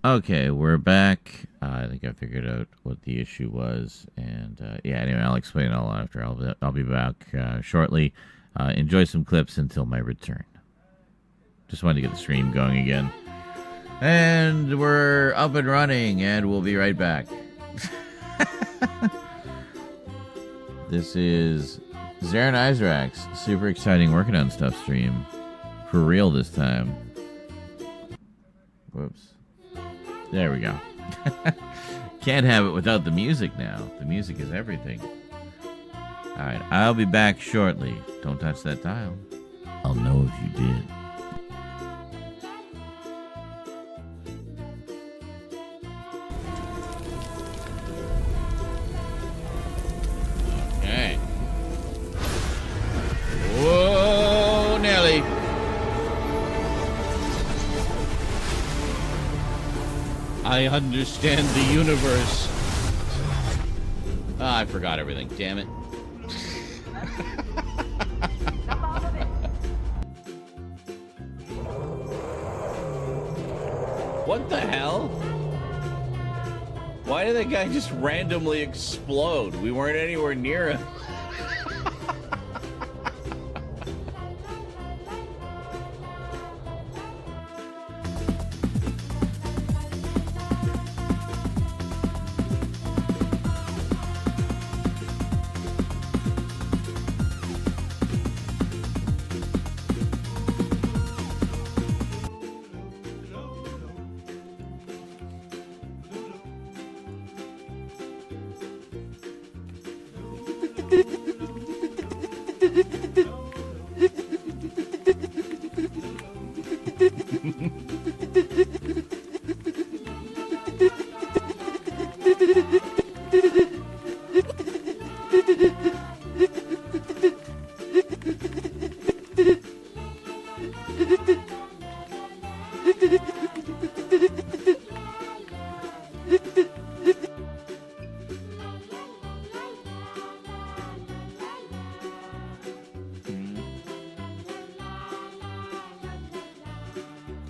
Okay, we're back. I think I figured out what the issue was, and yeah. Anyway, I'll explain it all after. I'll be back shortly. Enjoy some clips until my return. Just wanted to get the stream going again, and we're up and running, and we'll be right back. This is Zarin Izrak's super exciting working on stuff stream, for real this time. Whoops. There we go. Can't have it without the music now. The music is everything. Alright, I'll be back shortly. Don't touch that dial. I'll know if you did. Okay. Whoa, Nelly. I understand the universe. I forgot everything. Damn it. What the hell? Why did that guy just randomly explode? We weren't anywhere near him.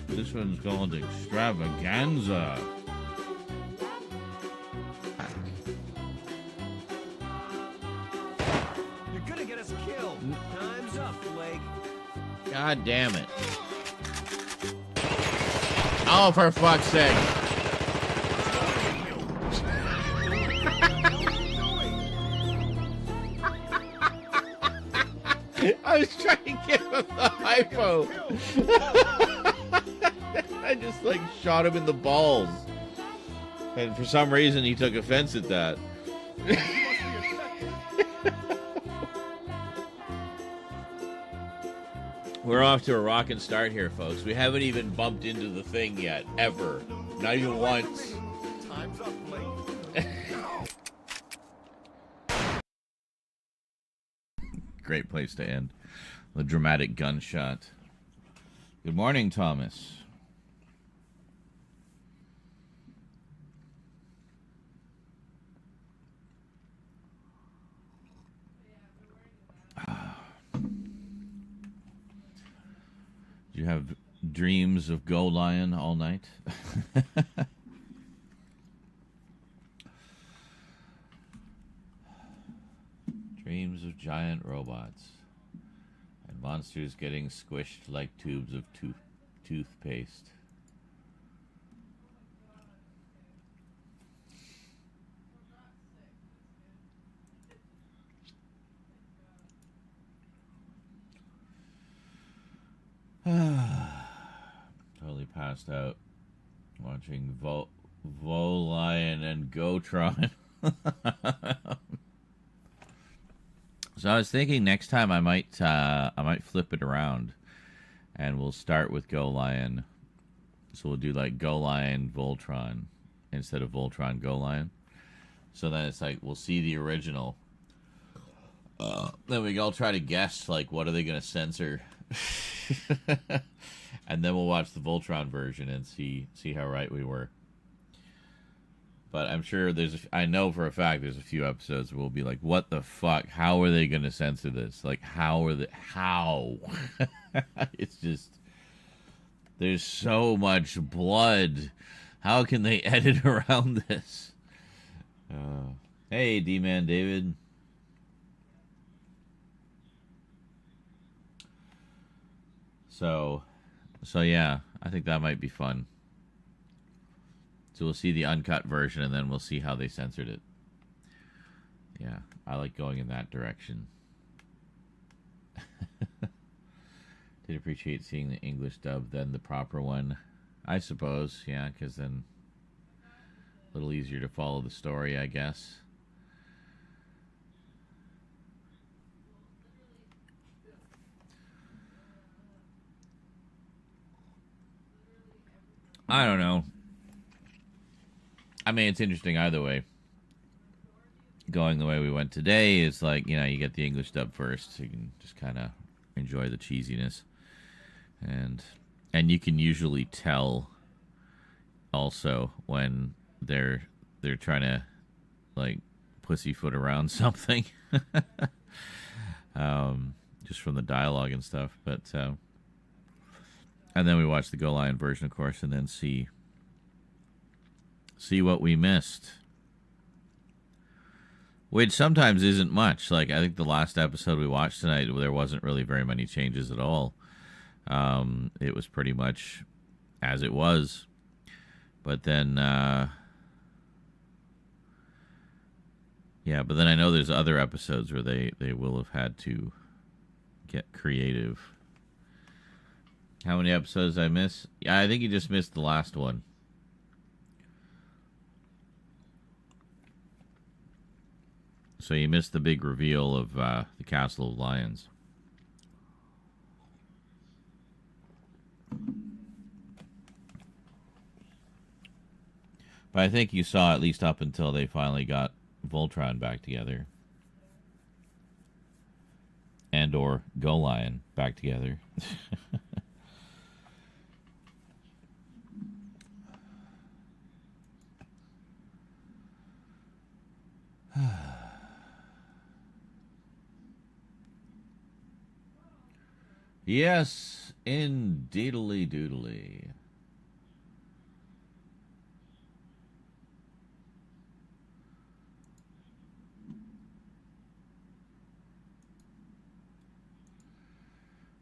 This one's called Extravaganza. You're gonna get us killed. Time's up, Blake. God damn it. Oh, for fuck's sake. I was trying to give him the hypo. I just like shot him in the balls. And for some reason he took offense at that. We're off to a rockin' start here, folks. We haven't even bumped into the thing yet, ever. Not even once. Time's up, Blake. Great place to end. The dramatic gunshot. Good morning, Thomas. Do you have dreams of Go Lion all night? Dreams of giant robots and monsters getting squished like tubes of toothpaste. Totally passed out watching Lion and Gotron. So I was thinking next time I might flip it around, and we'll start with Go Lion. So we'll do like Go Lion Voltron instead of Voltron Go Lion. So then it's like we'll see the original. Then we all try to guess like what are they gonna censor, and then we'll watch the Voltron version and see how right we were. But I'm sure I know for a fact there's a few episodes where we'll be like, what the fuck? How are they going to censor this? Like, how? It's just, there's so much blood. How can they edit around this? Hey, D-Man David. So yeah, I think that might be fun. So we'll see the uncut version, and then we'll see how they censored it. Yeah, I like going in that direction. Did appreciate seeing the English dub, then the proper one. I suppose, yeah, because then a little easier to follow the story, I guess. I don't know. I mean, it's interesting either way. Going the way we went today is like, you know, you get the English dub first, so you can just kind of enjoy the cheesiness. And you can usually tell also when they're trying to like pussyfoot around something. Just from the dialogue and stuff. But and then we watch the Go Lion version, of course, and then see what we missed. Which sometimes isn't much. Like, I think the last episode we watched tonight, there wasn't really very many changes at all. It was pretty much as it was. But then, but then I know there's other episodes where they will have had to get creative. How many episodes did I miss? Yeah, I think you just missed the last one. So you missed the big reveal of the Castle of Lions. But I think you saw at least up until they finally got Voltron back together. And or Go Lion back together. Yes, indeedly doodly.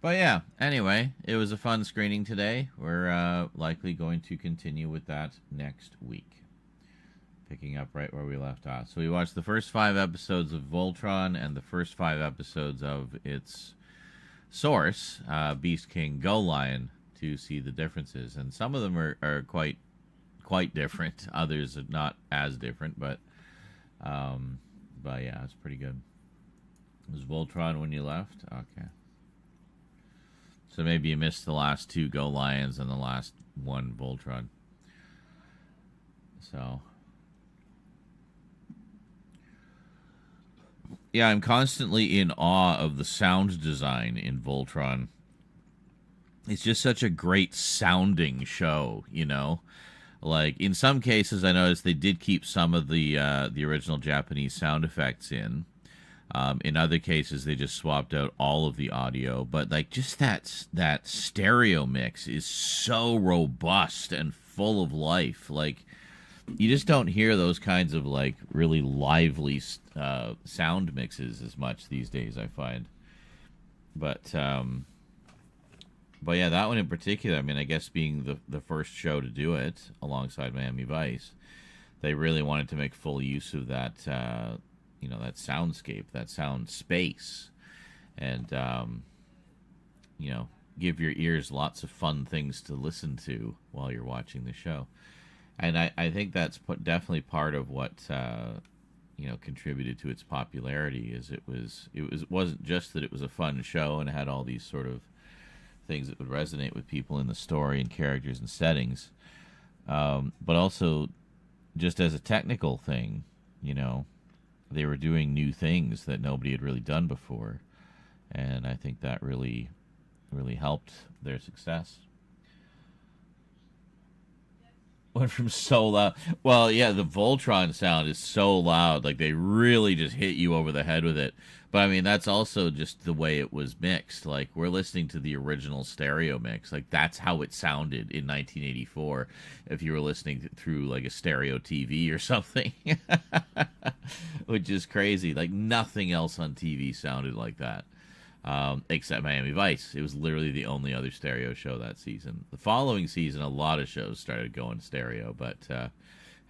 But yeah, anyway, it was a fun screening today. We're likely going to continue with that next week. Picking up right where we left off. So we watched the first 5 episodes of Voltron and the first 5 episodes of its source, Beast King Go Lion, to see the differences. And some of them are quite different. Others are not as different, but yeah, it's pretty good. Was Voltron when you left? Okay. So maybe you missed the last 2 Go Lions and the last 1 Voltron. So yeah, I'm constantly in awe of the sound design in Voltron. It's just such a great sounding show, you know? Like, in some cases, I noticed they did keep some of the original Japanese sound effects in. In other cases, they just swapped out all of the audio. But, like, just that stereo mix is so robust and full of life. Like, you just don't hear those kinds of, like, really lively sound mixes as much these days, I find. But yeah, that one in particular, I mean, I guess being the first show to do it alongside Miami Vice, they really wanted to make full use of that, that soundscape, that sound space, and, give your ears lots of fun things to listen to while you're watching the show. And I think that's definitely part of what contributed to its popularity. Is it wasn't just that it was a fun show and it had all these sort of things that would resonate with people in the story and characters and settings, but also just as a technical thing, they were doing new things that nobody had really done before, and I think that really, really helped their success. Went from so loud. Well, yeah, the Voltron sound is so loud. Like, they really just hit you over the head with it. But, I mean, that's also just the way it was mixed. Like, we're listening to the original stereo mix. Like, that's how it sounded in 1984 if you were listening through, like, a stereo TV or something. Which is crazy. Like, nothing else on TV sounded like that. Except Miami Vice. It was literally the only other stereo show that season. The following season, a lot of shows started going stereo, but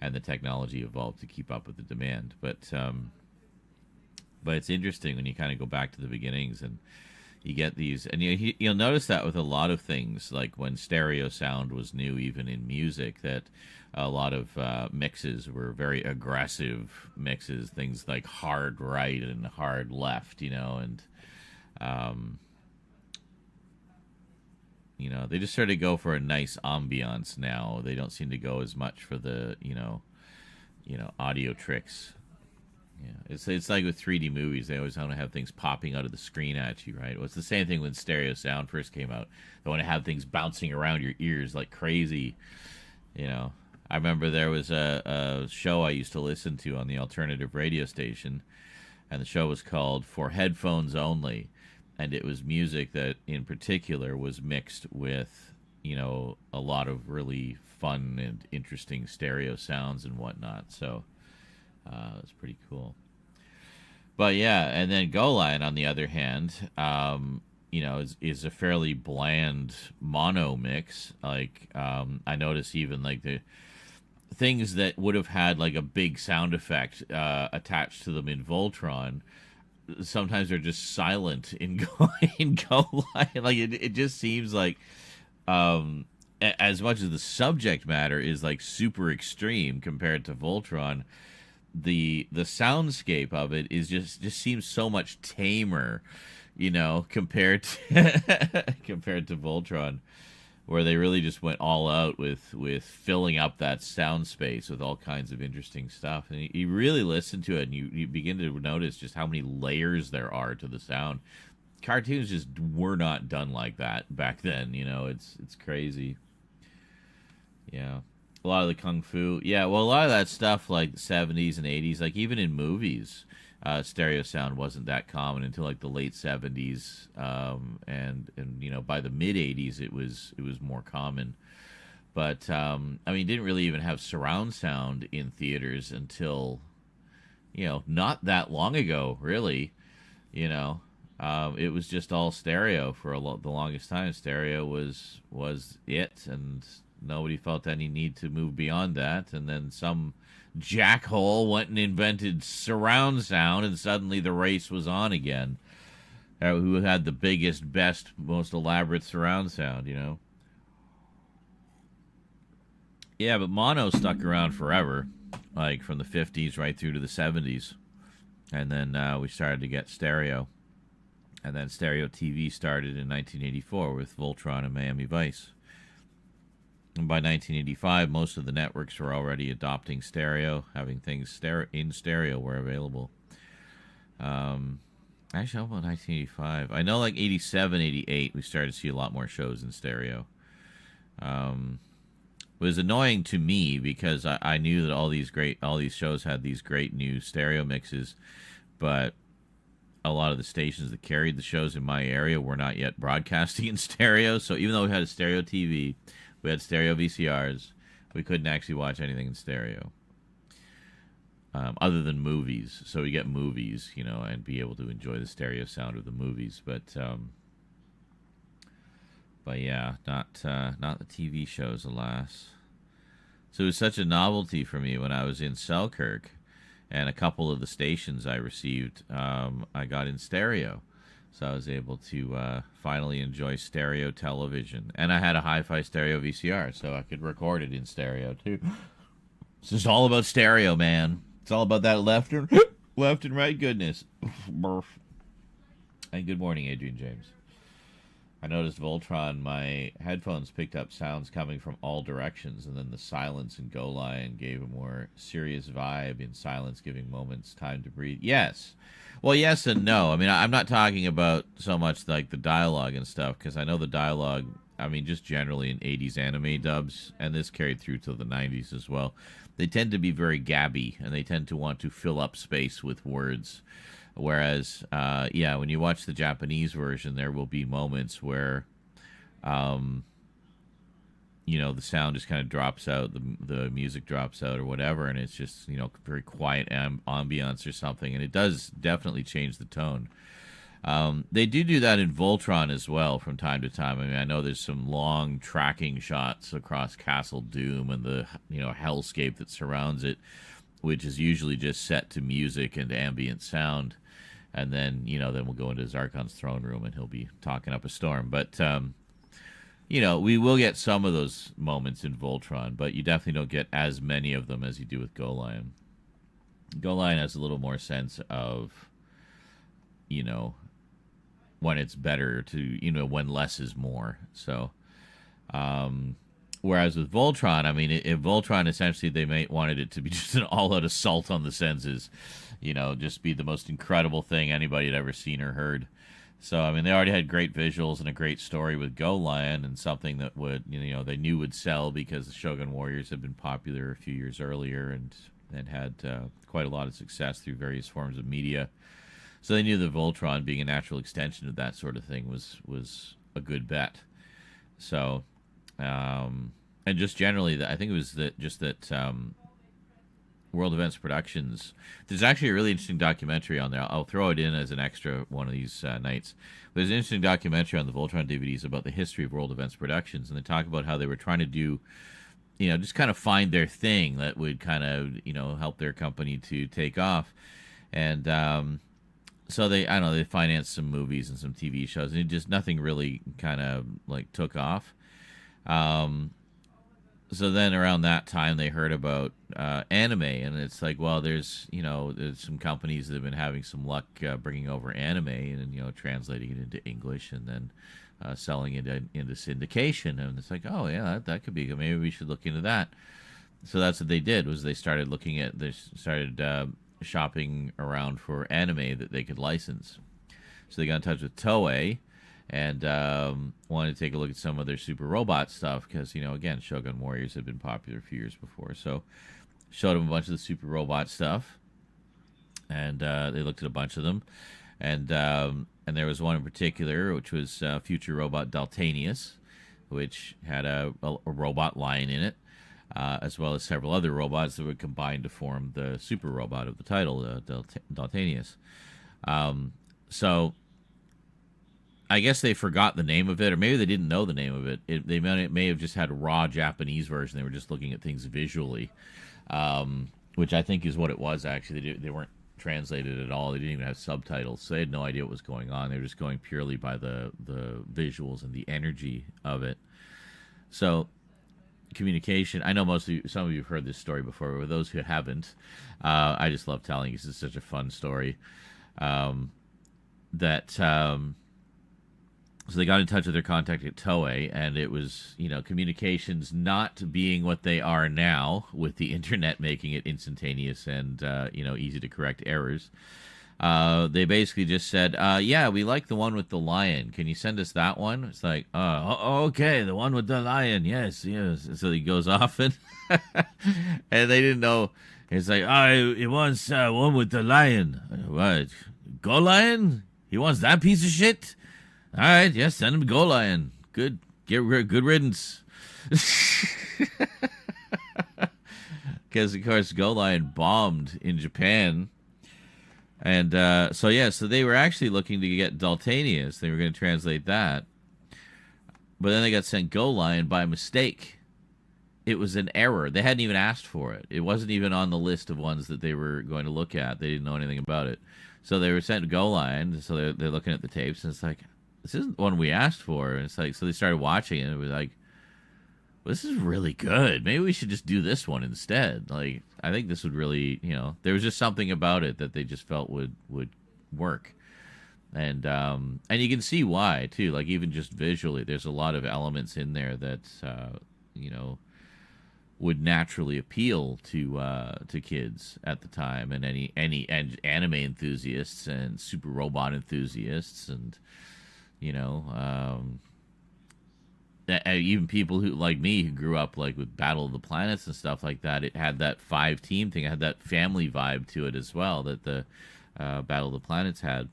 and the technology evolved to keep up with the demand. But it's interesting when you kind of go back to the beginnings and you get these, and you'll notice that with a lot of things, like when stereo sound was new, even in music, that a lot of mixes were very aggressive mixes, things like hard right and hard left, and they just sort of go for a nice ambiance now. They don't seem to go as much for the, audio tricks. Yeah, it's like with 3D movies. They always want to have things popping out of the screen at you, right? Well, it's the same thing when stereo sound first came out. They want to have things bouncing around your ears like crazy. I remember there was a show I used to listen to on the alternative radio station, and the show was called For Headphones Only. And it was music that, in particular, was mixed with, a lot of really fun and interesting stereo sounds and whatnot. So it was pretty cool. But yeah, and then Go Lion, on the other hand, is a fairly bland mono mix. Like I noticed even like the things that would have had like a big sound effect attached to them in Voltron. Sometimes they're just silent in Go Lion. Like it just seems like, as much as the subject matter is like super extreme compared to Voltron, the soundscape of it is just seems so much tamer, compared to compared to Voltron, where they really just went all out with filling up that sound space with all kinds of interesting stuff. And you really listen to it, and you begin to notice just how many layers there are to the sound. Cartoons just were not done like that back then. It's crazy. Yeah. A lot of the kung fu. Yeah, well, a lot of that stuff, like the 70s and 80s, like even in movies, stereo sound wasn't that common until like the late 70s, and by the mid 80s it was more common. But didn't really even have surround sound in theaters until not that long ago, really. It was just all stereo for the longest time. Stereo was it, and nobody felt any need to move beyond that. And then some jackhole went and invented surround sound, and suddenly the race was on again. Who had the biggest, best, most elaborate surround sound, Yeah, but mono stuck around forever, like from the 50s right through to the 70s. And then we started to get stereo. And then stereo TV started in 1984 with Voltron and Miami Vice. And by 1985, most of the networks were already adopting stereo, having things in stereo where available. Actually, how about 1985? I know like 87, 88, we started to see a lot more shows in stereo. It was annoying to me because I knew that all these shows had these great new stereo mixes, but a lot of the stations that carried the shows in my area were not yet broadcasting in stereo. So even though we had a stereo TV, we had stereo VCRs, we couldn't actually watch anything in stereo. Other than movies. So we get movies, and be able to enjoy the stereo sound of the movies. But yeah, not the TV shows, alas. So it was such a novelty for me when I was in Selkirk, and a couple of the stations I received, I got in stereo. So I was able to finally enjoy stereo television. And I had a hi-fi stereo VCR, so I could record it in stereo, too. This is all about stereo, man. It's all about that left and right goodness. And good morning, Adrian James. I noticed Voltron, my headphones picked up sounds coming from all directions, and then the silence in Go Lion gave a more serious vibe, in silence giving moments time to breathe. Yes. Well, yes and no. I mean, I'm not talking about so much like the dialogue and stuff, because I know the dialogue I mean, just generally in 80s anime dubs, and this carried through to the 90s as well. They tend to be very gabby, and they tend to want to fill up space with words. Whereas, yeah, when you watch the Japanese version, there will be moments where, um, the sound just kind of drops out, the music drops out or whatever, and it's just, very quiet ambiance or something, and it does definitely change the tone. They do that in Voltron as well from time to time. I mean, I know there's some long tracking shots across Castle Doom and the hellscape that surrounds it, which is usually just set to music and ambient sound. And then then we'll go into Zarkon's throne room and he'll be talking up a storm. But we will get some of those moments in Voltron, but you definitely don't get as many of them as you do with Go Lion. Go Lion has a little more sense of when it's better to, when less is more. So, whereas with Voltron, I mean, if Voltron, essentially, they wanted it to be just an all-out assault on the senses, just be the most incredible thing anybody had ever seen or heard. So, I mean, they already had great visuals and a great story with Go Lion, and something that would, they knew would sell because the Shogun Warriors had been popular a few years earlier and had quite a lot of success through various forms of media. So they knew that Voltron, being a natural extension of that sort of thing, was a good bet. So, and just generally, I think it was that World Events Productions. There's actually a really interesting documentary on there. I'll throw it in as an extra one of these nights. There's an interesting documentary on the Voltron DVDs about the history of World Events Productions, and they talk about how they were trying to do, just kind of find their thing that would kind of, help their company to take off. And so they financed some movies and some TV shows, and it just nothing really kind of like took off. So then around that time they heard about anime, and it's like, well, there's some companies that have been having some luck bringing over anime and translating it into English and then selling it into syndication, and it's like, oh yeah, that could be good. Maybe we should look into that. So that's what they did, was they started shopping around for anime that they could license. So they got in touch with Toei and wanted to take a look at some of their Super Robot stuff because, again, Shogun Warriors had been popular a few years before. So showed them a bunch of the Super Robot stuff, and they looked at a bunch of them. And there was one in particular, which was Future Robot Daltanius, which had a robot lion in it. As well as several other robots that would combine to form the super robot of the title, Daltanius. So I guess they forgot the name of it, or maybe they didn't know the name of it. They may have just had a raw Japanese version. They were just looking at things visually, which I think is what it was, actually. They weren't translated at all. They didn't even have subtitles, so they had no idea what was going on. They were just going purely by the visuals and the energy of it. So communication. I know some of you have heard this story before, but for those who haven't, I just love telling you because it's such a fun story. So they got in touch with their contact at Toei, and it was, communications not being what they are now, with the internet making it instantaneous and, easy to correct errors. They basically just said, yeah, we like the one with the lion. Can you send us that one? It's like, okay, the one with the lion. Yes. So he goes off and and they didn't know. It's like, he wants one with the lion. What? Go Lion? He wants that piece of shit? All right, yes, send him Go Lion. Good. Good riddance. Because, of course, Go Lion bombed in Japan. And so they were actually looking to get Daltanius. They were going to translate that. But then they got sent Go Lion by mistake. It was an error. They hadn't even asked for it. It wasn't even on the list of ones that they were going to look at. They didn't know anything about it. So they were sent Go Lion. So they're looking at the tapes, and it's like, this isn't one we asked for. And it's like, so they started watching it, and it was like, well, this is really good. Maybe we should just do this one instead. Like, I think this would really, there was just something about it that they just felt would work. And you can see why, too. Like, even just visually, there's a lot of elements in there that, would naturally appeal to kids at the time, and any anime enthusiasts and super robot enthusiasts, and even people who like me who grew up like with Battle of the Planets and stuff like that, it had that 5 team thing. It had that family vibe to it as well that the Battle of the Planets had,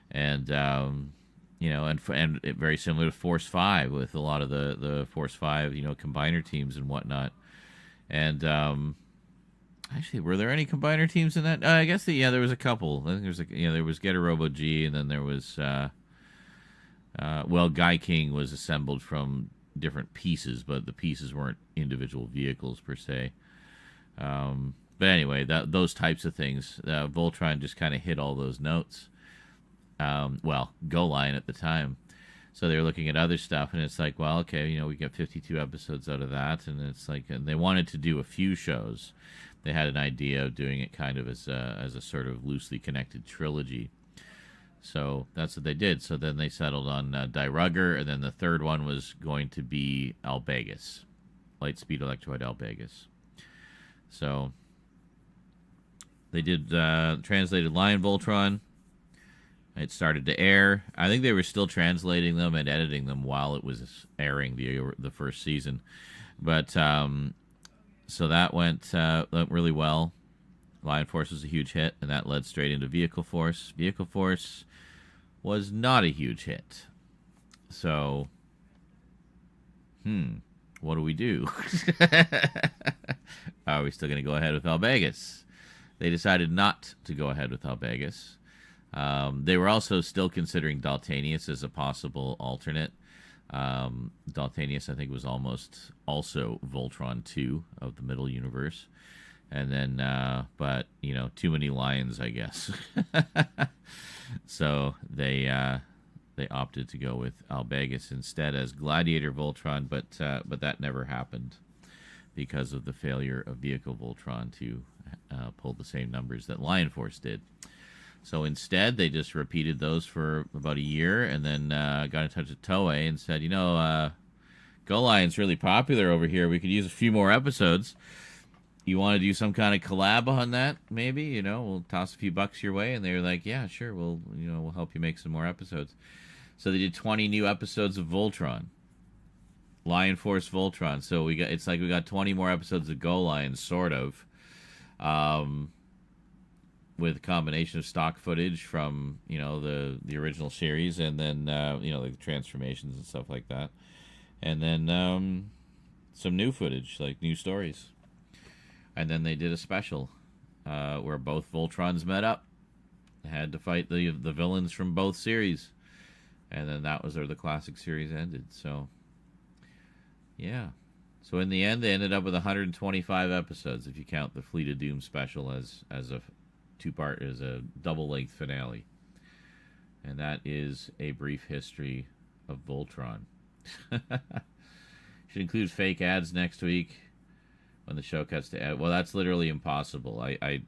and and it, very similar to Force 5 with a lot of the Force 5 combiner teams and whatnot. And actually, were there any combiner teams in that? I guess there was a couple. I think there was Get a Robo G, and then there was. Guy King was assembled from different pieces, but the pieces weren't individual vehicles per se. But anyway, those types of things, Voltron just kind of hit all those notes. Go Lion at the time. So they were looking at other stuff, and it's like, well, okay, we get 52 episodes out of that, and it's like, and they wanted to do a few shows. They had an idea of doing it kind of as a sort of loosely connected trilogy. So that's what they did. So then they settled on Die Rugger, and then the third one was going to be Albegus, Lightspeed Electroid Albegus. So they did translated Lion Voltron. It started to air. I think they were still translating them and editing them while it was airing the first season. But so that went really well. Lion Force was a huge hit, and that led straight into Vehicle Force. Vehicle Force was not a huge hit. So, what do we do? Are we still going to go ahead with Albegus? They decided not to go ahead with Albegus. They were also still considering Daltanius as a possible alternate. Daltanius, I think, was almost also Voltron 2 of the Middle Universe. And then, but, too many lions, I guess. So they opted to go with Albegus instead as Gladiator Voltron, but that never happened because of the failure of Vehicle Voltron to pull the same numbers that Lion Force did. So instead, they just repeated those for about a year, and then got in touch with Toei and said, Go Lion's really popular over here. We could use a few more episodes. You want to do some kind of collab on that? Maybe, we'll toss a few bucks your way. And they were like, yeah, sure. We'll help you make some more episodes. So they did 20 new episodes of Voltron, Lion Force Voltron. So we got 20 more episodes of Go Lion, sort of, with a combination of stock footage from the original series, and then like transformations and stuff like that, and then some new footage, like new stories. And then they did a special where both Voltrons met up, had to fight the villains from both series, and then that was where the classic series ended. So, yeah. So in the end, they ended up with 125 episodes, if you count the Fleet of Doom special as a two-part, as a double-length finale. And that is a brief history of Voltron. Should include fake ads next week when the show cuts to ad. Well, that's literally impossible. I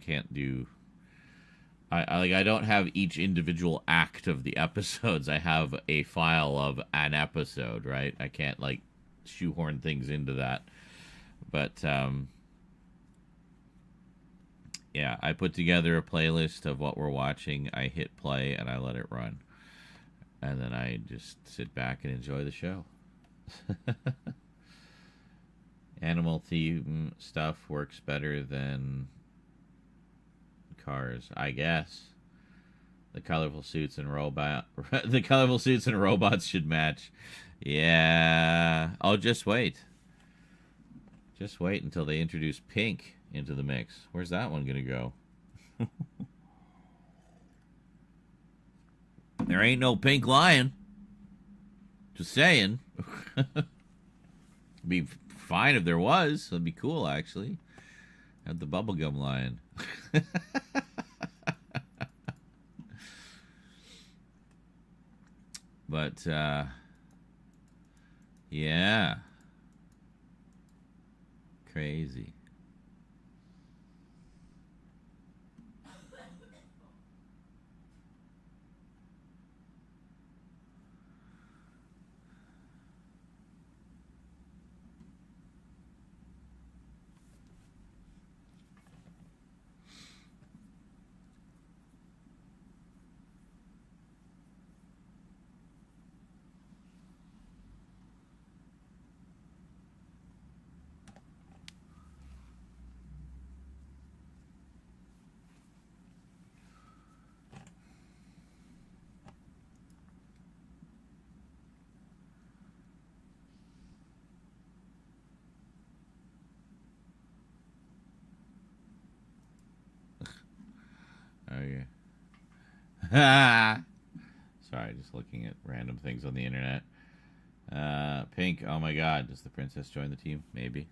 can't do. I don't have each individual act of the episodes. I have a file of an episode, right? I can't shoehorn things into that. But yeah, I put together a playlist of what we're watching. I hit play and I let it run, and then I just sit back and enjoy the show. Animal theme stuff works better than cars, I guess. The colorful suits and robots should match. Yeah. Oh, just wait. Just wait until they introduce pink into the mix. Where's that one gonna go? There ain't no pink lion. Just saying. Be fine if there was. That'd be cool, actually. Have the bubblegum lion. But yeah, crazy. Sorry, just looking at random things on the internet. Pink, oh my god, does the princess join the team? Maybe.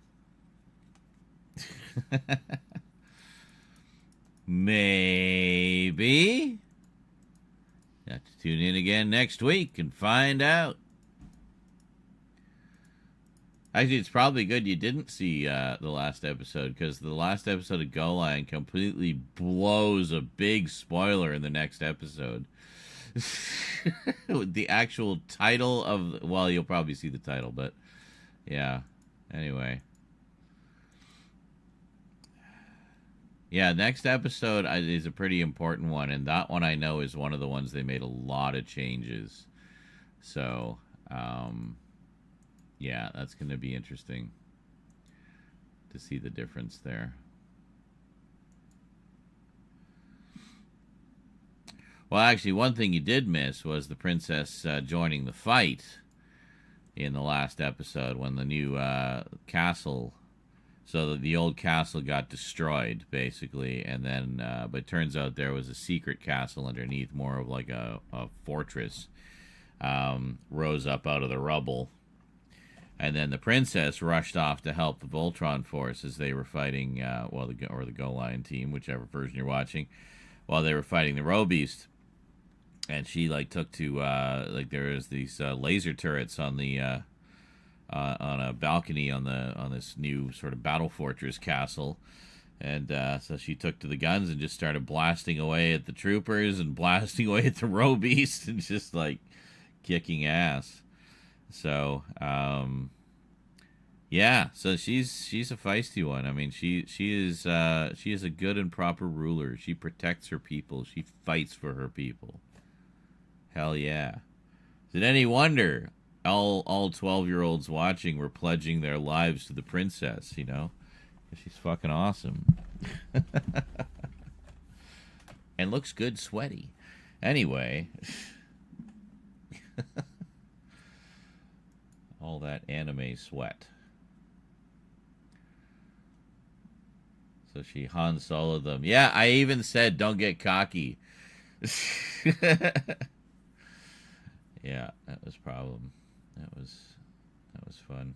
Maybe. Have to tune in again next week and find out. Actually, it's probably good you didn't see the last episode, because the last episode of Go Lion completely blows a big spoiler in the next episode. The actual title of... Well, you'll probably see the title, but... Yeah. Anyway. Yeah, next episode is a pretty important one, and that one I know is one of the ones they made a lot of changes. So, yeah, that's going to be interesting to see the difference there. Well, actually, one thing you did miss was the princess joining the fight in the last episode when the new castle... So the old castle got destroyed, basically, and then, but it turns out there was a secret castle underneath, more of like a fortress, rose up out of the rubble. And then the princess rushed off to help the Voltron force as they were fighting, the Go Lion team, whichever version you're watching, while they were fighting the Robeast. And she, took to, there was these laser turrets on the... on a balcony on this new sort of battle fortress castle, and so she took to the guns and just started blasting away at the troopers and blasting away at the Robeast and just kicking ass. So yeah, so she's a feisty one. I mean, she is a good and proper ruler. She protects her people. She fights for her people. Hell yeah! Is it any wonder all 12-year-olds watching were pledging their lives to the princess, you know? She's fucking awesome. And looks good sweaty. Anyway. All that anime sweat. So she Han Solo'd them. Yeah, I even said don't get cocky. Yeah, that was a problem. That was fun.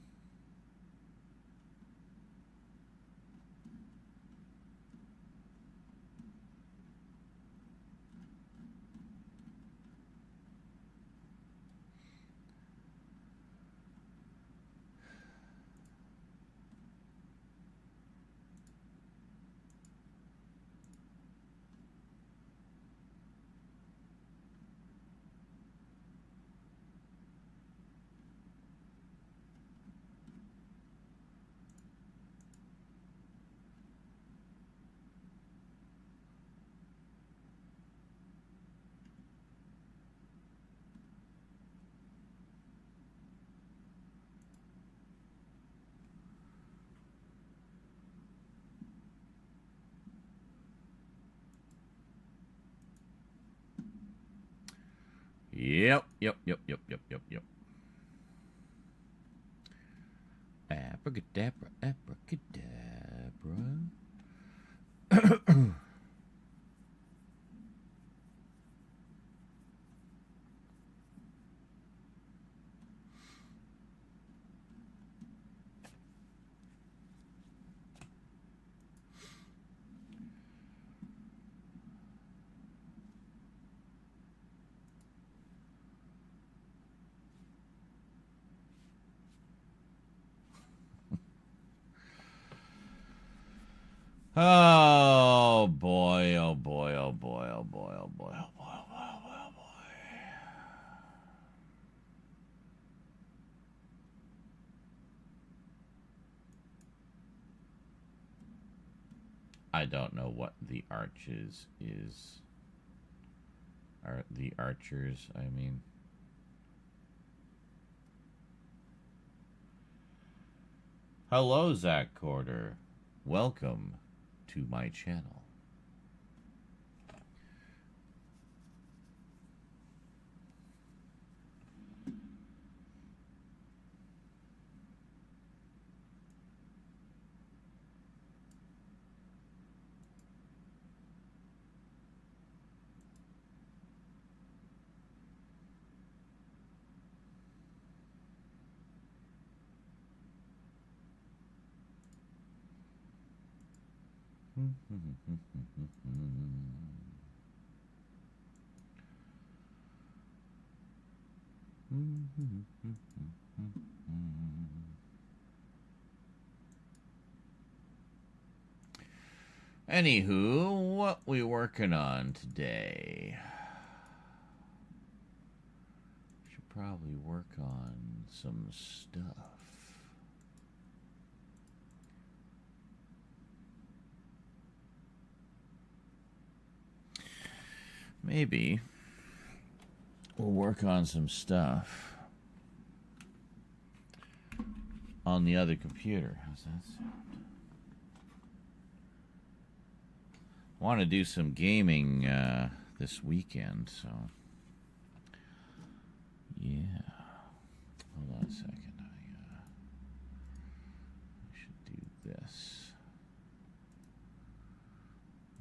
Yep. Abracadabra, abracadabra. Oh boy, oh boy, oh boy, oh boy, oh boy, oh boy, oh boy, oh boy, oh boy. I don't know what the arches is. Are the archers, I mean. Hello, Zach Corder. Welcome to my channel. Anywho, what we working on today? Should probably work on some stuff. Maybe we'll work on some stuff on the other computer. How's that sound? I want to do some gaming this weekend, so yeah. Hold on a second. I should do this.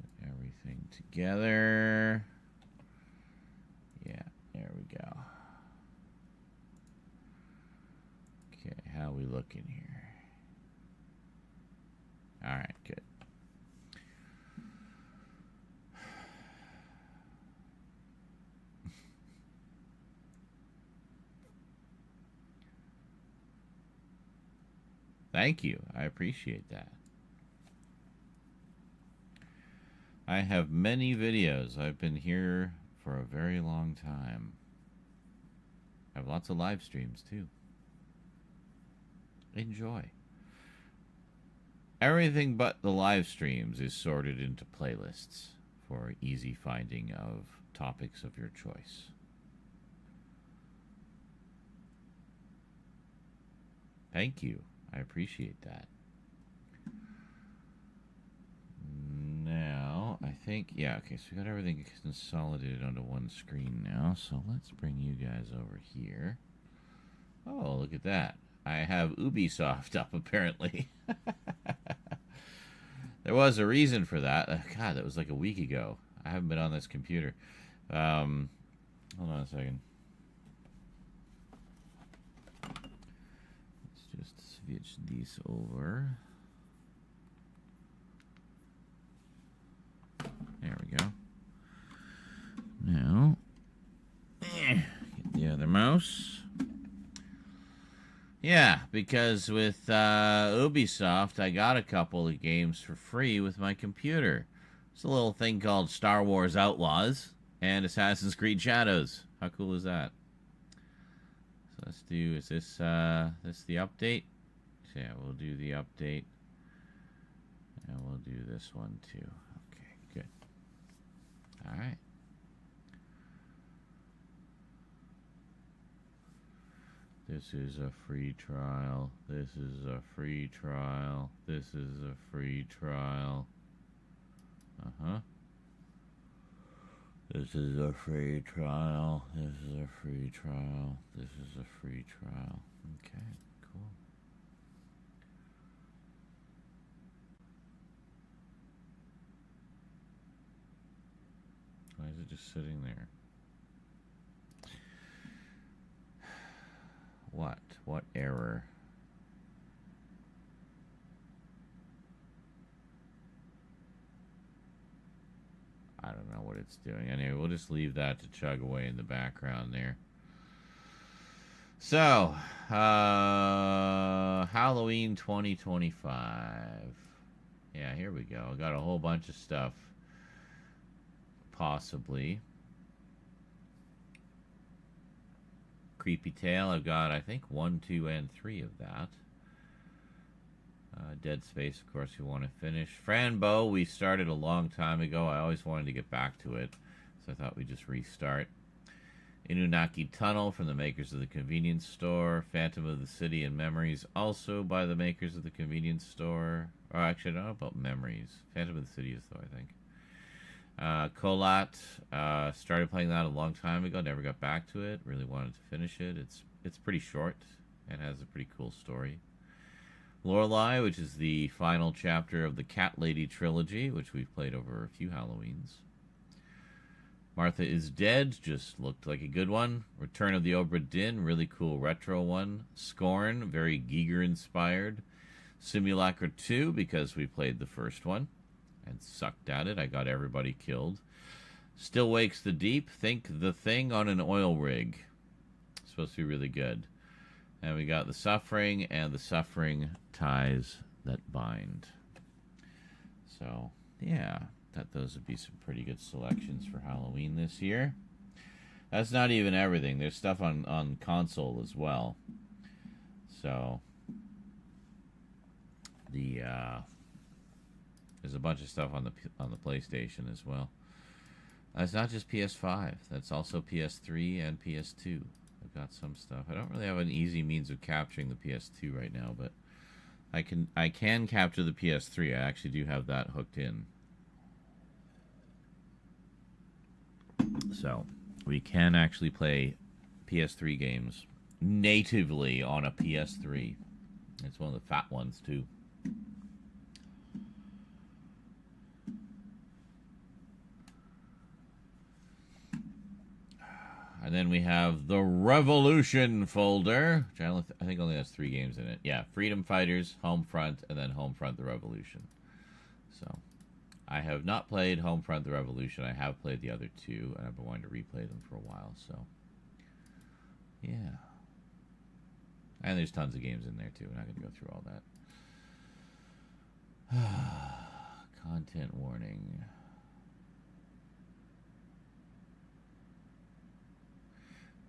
Put everything together. Yeah, there we go. Okay, how are we looking here? All right, good. Thank you. I appreciate that. I have many videos. I've been here for a very long time. I have lots of live streams too. Enjoy. Everything but the live streams is sorted into playlists for easy finding of topics of your choice. Thank you. I appreciate that. Now, I think, yeah, okay, so we got everything consolidated onto one screen now, so let's bring you guys over here. Oh, look at that. I have Ubisoft up, apparently. There was a reason for that. God, that was like a week ago. I haven't been on this computer. Hold on a second. Let's just switch these over. There we go. Now, get the other mouse. Yeah, because with Ubisoft, I got a couple of games for free with my computer. It's a little thing called Star Wars Outlaws and Assassin's Creed Shadows. How cool is that? So let's do, is this the update? So yeah, we'll do the update. And we'll do this one too. Okay, good. All right. This is a free trial. This is a free trial. This is a free trial. Uh-huh. This is a free trial. This is a free trial. This is a free trial. Okay, cool. Why is it just sitting there? What? What error? I don't know what it's doing. Anyway, we'll just leave that to chug away in the background there. So, Halloween 2025. Yeah, here we go. I got a whole bunch of stuff. Possibly. Creepy Tale, I've got, I think, 1, 2, and 3 of that. Dead Space, of course, we want to finish. Franbo, we started a long time ago. I always wanted to get back to it, so I thought we'd just restart. Inunaki Tunnel from the makers of the convenience store. Phantom of the City and Memories, also by the makers of the convenience store. Or actually, I don't know about Memories. Phantom of the City is, though, I think. Kolat, started playing that a long time ago, never got back to it, really wanted to finish it. It's pretty short and has a pretty cool story. Lorelei, which is the final chapter of the Cat Lady trilogy, which we've played over a few Halloweens. Martha is Dead, just looked like a good one. Return of the Obra Dinn, really cool retro one. Scorn, very Giger inspired. Simulacra 2, because we played the first one. and sucked at it. I got everybody killed. Still Wakes the Deep. Think The Thing on an oil rig. Supposed to be really good. And we got The Suffering and The Suffering Ties That Bind. So, yeah, thought those would be some pretty good selections for Halloween this year. That's not even everything. There's stuff on console as well. So, there's a bunch of stuff on the PlayStation as well. It's not just PS5. That's also PS3 and PS2. I've got some stuff. I don't really have an easy means of capturing the PS2 right now, but I can capture the PS3. I actually do have that hooked in. So, we can actually play PS3 games natively on a PS3. It's one of the fat ones, too. And then we have the Revolution folder, which I think only has 3 games in it. Yeah, Freedom Fighters, Homefront, and then Homefront the Revolution. So, I have not played Homefront the Revolution. I have played the other 2, and I've been wanting to replay them for a while. So, yeah. And there's tons of games in there, too. We're not going to go through all that. Content warning.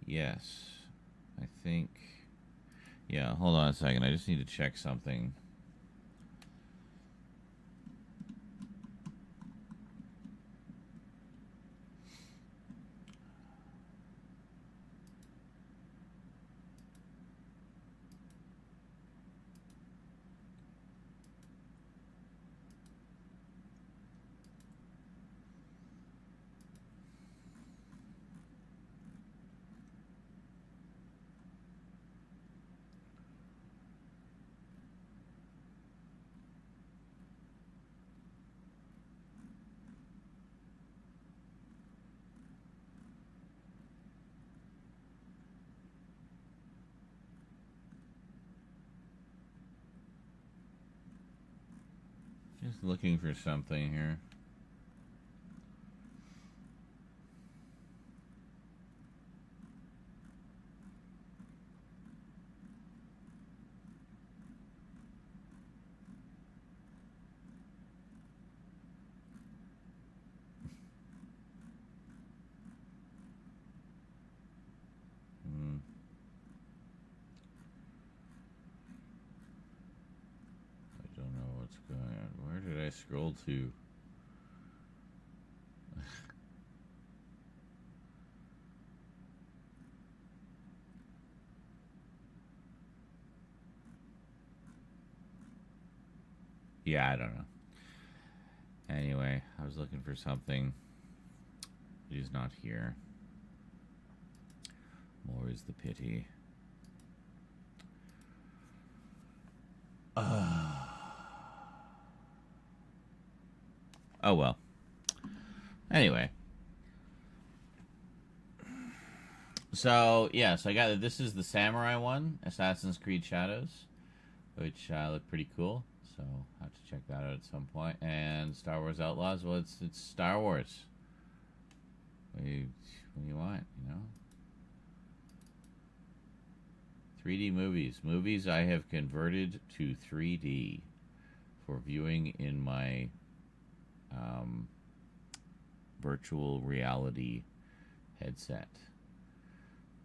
Yes, I think. Yeah, hold on a second. I just need to check something. Just looking for something here. I don't know what's going on. Where did I scroll to? Yeah, I don't know. Anyway, I was looking for something. It is not here. More is the pity. Oh well. Anyway. So, yes, I got it. This is the Samurai one, Assassin's Creed Shadows, which look pretty cool. So, I'll have to check that out at some point. And Star Wars Outlaws, well, it's Star Wars. What do you want, you know? 3D movies. Movies I have converted to 3D for viewing in my virtual reality headset.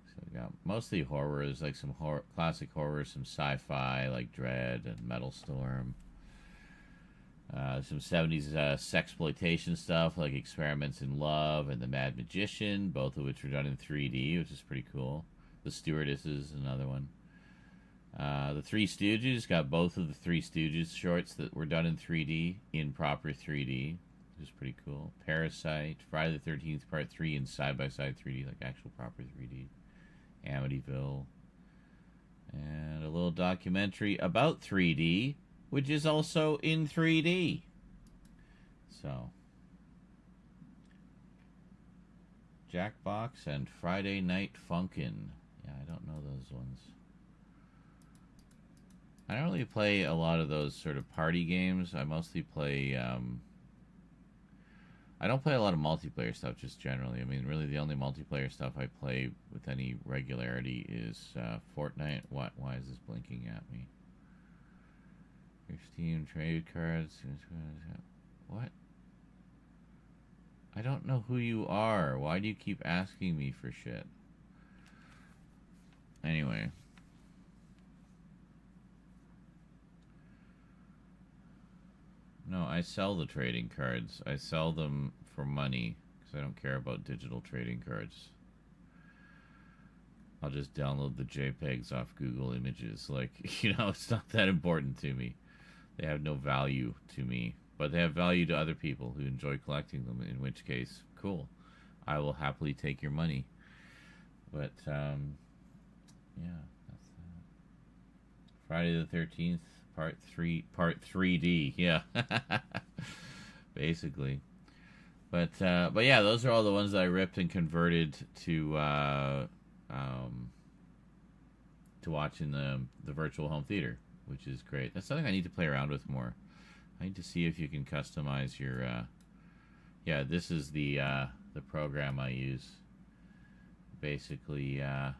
So we got mostly horrors, like some classic horror, some sci-fi like Dread and Metal Storm. Some 70s sexploitation stuff like Experiments in Love and The Mad Magician, both of which were done in 3D, which is pretty cool. The Stewardesses, another one. The Three Stooges, got both of the Three Stooges shorts that were done in 3D, in proper 3D, which is pretty cool. Parasite, Friday the 13th Part 3 in side-by-side 3D, like actual proper 3D. Amityville. And a little documentary about 3D, which is also in 3D. So, Jackbox and Friday Night Funkin'. Yeah, I don't know those ones. I don't really play a lot of those sort of party games. I mostly play I don't play a lot of multiplayer stuff just generally. I mean, really the only multiplayer stuff I play with any regularity is Fortnite. What? Why is this blinking at me? Your Steam trade cards. What? I don't know who you are. Why do you keep asking me for shit? Anyway. No, I sell the trading cards. I sell them for money because I don't care about digital trading cards. I'll just download the JPEGs off Google Images. Like, you know, it's not that important to me. They have no value to me. But they have value to other people who enjoy collecting them, in which case, cool. I will happily take your money. But, yeah, that's Friday the 13th, part 3D, yeah. Basically. But yeah, those are all the ones that I ripped and converted to watch in the virtual home theater, which is great. That's something I need to play around with more. I need to see if you can customize your, yeah, this is the program I use. Basically, yeah,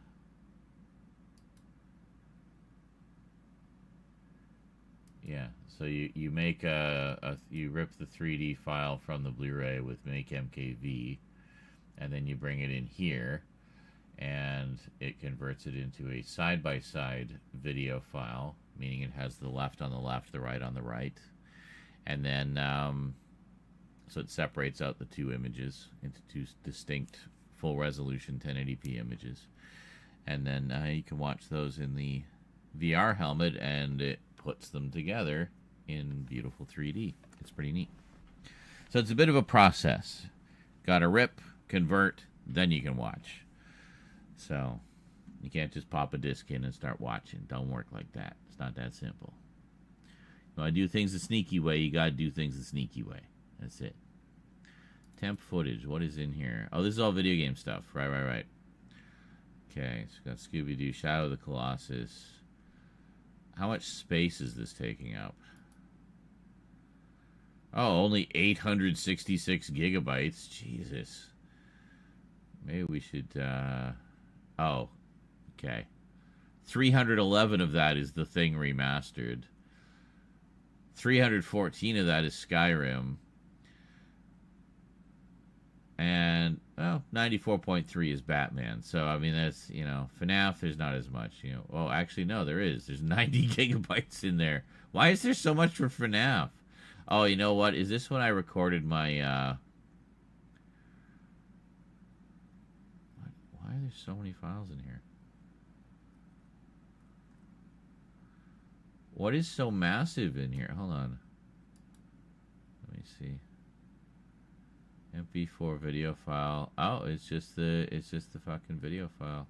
so you make you rip the 3D file from the Blu-ray with Make MKV, and then you bring it in here, and it converts it into a side-by-side video file, meaning it has the left on the left, the right on the right. And then, so it separates out the two images into two distinct full resolution 1080p images. And then you can watch those in the VR helmet, and it puts them together in beautiful 3D. It's pretty neat. So it's a bit of a process. Got to rip, convert, then you can watch. So you can't just pop a disc in and start watching. Don't work like that. It's not that simple. You want to do things the sneaky way, you got to do things the sneaky way. That's it. Temp footage. What is in here? Oh, this is all video game stuff. Right. Okay, so we've got Scooby-Doo, Shadow of the Colossus. How much space is this taking up? Oh, only 866 gigabytes. Jesus. Maybe we should, oh, okay. 311 of that is The Thing Remastered. 314 of that is Skyrim. And, well, 94.3 is Batman. So, I mean, that's, you know, FNAF, there's not as much, you know. Oh, actually, no, there is. There's 90 gigabytes in there. Why is there so much for FNAF? Oh, you know what? Is this when I recorded my, why are there so many files in here? What is so massive in here? Hold on. Let me see. MP4 video file. Oh, it's just the fucking video file.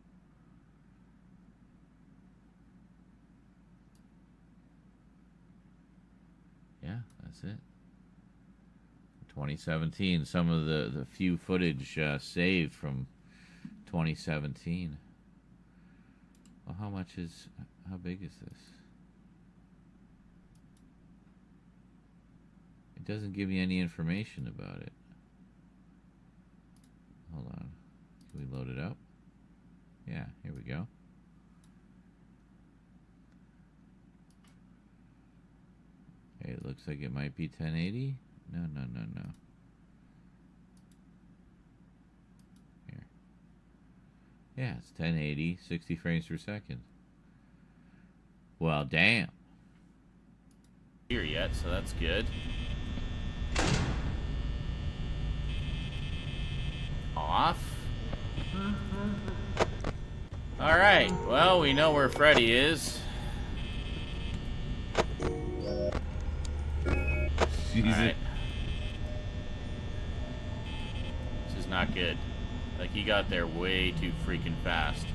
Yeah, that's it. 2017. Some of the few footage saved from 2017. Well, how big is this? It doesn't give me any information about it. Hold on. Can we load it up? Yeah, here we go. Okay, it looks like it might be 1080. No. Here. Yeah, it's 1080, 60 frames per second. Well, damn. Here yet, so that's good. Off. Alright, well, we know where Freddy is. Alright. This is not good. Like, he got there way too freaking fast.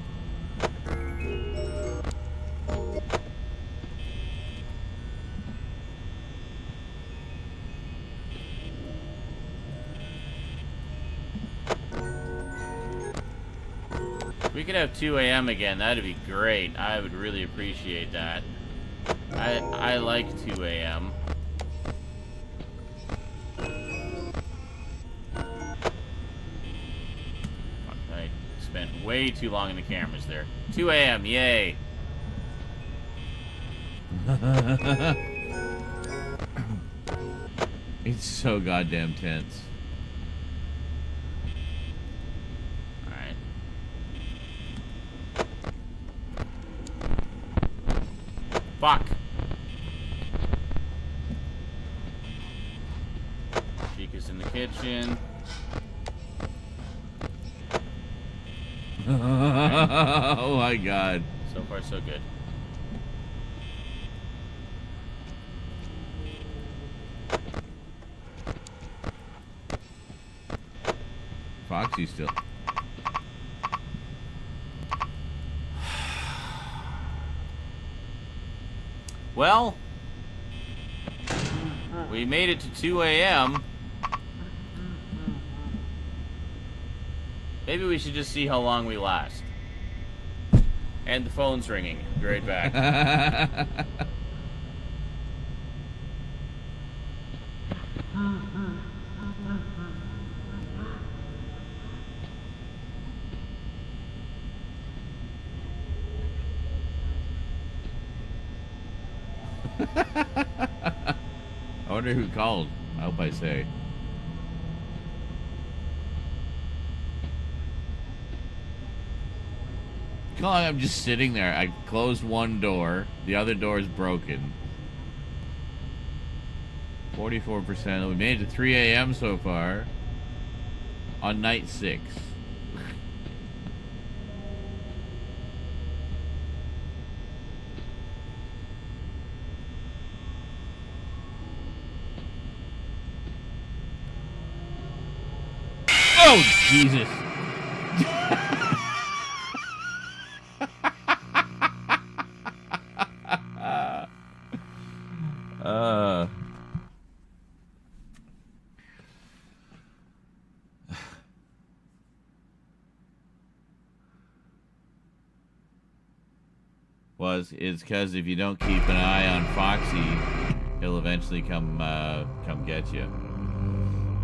We could have 2 a.m. again. That'd be great. I would really appreciate that. I like 2 a.m. spent way too long in the cameras there. 2 a.m. Yay. It's so goddamn tense. Alright. Fuck. Chica's in the kitchen. Oh my god. So far, so good. Foxy still. Well, we made it to 2 a.m. Maybe we should just see how long we last. And the phone's ringing. Be right back. I wonder who called. I hope I say. Come on, I'm just sitting there. I closed one door. The other door is broken. 44%. We made it to 3 a.m. so far. On night 6. Oh, Jesus. It's because if you don't keep an eye on Foxy, he'll eventually come get you.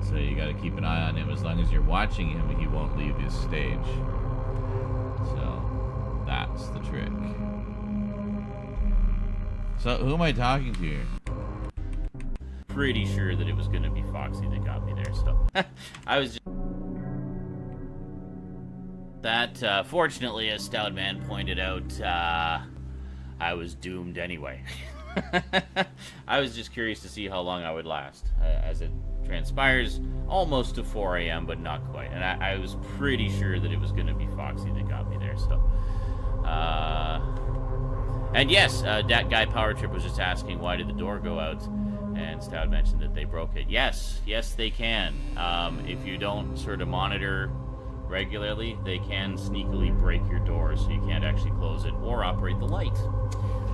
So you got to keep an eye on him. As long as you're watching him, he won't leave his stage. So that's the trick. So who am I talking to here? Pretty sure that it was going to be Foxy that got me there. So I was just... That, fortunately, as Stoutman pointed out, I was doomed anyway. I was just curious to see how long I would last. As it transpires, almost to 4 a.m., but not quite. And I was pretty sure that it was going to be Foxy that got me there. So, and yes, that guy Power Trip was just asking why did the door go out, and Stout mentioned that they broke it. Yes, they can. If you don't sort of monitor regularly, they can sneakily break your door so you can't actually close it or operate the light.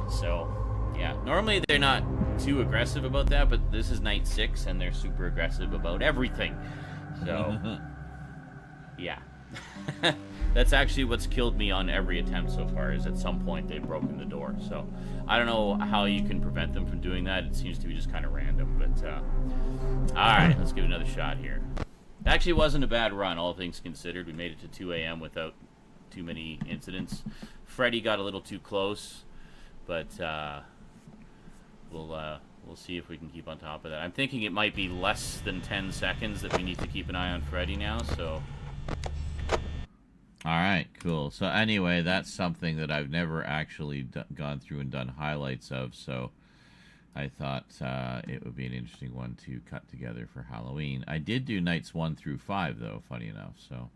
So, yeah, normally they're not too aggressive about that, but this is night 6 and they're super aggressive about everything. So, yeah. That's actually what's killed me on every attempt so far, is at some point they've broken the door. So, I don't know how you can prevent them from doing that. It seems to be just kind of random, but, alright, let's give it another shot here. It actually wasn't a bad run, all things considered. We made it to 2 a.m. without too many incidents. Freddy got a little too close, but we'll see if we can keep on top of that. I'm thinking it might be less than 10 seconds that we need to keep an eye on Freddy now, so... Alright, cool. So anyway, that's something that I've never actually gone through and done highlights of, so I thought it would be an interesting one to cut together for Halloween. I did do nights 1 through 5, though, funny enough, so...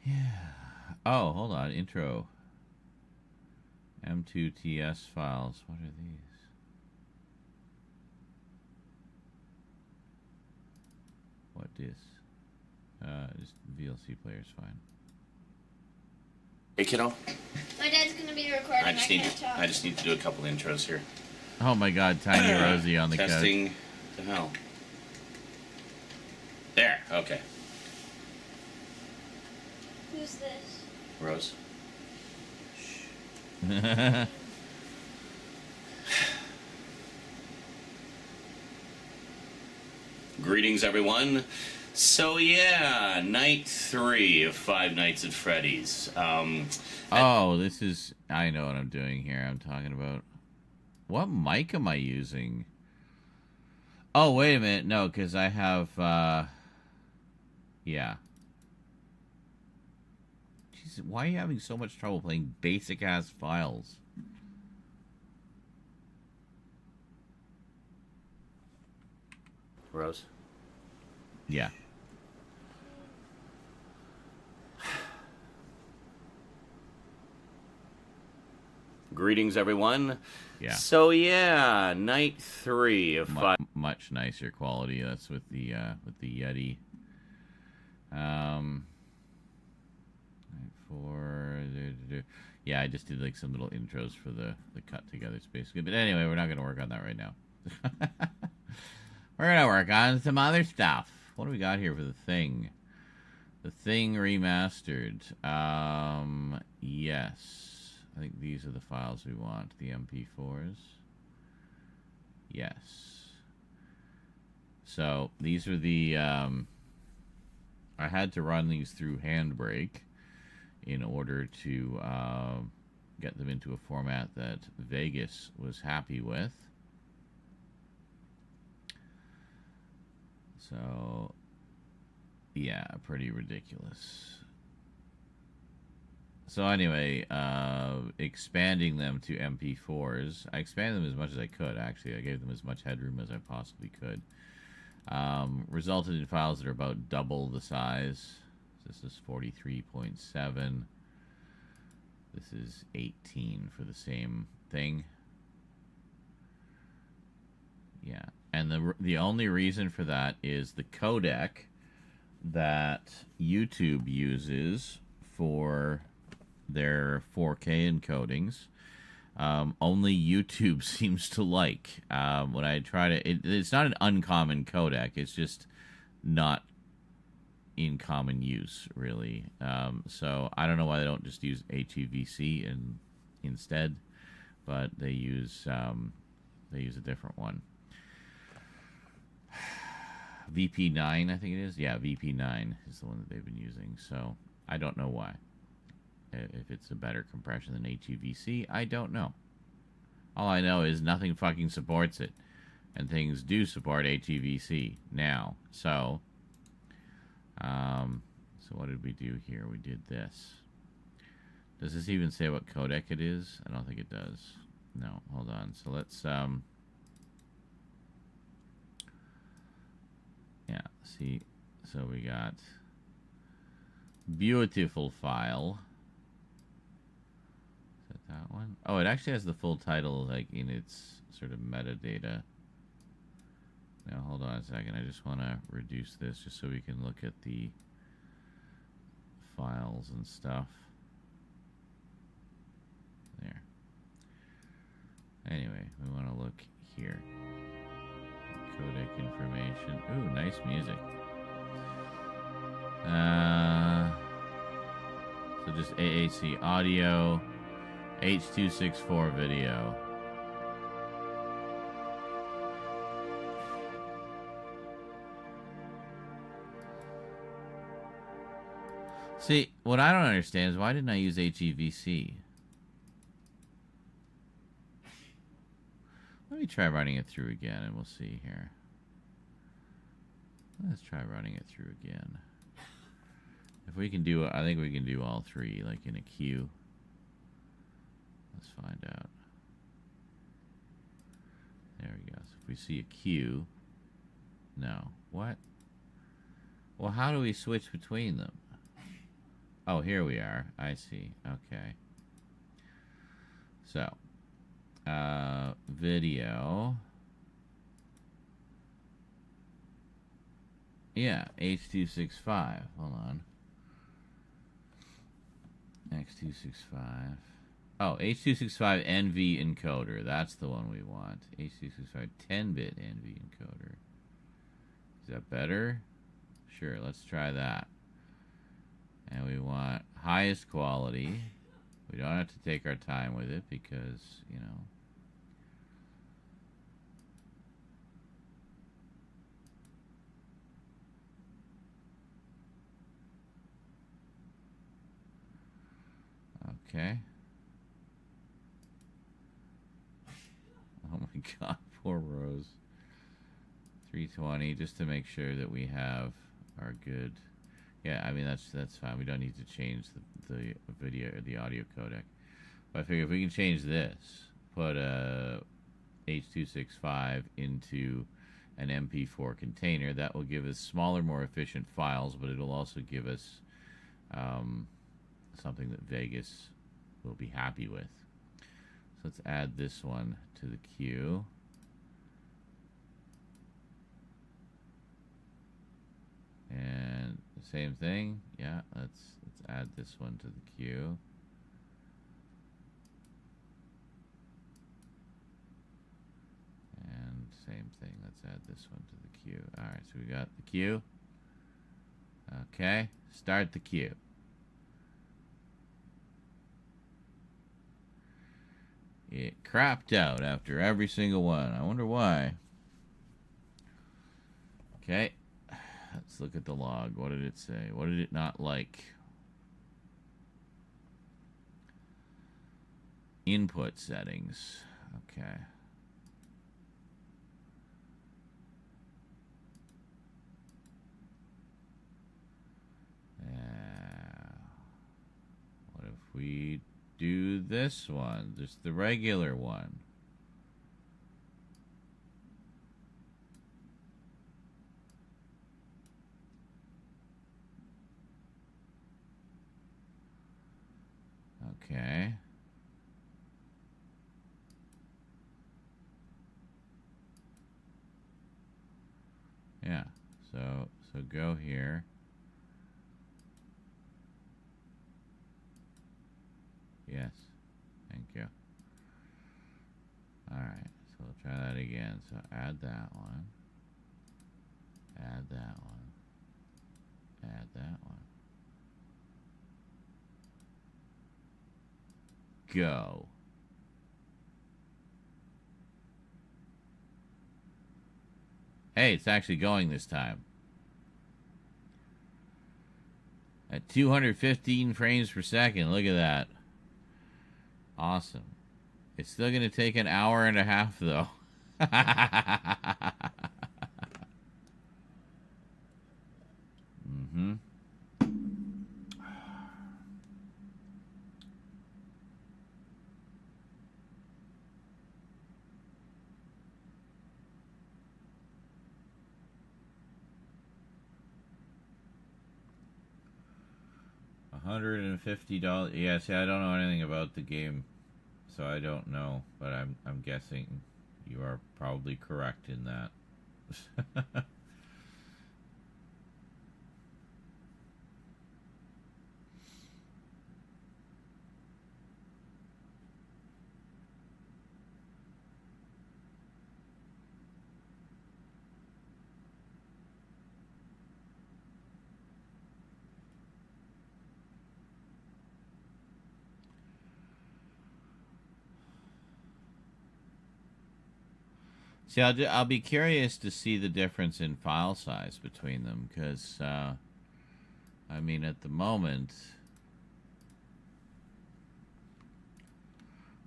Yeah. Oh, hold on. Intro. M2TS files. What are these? What is? Just VLC player's fine. Hey, kiddo. My dad's gonna be recording. I just need to do a couple intros here. Oh my God, Tiny Rosie on the couch. Testing. The hell. There. Okay. Who's this? Rose. Greetings, everyone. So yeah, night 3 of Five Nights at Freddy's. Oh, this is... I know what I'm doing here. I'm talking about... What mic am I using? Oh, wait a minute. No, because I have... Yeah. Jeez, why are you having so much trouble playing basic-ass files? Rose. Yeah. Greetings, everyone. Yeah. So yeah, night 3 of Five. Much nicer quality. That's with the Yeti. Yeah, I just did like some little intros for the cut together, basically. But anyway, we're not going to work on that right now. We're going to work on some other stuff. What do we got here for the Thing? The Thing remastered. Yes. I think these are the files we want. The MP4s. Yes. So, these are the... I had to run these through Handbrake in order to get them into a format that Vegas was happy with. So, yeah, pretty ridiculous. So anyway, expanding them to MP4s. I expanded them as much as I could, actually. I gave them as much headroom as I possibly could. Resulted in files that are about double the size. This is 43.7. This is 18 for the same thing. Yeah, and the only reason for that is the codec that YouTube uses for their 4K encodings. Only YouTube seems to like. When I try to... it's not an uncommon codec. It's just not in common use, really. So I don't know why they don't just use HEVC instead, but they use a different one. VP9, I think it is. Yeah, VP9 is the one that they've been using. So I don't know why. If it's a better compression than HEVC, I don't know. All I know is nothing fucking supports it. And things do support HEVC now. So what did we do here? We did this. Does this even say what codec it is? I don't think it does. No, hold on. So let's yeah, see. So we got beautiful file. That one? Oh, it actually has the full title, like, in its sort of metadata. Now, hold on a second. I just want to reduce this just so we can look at the files and stuff. There. Anyway, we want to look here. Codec information. Ooh, nice music. So just AAC audio. H.264 video. See, what I don't understand is why didn't I use HEVC? Let me try running it through again and we'll see here. Let's try running it through again. If we can do, I think we can do all three, like in a queue. Let's find out. There we go. So if we see a queue, no. What? Well, how do we switch between them? Oh, here we are. I see. Okay. So, video. Yeah, H.265. Hold on. X265. Oh, H.265 NV encoder. That's the one we want. H.265 10-bit NV encoder. Is that better? Sure, let's try that. And we want highest quality. We don't have to take our time with it because, you know. Okay. Oh my god, poor Rose. 320, just to make sure that we have our good. Yeah, I mean that's fine. We don't need to change the video or the audio codec. But I figure if we can change this, put a H.265 into an MP4 container, that will give us smaller, more efficient files, but it'll also give us something that Vegas will be happy with. So let's add this one to the queue. And the same thing, yeah, let's add this one to the queue. And same thing, let's add this one to the queue. Alright, so we got the queue. Okay, start the queue. It crapped out after every single one. I wonder why. Okay. Let's look at the log. What did it say? What did it not like? Input settings. Okay. What if we do this one? Just the regular one. Okay. Yeah. So go here. Yes. Thank you. All right. So we'll try that again. So add that one. Add that one. Add that one. Go. Hey, it's actually going this time. At 215 frames per second. Look at that. Awesome. It's still going to take an hour and a half, though. Mm-hmm. $150. Yeah, see, I don't know anything about the game, so I don't know, but I'm guessing you are probably correct in that. See, I'll be curious to see the difference in file size between them, because, I mean, at the moment,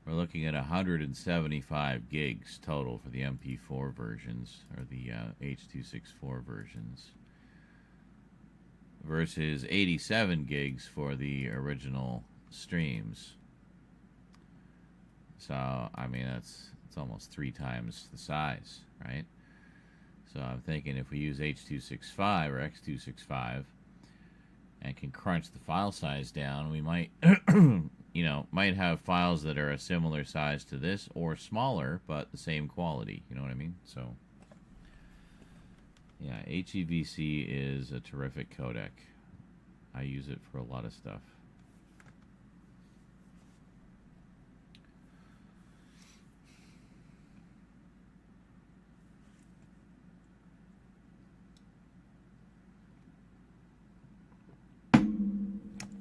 we're looking at 175 gigs total for the MP4 versions, or the H.264 versions, versus 87 gigs for the original streams. So, I mean, it's almost 3 times the size, right? So I'm thinking if we use H.265 or X.265 and can crunch the file size down, we might, you know, might have files that are a similar size to this or smaller, but the same quality. You know what I mean? So, yeah, HEVC is a terrific codec. I use it for a lot of stuff.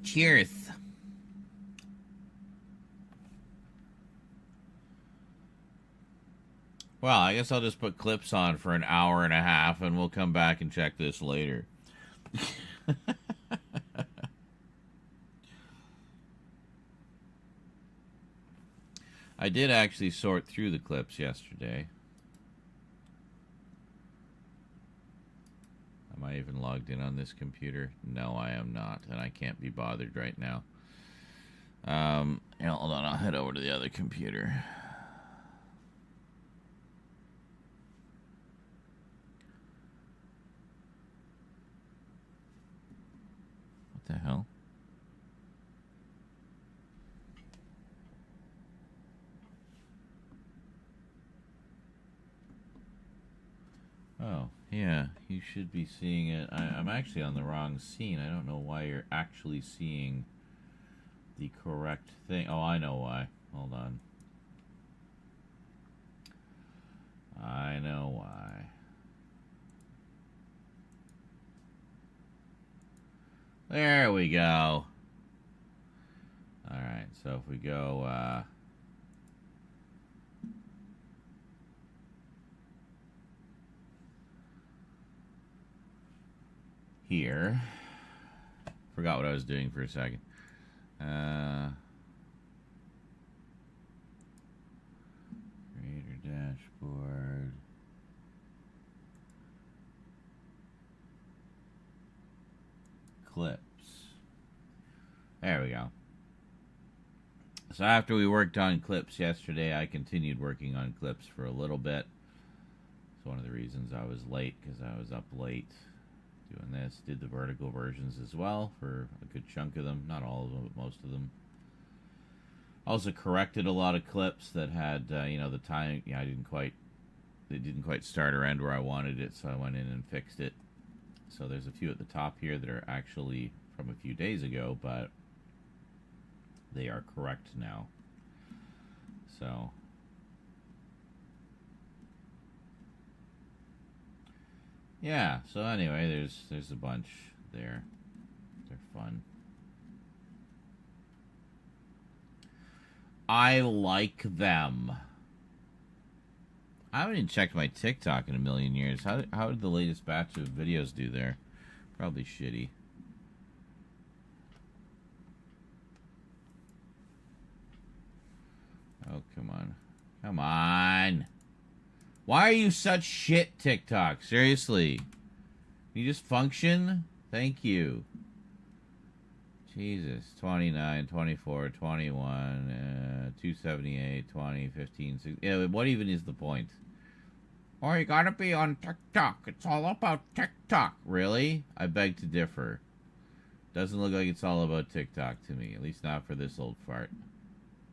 Cheers. Well, I guess I'll just put clips on for an hour and a half, and we'll come back and check this later. I did actually sort through the clips yesterday. Am I even logged in on this computer? No, I am not, and I can't be bothered right now. Hold on, I'll head over to the other computer. What the hell? Oh, yeah, you should be seeing it. I'm actually on the wrong scene. I don't know why you're actually seeing the correct thing. Oh, I know why. Hold on. I know why. There we go. Alright, so if we go, here. Forgot what I was doing for a second. Creator dashboard. Clips. There we go. So after we worked on clips yesterday, I continued working on clips for a little bit. It's one of the reasons I was late, because I was up late doing this. Did the vertical versions as well for a good chunk of them. Not all of them, but most of them. Also corrected a lot of clips that had, the time. Yeah, they didn't quite start or end where I wanted it, so I went in and fixed it. So there's a few at the top here that are actually from a few days ago, but they are correct now. So yeah, so anyway, there's a bunch there. They're fun. I like them. I haven't even checked my TikTok in a million years. How did the latest batch of videos do there? Probably shitty. Oh, come on. Come on. Why are you such shit, TikTok? Seriously. Can you just function? Thank you. Jesus. 29, 24, 21, 278, 20, 15, 16. Yeah, what even is the point? Oh, you gotta be on TikTok. It's all about TikTok. Really? I beg to differ. Doesn't look like it's all about TikTok to me. At least not for this old fart.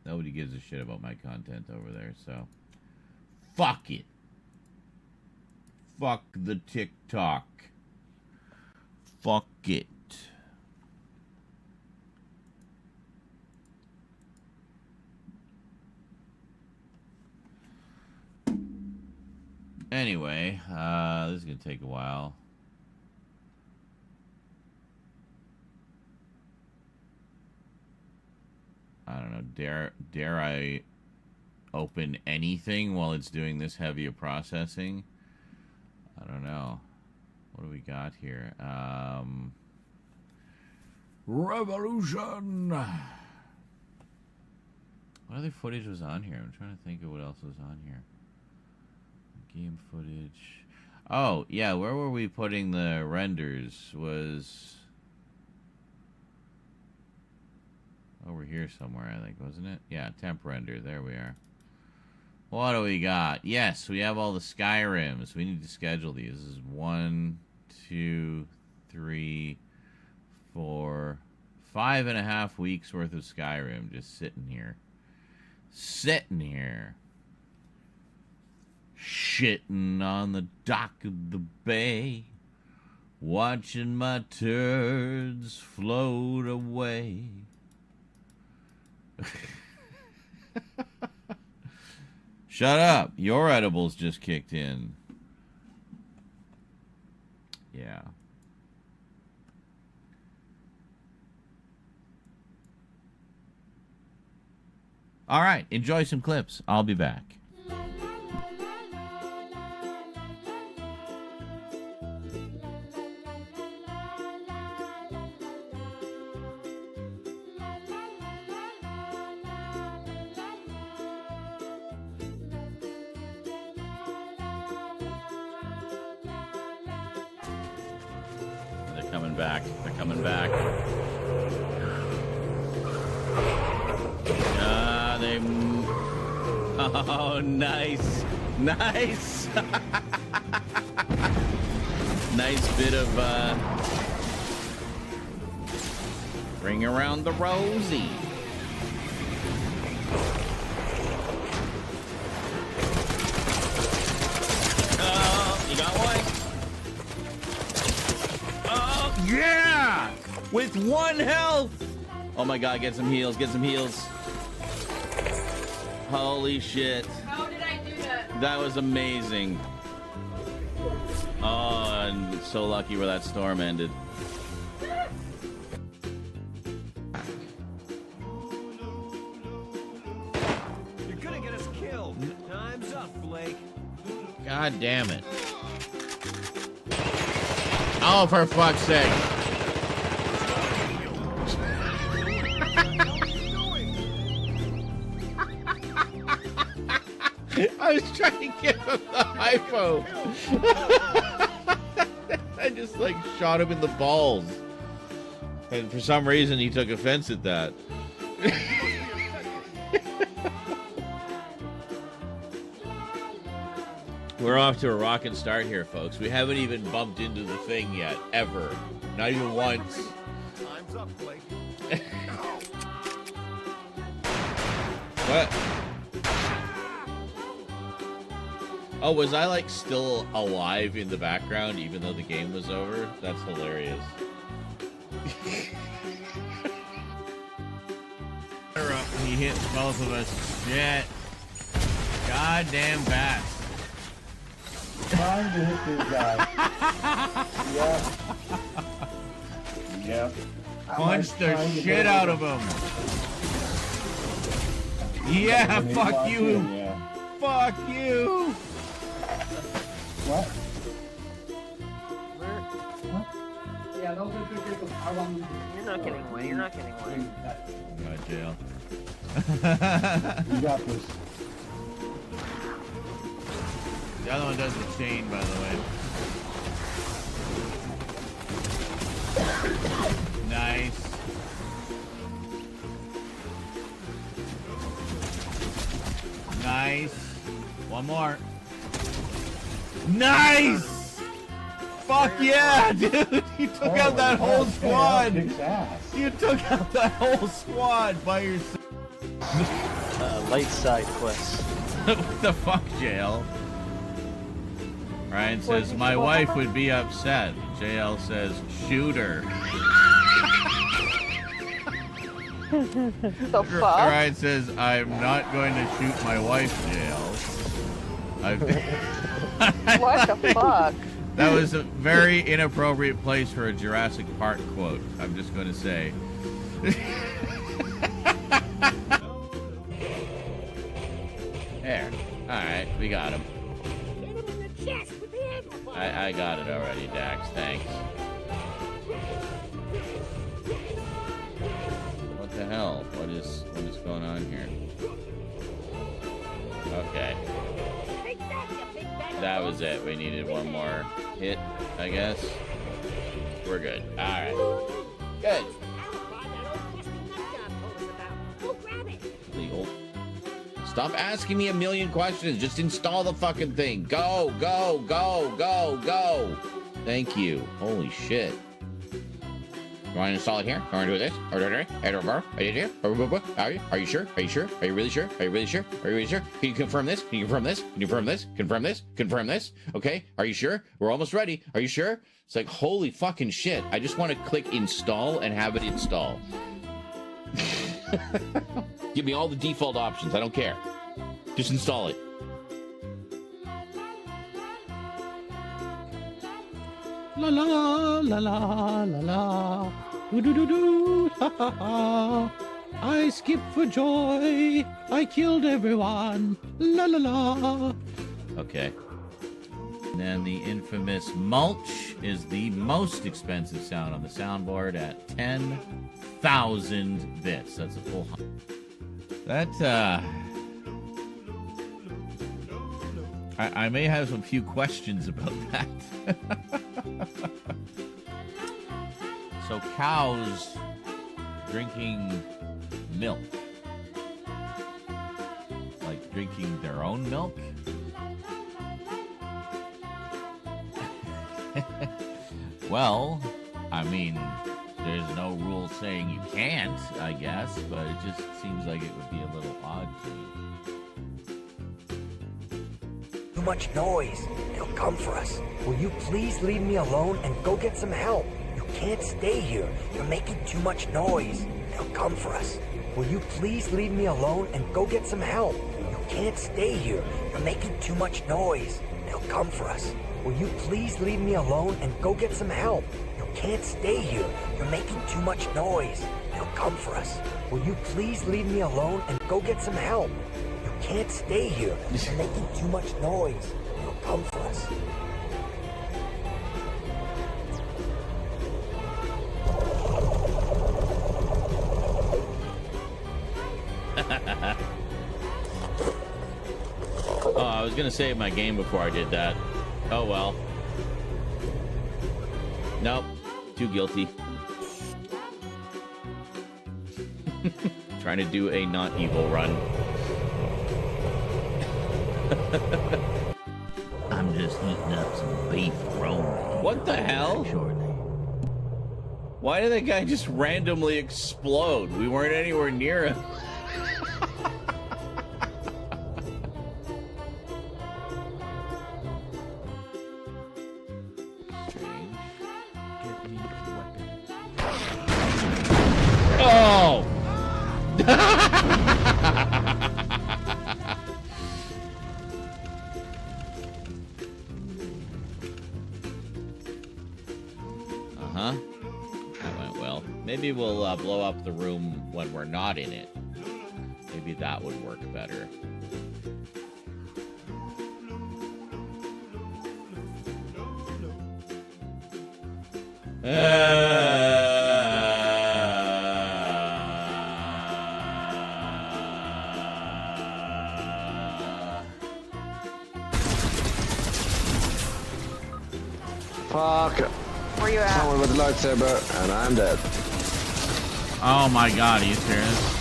Nobody gives a shit about my content over there, so fuck it. Fuck the TikTok. Fuck it. Anyway, this is gonna take a while. I don't know. Dare I open anything while it's doing this heavy of processing? I don't know. What do we got here? Revolution! What other footage was on here? I'm trying to think of what else was on here. Game footage. Oh, yeah, where were we putting the renders? Was over here somewhere, I think, wasn't it? Yeah, temp render. There we are. What do we got? Yes, we have all the Skyrims. We need to schedule these. This is 1, 2, 3, 4, 5.5 weeks worth of Skyrim just sitting here. Sitting here. Shitting on the dock of the bay. Watching my turds float away. Shut up. Your edibles just kicked in. Yeah. All right. Enjoy some clips. I'll be back. Coming back. They're coming back. They... Oh, nice. Nice. Nice bit of, bring around the Rosie. You got one? Oh, yeah! With 1 health! Oh my god, get some heals, get some heals. Holy shit. How did I do that? That was amazing. Oh, and so lucky where that storm ended. You're gonna get us killed. Time's up, Blake. God damn it. Oh, for fuck's sake. I was trying to give him the hypo. I just like shot him in the balls. And for some reason he took offense at that. We're off to a rockin' start here, folks. We haven't even bumped into the thing yet, ever. Not even once. Time's up, Blake. What? Oh, was I like still alive in the background even though the game was over? That's hilarious. He hit both of us. Shit. Goddamn bat. Trying to hit this guy. Yep. Yep. Punch the shit out of him. Yeah, fuck you. Yeah. Fuck you. What? Yeah, those are good people. You're not getting away. You're not getting away. Go to jail. You got this. The other one does the chain, by the way. Nice. Nice. One more. Nice! Fuck yeah, dude! You took out that whole squad! Kicks ass. You took out that whole squad by yourself. Light side quest. What the fuck, JL? Ryan says, my wife would be upset. JL says, shoot her. The fuck? Ryan says, I'm not going to shoot my wife, JL. What the fuck? That was a very inappropriate place for a Jurassic Park quote. I'm just going to say. There. Alright, we got him. I got it already, Dax. Thanks. What the hell? What is going on here? Okay. That was it. We needed one more hit, I guess. We're good. Alright. Good. Legal. Stop asking me a million questions. Just install the fucking thing. Go, go, go, go, go. Thank you. Holy shit. You want to install it here? You want to do this? Are you sure? Are you sure? Are you really sure? Are you really sure? Are you really sure? Can you confirm this? Can you confirm this? Can you confirm this? Confirm this? Confirm this? Okay. Are you sure? We're almost ready. Are you sure? It's like, holy fucking shit. I just want to click install and have it install. Give me all the default options. I don't care. Just install it. La la la la la la. Do do do do. Ha ha ha. I skipped for joy. I killed everyone. La la la. Okay. And then the infamous mulch is the most expensive sound on the soundboard at 10,000 bits. That's a full. That I may have some few questions about that. So cows drinking milk. Like drinking their own milk? Well, I mean, there's no rule saying you can't, I guess, but it just seems like it would be a little odd to me. Too much noise. They'll come for us. Will you please leave me alone and go get some help? You can't stay here. You're making too much noise. They'll come for us. Will you please leave me alone and go get some help? You can't stay here. You're making too much noise. They'll come for us. Will you please leave me alone and go get some help? You can't stay here. You're making too much noise. They'll come for us. Will you please leave me alone and go get some help? You can't stay here. You're making too much noise. They'll come for us. Oh, I was gonna save my game before I did that. Oh well. Nope. Too guilty. Trying to do a not evil run. I'm just heating up some beef roll. What the hell? Why did that guy just randomly explode? We weren't anywhere near him. Oh! Uh-huh. That went well. Maybe we'll blow up the room when we're not in it. Maybe that would work better. Fuck. Where you at? Someone with a lightsaber, and I'm dead. Oh my god, are you serious?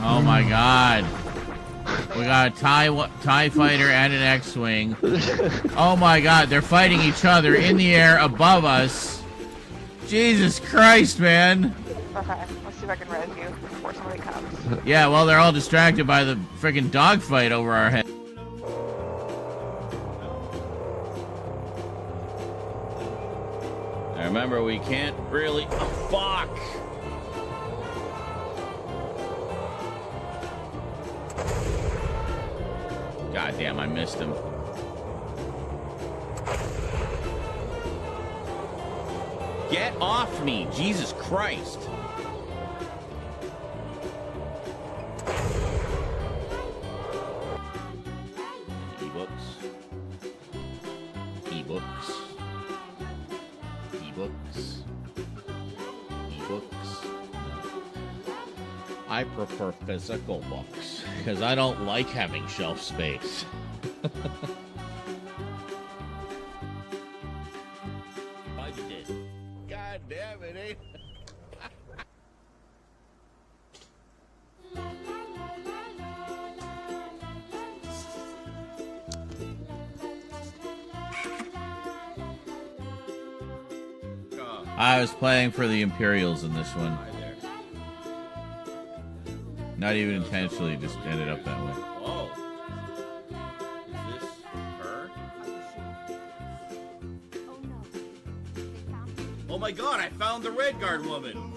Oh my god. We got a TIE fighter and an X-Wing. Oh my god, they're fighting each other in the air above us. Jesus Christ, man. Okay, let's see if I can res you before somebody comes. Yeah, well, they're all distracted by the freaking dogfight over our head. I remember we can't really... Oh, fuck! God damn, I missed him. Get off me, Jesus Christ! E-books. E-books. E-books. E-books. I prefer physical books because I don't like having shelf space. Budgeted. God damn it, eh? I was playing for the Imperials in this one. Not even intentionally, just ended up that way. Whoa. Is this her? Oh my god, I found the Red Guard woman!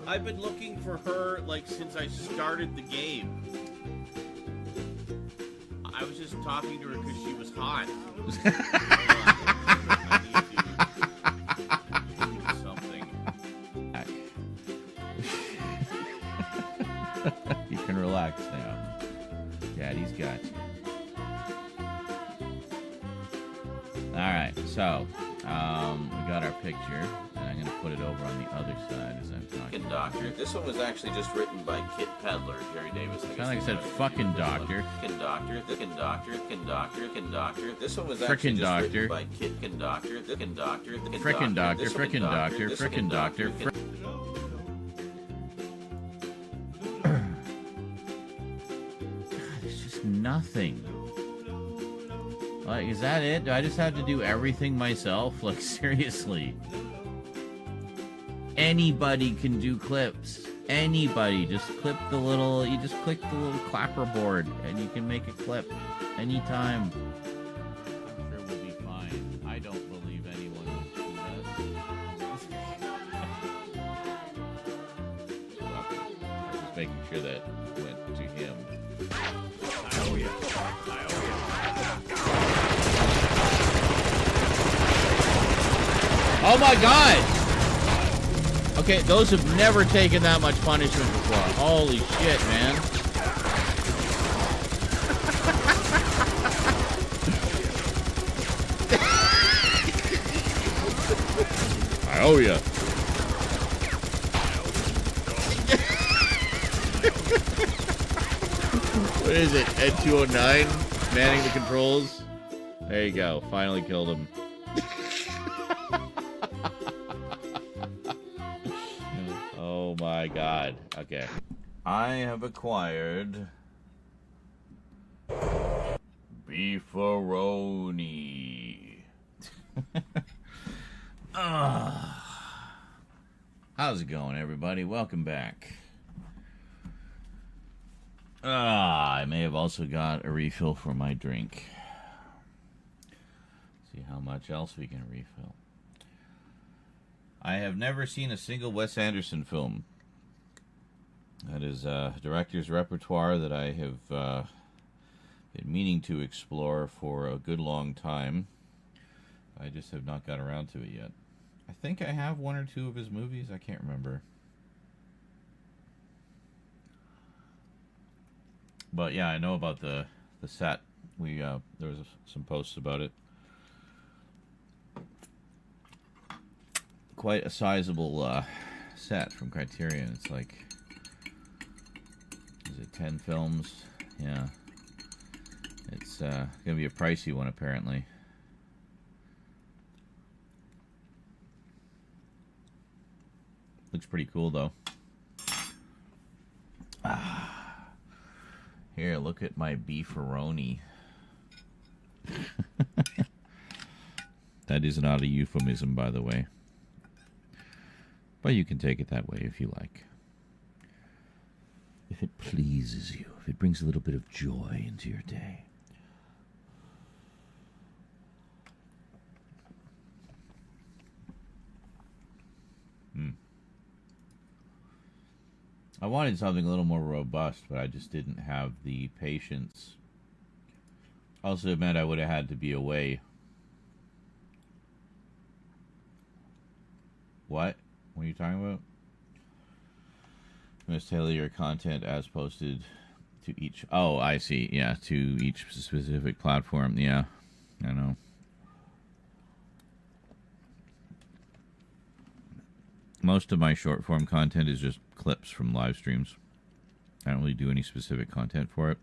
I've been looking for her, like, since I started the game. I was just talking to her because she was hot. You can relax now. Daddy's got you. Alright, so we got our picture. And I'm I'm gonna put it over on the other side as I'm talking. Doctor. This one was actually just written by Kit Pedler, Jerry Davis. Sound like I said fucking doctor. Doctor. This one was frickin' actually just doctor. written by Kit Doctor. Frickin' doctor. Frickin' doctor. Frickin' doctor. God, there's just nothing. Like, is that it? Do I just have to do everything myself? Like, seriously. Anybody can do clips. Anybody. Just clip the little... You just click the little clapper board, and you can make a clip anytime. I'm sure we'll be fine. I don't believe anyone who does. Well, I'm just making sure that went to him. I owe you. Oh my god! Okay, those have never taken that much punishment before. Holy shit, man. I owe ya. What is it? Ed 209? Manning the controls? There you go. Finally killed him. Oh my god. Okay. I have acquired beefaroni. How's it going, everybody? Welcome back. I may have also got a refill for my drink. See how much else we can refill. I have never seen a single Wes Anderson film. That is a director's repertoire that I have been meaning to explore for a good long time. I just have not got around to it yet. I think I have one or two of his movies. I can't remember. But yeah, I know about the set. There was some posts about it. Quite a sizable set from Criterion. It's like, is it 10 films? Yeah. It's gonna be a pricey one apparently. Looks pretty cool though. Here, look at my beefaroni. That is not a euphemism, by the way. But you can take it that way if you like. If it pleases you, if it brings a little bit of joy into your day. I wanted something a little more robust, but I just didn't have the patience. Also, it meant I would have had to be away. What? What are you talking about? You must tailor your content as posted to each... Oh, I see. Yeah, to each specific platform. Yeah, I know. Most of my short-form content is just clips from live streams. I don't really do any specific content for it.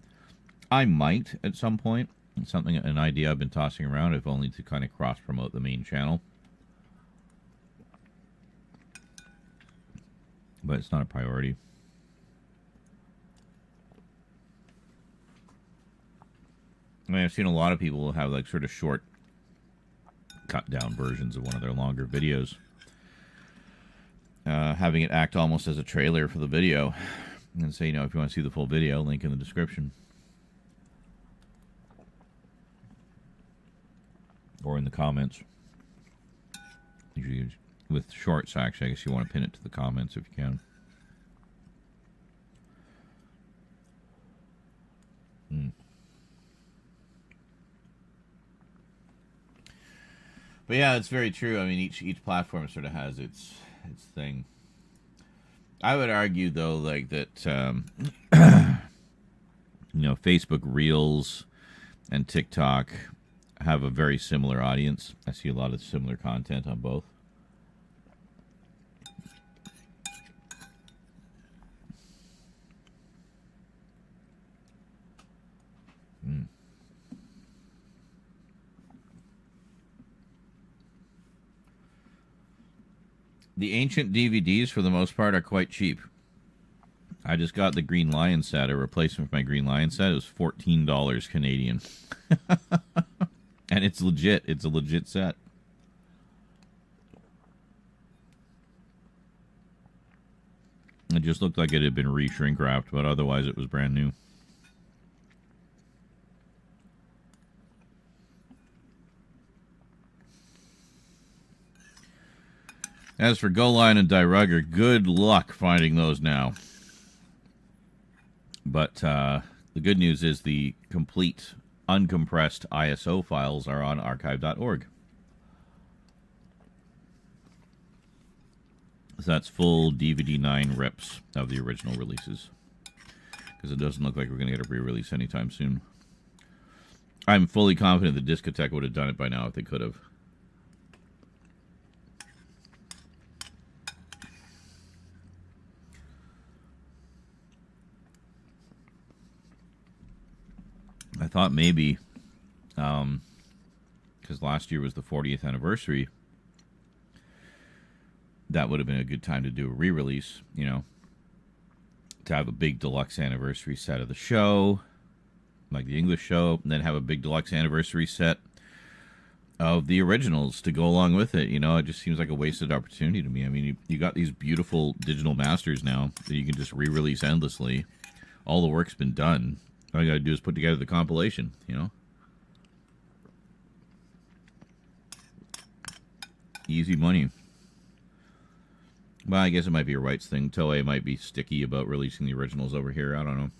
I might at some point. It's an idea I've been tossing around, if only to kind of cross-promote the main channel. But it's not a priority. I mean, I've seen a lot of people have like sort of short, cut-down versions of one of their longer videos. Having it act almost as a trailer for the video. And say, you know, if you want to see the full video, link in the description. Or in the comments. Usually with shorts, actually, I guess you want to pin it to the comments if you can. But yeah, it's very true. I mean, each platform sort of has its thing. I would argue, though, like that, you know, Facebook Reels and TikTok have a very similar audience. I see a lot of similar content on both. The ancient DVDs, for the most part, are quite cheap. I just got the Green Lion set, a replacement for my Green Lion set. It was $14 Canadian. And it's legit. It's a legit set. It just looked like it had been re-shrink wrapped, but otherwise it was brand new. As for Go Lion and Die Rugger, good luck finding those now. But the good news is the complete uncompressed ISO files are on archive.org. So that's full DVD 9 rips of the original releases. Because it doesn't look like we're going to get a re-release anytime soon. I'm fully confident that Discotheque would have done it by now if they could have. I thought maybe, because last year was the 40th anniversary, that would have been a good time to do a re-release, you know, to have a big deluxe anniversary set of the show, like the English show, and then have a big deluxe anniversary set of the originals to go along with it. You know, it just seems like a wasted opportunity to me. I mean, you got these beautiful digital masters now that you can just re-release endlessly. All the work's been done. All you gotta do is put together the compilation, you know? Easy money. Well, I guess it might be a rights thing. Toei might be sticky about releasing the originals over here. I don't know.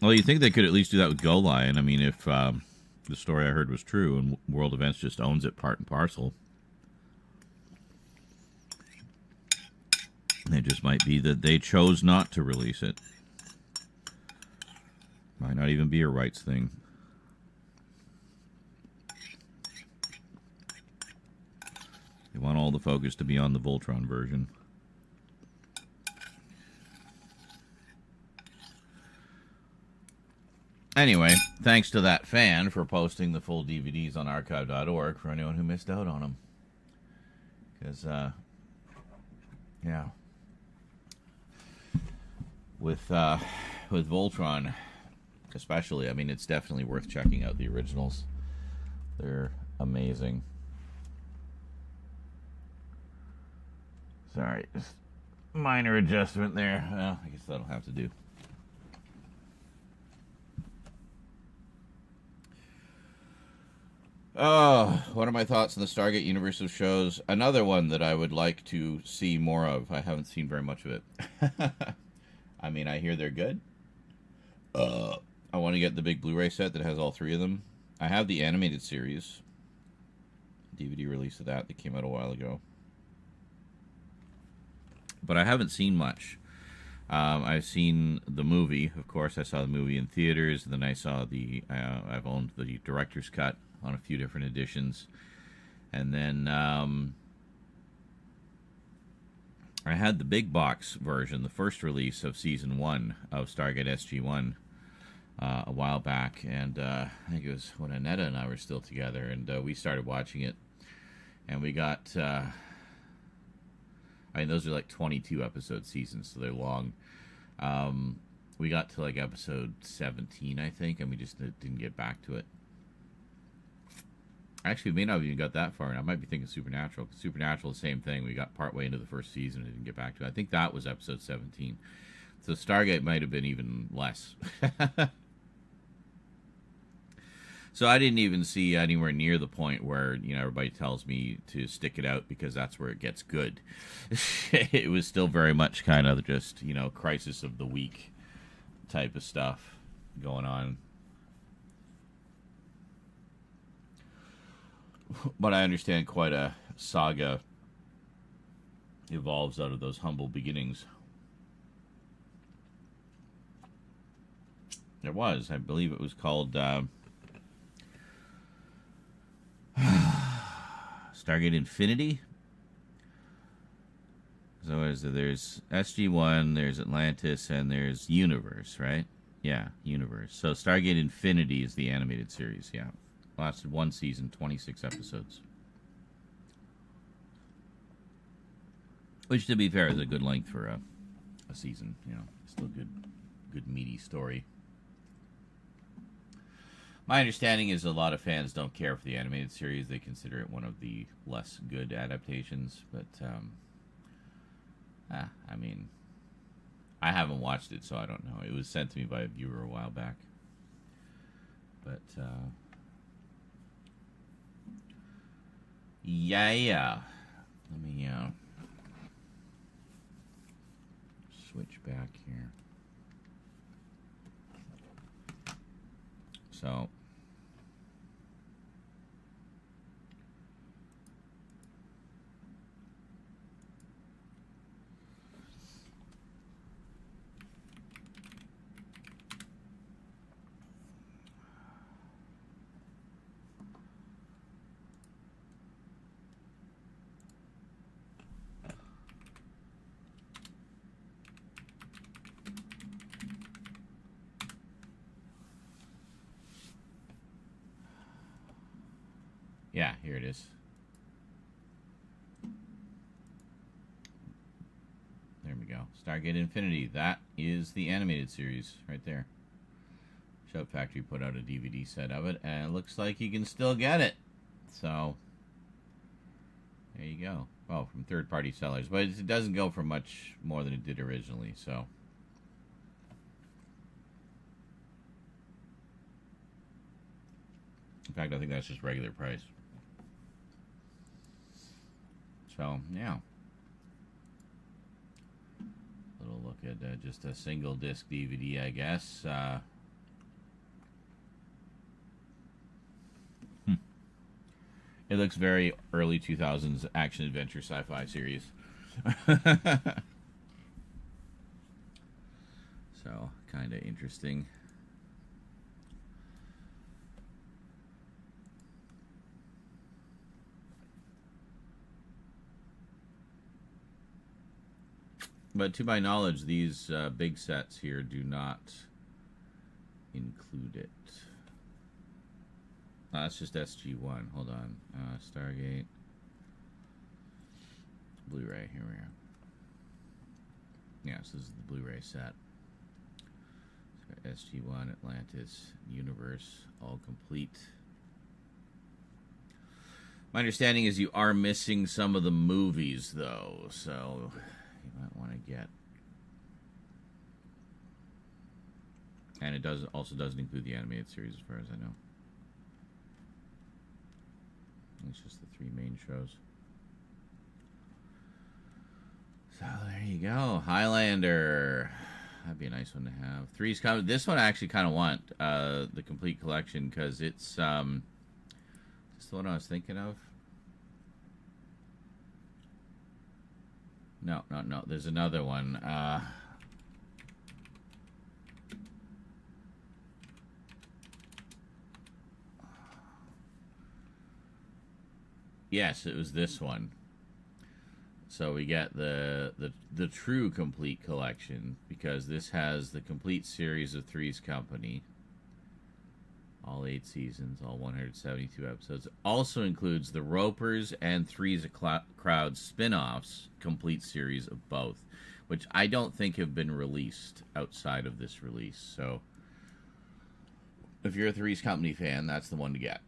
Well, you think they could at least do that with Go Lion. I mean, if the story I heard was true and World Events just owns it part and parcel. It just might be that they chose not to release it. Might not even be a rights thing. They want all the focus to be on the Voltron version. Anyway, thanks to that fan for posting the full DVDs on archive.org for anyone who missed out on them. Because, yeah. With Voltron, especially, I mean, it's definitely worth checking out the originals. They're amazing. Sorry, just minor adjustment there. Well, I guess that'll have to do. Oh, what are my thoughts on the Stargate Universal shows? Another one that I would like to see more of. I haven't seen very much of it. I mean, I hear they're good. I want to get the big Blu-ray set that has all three of them. I have the animated series. DVD release of that came out a while ago. But I haven't seen much. I've seen the movie. Of course, I saw the movie in theaters. Then I saw the... I've owned the director's cut on a few different editions. And then... I had the big box version, the first release of Season 1 of Stargate SG-1 a while back. And I think it was when Annetta and I were still together. And we started watching it. And we got... I mean, those are like 22-episode seasons, so they're long. We got to like episode 17, I think, and we just didn't get back to it. Actually, we may not have even got that far, and I might be thinking Supernatural. Supernatural, the same thing. We got partway into the first season and didn't get back to it. I think that was episode 17. So Stargate might have been even less. So I didn't even see anywhere near the point where, you know, everybody tells me to stick it out because that's where it gets good. It was still very much kind of just, you know, crisis of the week type of stuff going on. But I understand quite a saga evolves out of those humble beginnings. There was, I believe it was called Stargate Infinity. So there's SG-1, there's Atlantis, and there's Universe, right? Yeah, Universe. So Stargate Infinity is the animated series, yeah. Lasted one season, 26 episodes. Which, to be fair, is a good length for a season. You know, still good meaty story. My understanding is a lot of fans don't care for the animated series. They consider it one of the less good adaptations. But, I mean, I haven't watched it, so I don't know. It was sent to me by a viewer a while back. But, yeah. Let me, switch back here. So, yeah, here it is. There we go. Stargate Infinity. That is the animated series right there. Shout Factory put out a DVD set of it, and it looks like you can still get it. So, there you go. Well, from third-party sellers. But it doesn't go for much more than it did originally, so. In fact, I think that's just regular price. So, yeah. Little look at just a single disc DVD, I guess. It looks very early 2000s action adventure sci-fi series. So, kind of interesting. But to my knowledge, these big sets here do not include it. That's just SG1. Hold on. Stargate. Blu-ray. Here we are. Yes, this is the Blu-ray set. So SG1, Atlantis, Universe, all complete. My understanding is you are missing some of the movies, though, so you might want to get. And it also doesn't include the animated series, as far as I know. It's just the three main shows. So there you go, Highlander. That'd be a nice one to have. Three's coming. This one I actually kind of want the complete collection because it's just the one I was thinking of. No. There's another one. Yes, it was this one. So we get the true complete collection because this has the complete series of Three's Company. All 8 seasons, all 172 episodes. Also includes the Ropers and Three's Crowd spin-offs, complete series of both, which I don't think have been released outside of this release. So if you're a Three's Company fan, that's the one to get.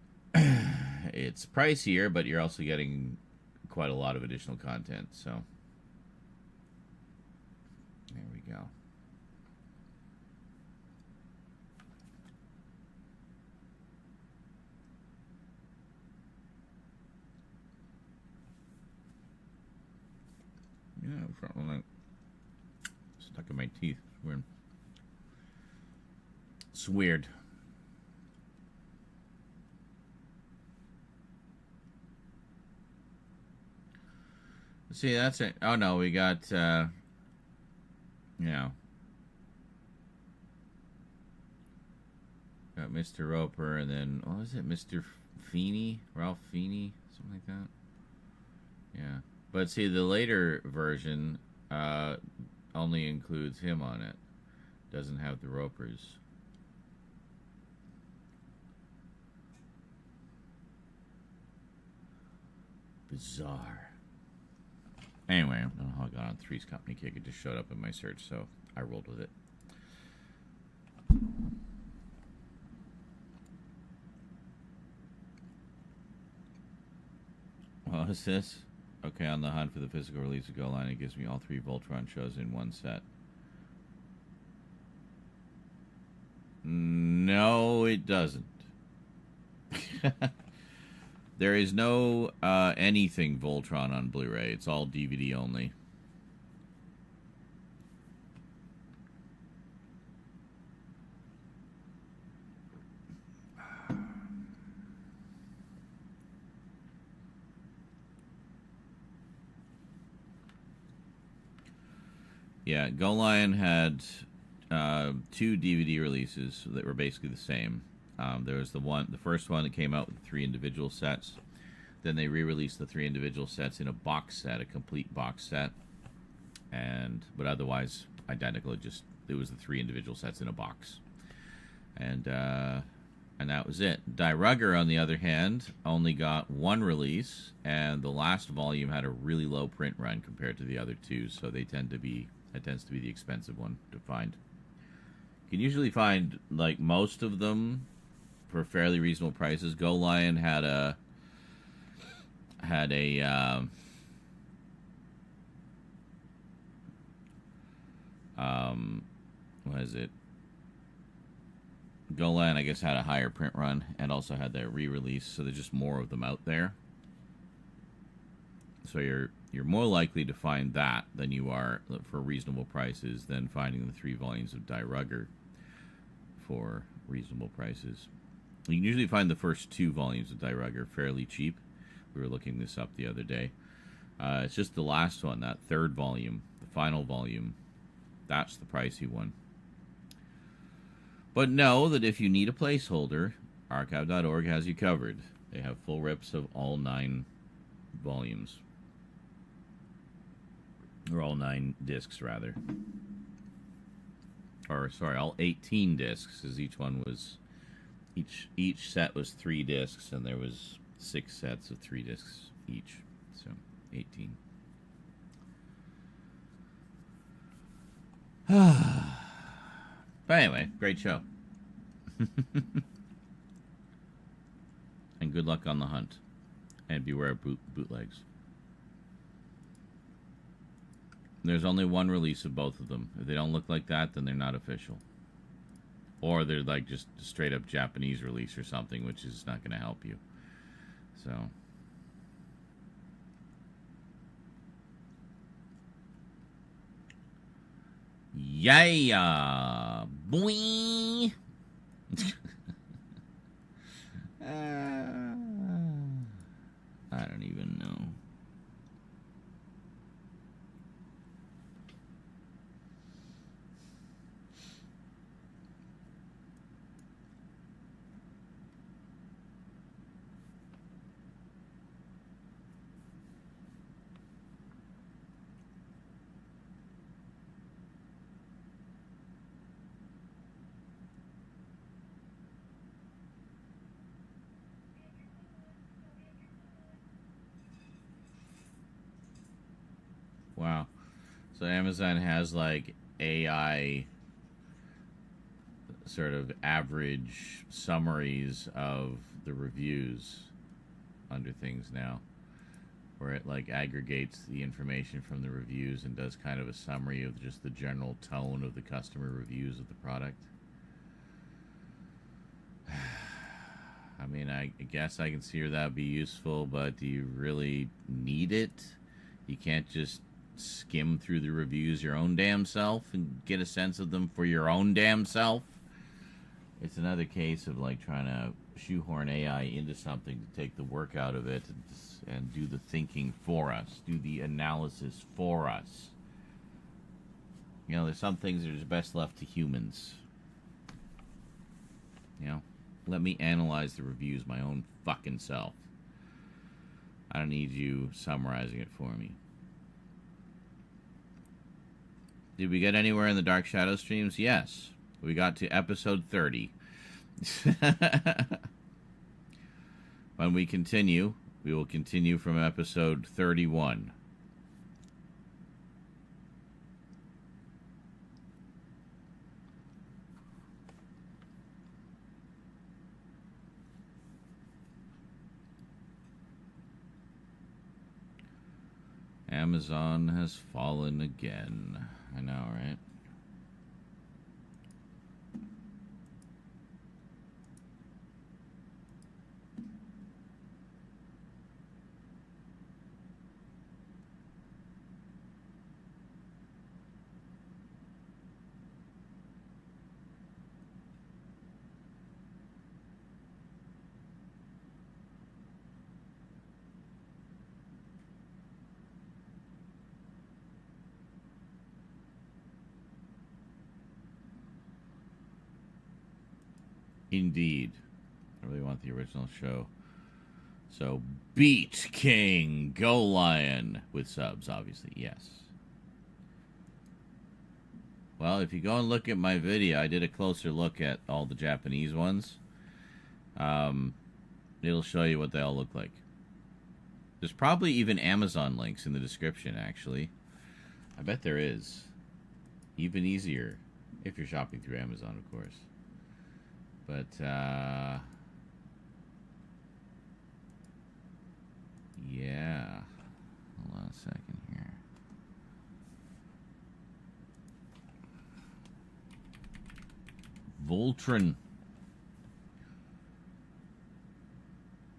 It's pricier, but you're also getting quite a lot of additional content, so there we go. Yeah, something like stuck in my teeth. It's weird. It's weird. See, that's it. Oh no, we got got Mr. Roper, and then what was it, Mr. Feeney, Ralph Feeney, something like that. Yeah, but see, the later version only includes him on it. Doesn't have the Ropers. Bizarre. Anyway, I don't know how I got on Three's Company Kick. It just showed up in my search, so I rolled with it. What is this? Okay, on the hunt for the physical release of Go Line, it gives me all 3 Voltron shows in one set. No, it doesn't. There is no anything Voltron on Blu-ray. It's all DVD only. Yeah, Go Lion had 2 DVD releases that were basically the same. There was the first one that came out with 3 individual sets. Then they re-released the 3 individual sets in a box set, a complete box set, but otherwise identical. It was the 3 individual sets in a box, and that was it. Die Rugger, on the other hand, only got 1 release, and the last volume had a really low print run compared to the other 2, so it tends to be the expensive one to find. You can usually find like most of them for fairly reasonable prices. Go Lion had a what is it? Go Lion, I guess, had a higher print run and also had that re-release, so there's just more of them out there. So you're more likely to find that than you are for reasonable prices than finding the 3 volumes of Die Rugger for reasonable prices. You can usually find the first 2 volumes of Die Rugger fairly cheap. We were looking this up the other day. It's just the last one, that 3rd volume, the final volume. That's the pricey one. But know that if you need a placeholder, archive.org has you covered. They have full rips of all 9 volumes. Or all 9 discs, rather. Or, sorry, all 18 discs, because each set was 3 discs, and there was 6 sets of 3 discs each. So, 18. But anyway, great show. And good luck on the hunt. And beware of bootlegs. There's only 1 release of both of them. If they don't look like that, then they're not official. Or they're like just a straight up Japanese release or something, which is not going to help you. So. Yeah, boing. I don't even know. Wow. So Amazon has like AI sort of average summaries of the reviews under things now, where it like aggregates the information from the reviews and does kind of a summary of just the general tone of the customer reviews of the product. I mean, I guess I can see where that would be useful, but do you really need it? You can't just skim through the reviews your own damn self and get a sense of them for your own damn self. It's another case of like trying to shoehorn AI into something to take the work out of it and do the thinking for us, do the analysis for us. You know, there's some things that are best left to humans. You know, let me analyze the reviews my own fucking self. I don't need you summarizing it for me. Did we get anywhere in the Dark Shadow streams? Yes. We got to episode 30. When we continue, We will continue from episode 31. Amazon has fallen again. I know, right? Indeed. I really want the original show. So, Beat King, Go Lion, with subs, obviously, yes. Well, if you go and look at my video, I did a closer look at all the Japanese ones. It'll show you what they all look like. There's probably even Amazon links in the description, actually. I bet there is. Even easier, if you're shopping through Amazon, of course. But, yeah. Hold on a second here. Voltron.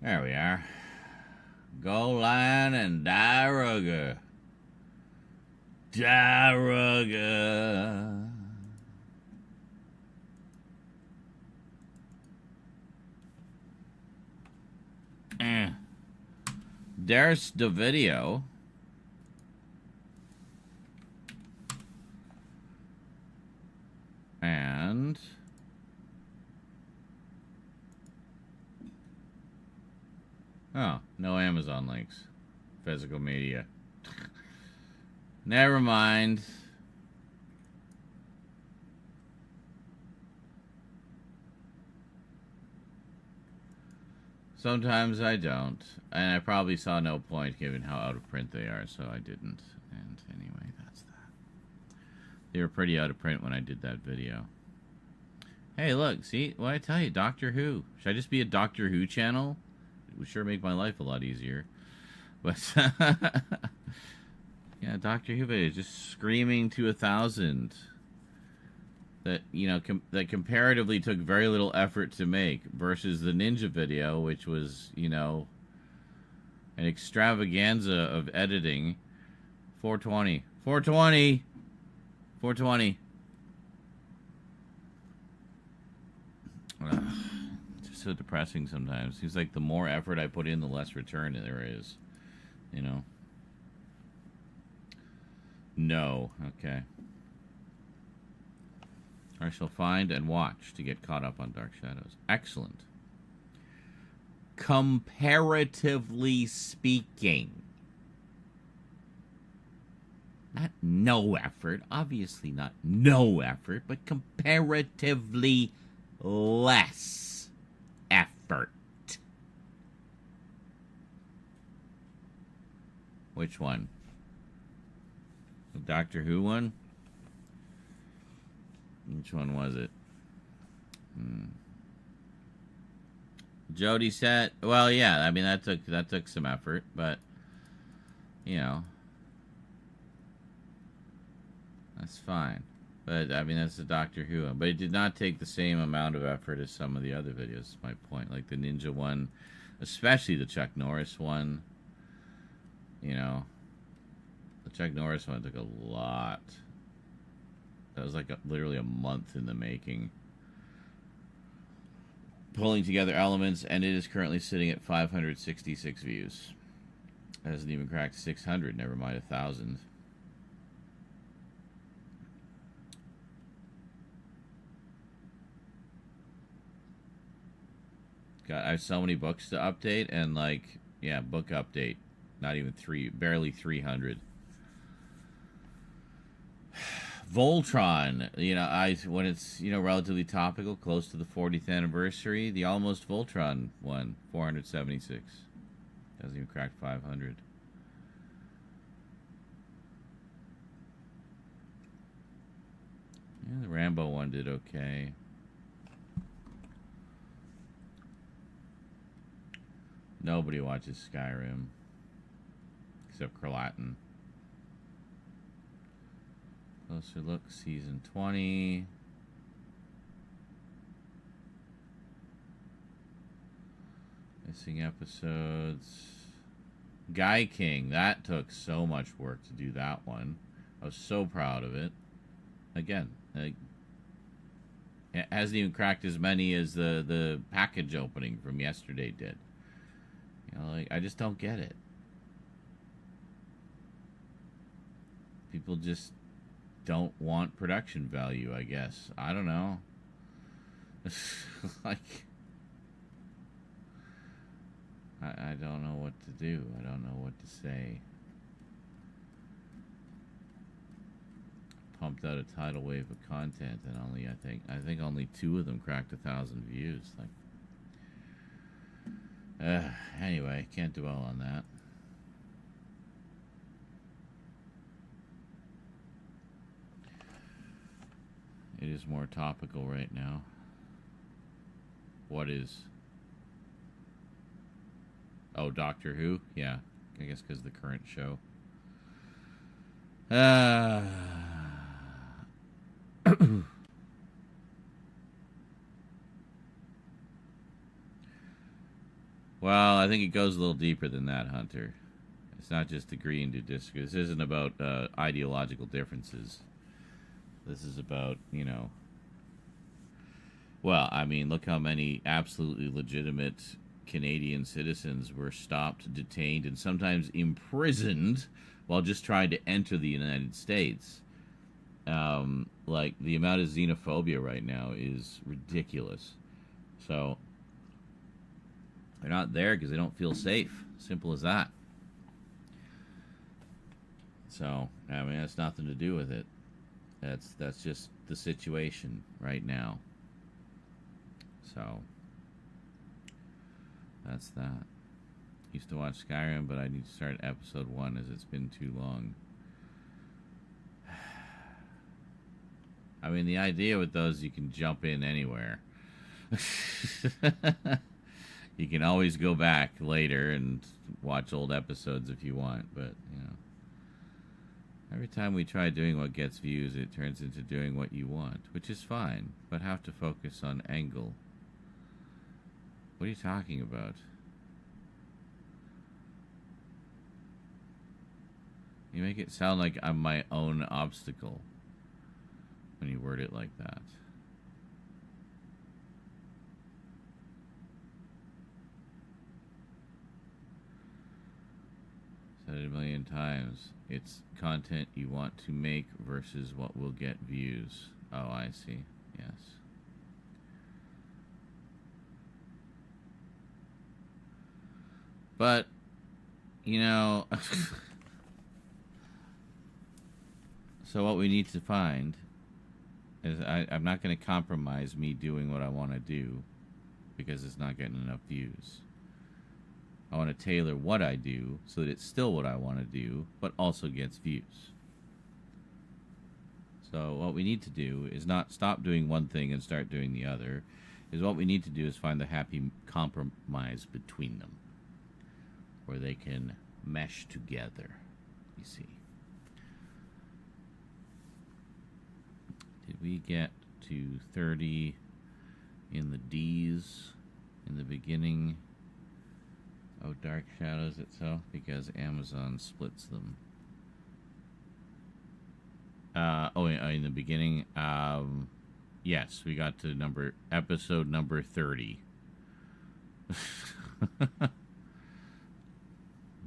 There we are. Go Lion and Daruga. Daruga. There's the video. And oh, no Amazon links. Physical media. Never mind. Sometimes I don't. And I probably saw no point given how out of print they are, so I didn't. And anyway, that's that. They were pretty out of print when I did that video. Hey, look, see? What I tell you, Doctor Who. Should I just be a Doctor Who channel? It would sure make my life a lot easier. But, yeah, Doctor Who video, just screaming to 1,000. That, you know, that comparatively took very little effort to make versus the Ninja video, which was, you know, an extravaganza of editing. 420. 420! 420. Ugh, it's just so depressing sometimes. Seems like the more effort I put in, the less return there is. You know? No. Okay. I shall find and watch to get caught up on Dark Shadows. Excellent. Comparatively speaking. Not no effort. Obviously not no effort, but comparatively less effort. Which one? The Doctor Who one? Which one was it? Jody said, well, yeah, I mean, that took some effort, but, you know, that's fine. But, I mean, that's the Doctor Who one. But it did not take the same amount of effort as some of the other videos, is my point. Like the Ninja one, especially the Chuck Norris one, you know. The Chuck Norris one took a lot. That was like literally a month in the making. Pulling together elements, and it is currently sitting at 566 views. It hasn't even cracked 600, never mind 1,000. God, I have so many books to update, and like, yeah, book update. Not even barely 300. Voltron, you know, when it's, you know, relatively topical, close to the 40th anniversary, the Almost Voltron one, 476. Hasn't even cracked 500. Yeah, the Rambo one did okay. Nobody watches Skyrim. Except Kralatin. Closer look, season 20. Missing episodes. Guy King. That took so much work to do that one. I was so proud of it. Again, it hasn't even cracked as many as the package opening from yesterday did. You know, like, I just don't get it. People just don't want production value, I guess. I don't know. Like, I don't know what to do. I don't know what to say. Pumped out a tidal wave of content, and only I think only 2 of them cracked 1,000 views. Like, anyway, can't dwell on that. It is more topical right now. What is? Oh, Doctor Who? Yeah, I guess because the current show. Well, I think it goes a little deeper than that, Hunter. It's not just agreeing to disagree. This isn't about ideological differences. This is about, you know... Well, I mean, look how many absolutely legitimate Canadian citizens were stopped, detained, and sometimes imprisoned while just trying to enter the United States. Like, the amount of xenophobia right now is ridiculous. So, they're not there because they don't feel safe. Simple as that. So, I mean, that's nothing to do with it. That's just the situation right now. So, that's that. Used to watch Skyrim, but I need to start episode 1 as it's been too long. I mean, the idea with those, you can jump in anywhere. You can always go back later and watch old episodes if you want, but, you know. Every time we try doing what gets views, it turns into doing what you want, which is fine, but have to focus on angle. What are you talking about? You make it sound like I'm my own obstacle when you word it like that. Said it a million times. It's content you want to make versus what will get views. Oh, I see. Yes. But, you know... So what we need to find is I'm not going to compromise me doing what I want to do because it's not getting enough views. I want to tailor what I do so that it's still what I want to do, but also gets views. So what we need to do is not stop doing one thing and start doing the other. What we need to do is find the happy compromise between them, where they can mesh together, you see. Did we get to 30 in the D's in the beginning? Oh, Dark Shadows itself, because Amazon splits them. In the beginning, yes, we got to episode number 30.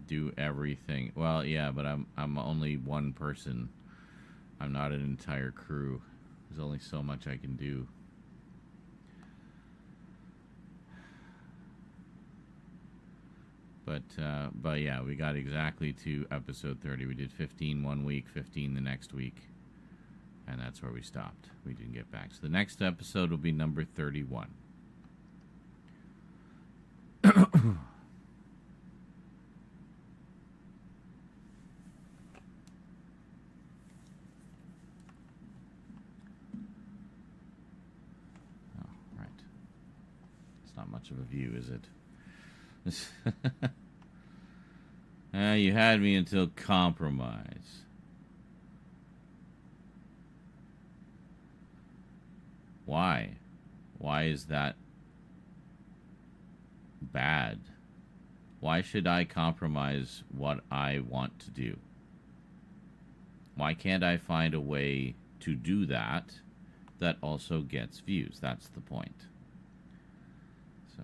Do everything. Well, yeah, but I'm only one person. I'm not an entire crew. There's only so much I can do. But yeah, we got exactly to episode 30. We did 15 one week, 15 the next week, and that's where we stopped. We didn't get back. So the next episode will be number 31. not much of a view, is it? You had me until compromise. Why? Why is that bad? Why should I compromise what I want to do? Why can't I find a way to do that that also gets views? That's the point. So,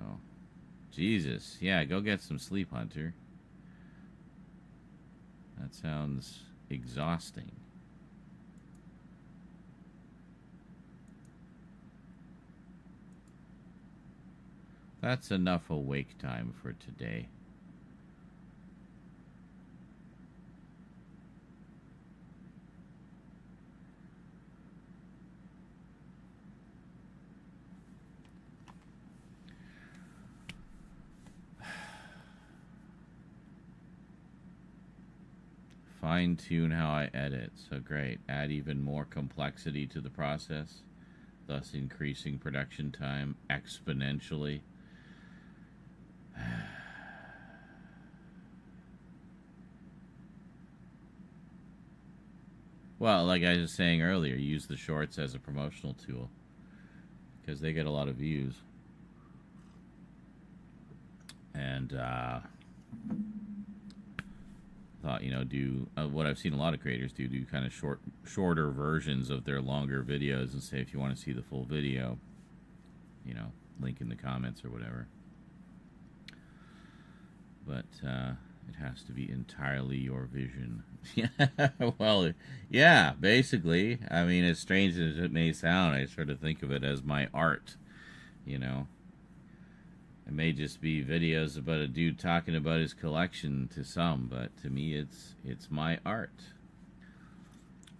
Jesus. Yeah, go get some sleep, Hunter. That sounds exhausting. That's enough awake time for today. Fine-tune how I edit. So great. Add even more complexity to the process, thus increasing production time exponentially. Well, like I was saying earlier, use the shorts as a promotional tool because they get a lot of views. And thought, you know, do what I've seen a lot of creators do kind of shorter versions of their longer videos and say, if you want to see the full video, you know, link in the comments or whatever. But it has to be entirely your vision. Well, yeah, basically. I mean, as strange as it may sound, I sort of think of it as my art, you know. It may just be videos about a dude talking about his collection to some, but to me it's my art.